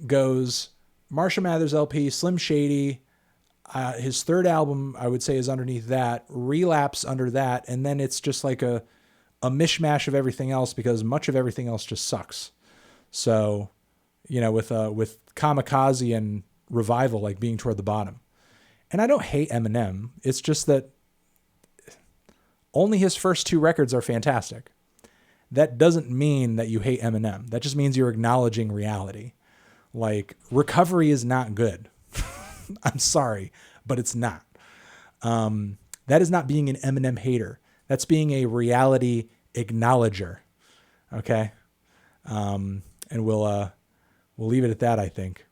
goes Marshall Mathers LP, Slim Shady. His third album, I would say, is underneath that. Relapse under that, and then it's just like a mishmash of everything else because much of everything else just sucks. So, with Kamikaze and Revival like being toward the bottom. And I don't hate Eminem. It's just that only his first 2 records are fantastic. That doesn't mean that you hate Eminem. That just means you're acknowledging reality. Like, Recovery is not good. I'm sorry, but it's not. That is not being an Eminem hater. That's being a reality acknowledger. Okay. And we'll leave it at that, I think.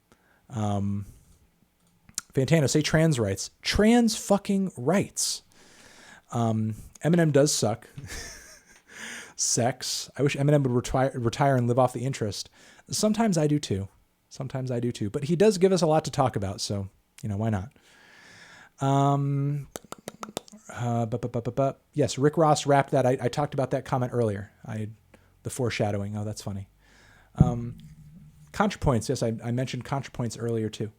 Fantano, say trans rights. Trans fucking rights. Eminem does suck. Sex. I wish Eminem would retire and live off the interest. Sometimes I do too. But he does give us a lot to talk about, so, why not? Yes, Rick Ross wrapped that. I talked about that comment earlier. The foreshadowing. Oh, that's funny. ContraPoints. Yes, I mentioned ContraPoints earlier too.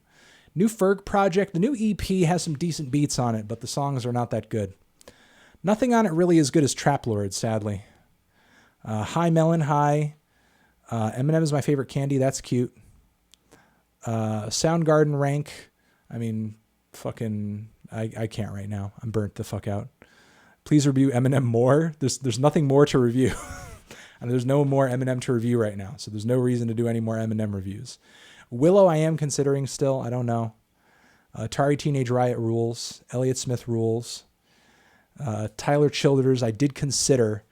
New Ferg project. The new EP has some decent beats on it, but the songs are not that good. Nothing on it really as good as Trap Lord, sadly. Hi Melon, hi. Eminem is my favorite candy. That's cute. Soundgarden rank. I mean, fucking, I can't right now. I'm burnt the fuck out. Please review Eminem more. There's nothing more to review. And there's no more Eminem to review right now. So there's no reason to do any more Eminem reviews. Willow, I am considering still. I don't know. Atari Teenage Riot rules. Elliott Smith rules. Tyler Childers, I did consider.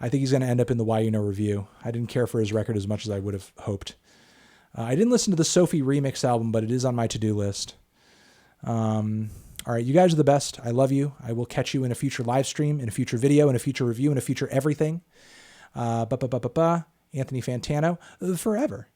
I think he's going to end up in the Why You Know review. I didn't care for his record as much as I would have hoped. I didn't listen to the Sophie remix album, but it is on my to-do list. All right, you guys are the best. I love you. I will catch you in a future live stream, in a future video, in a future review, in a future everything. Anthony Fantano, forever.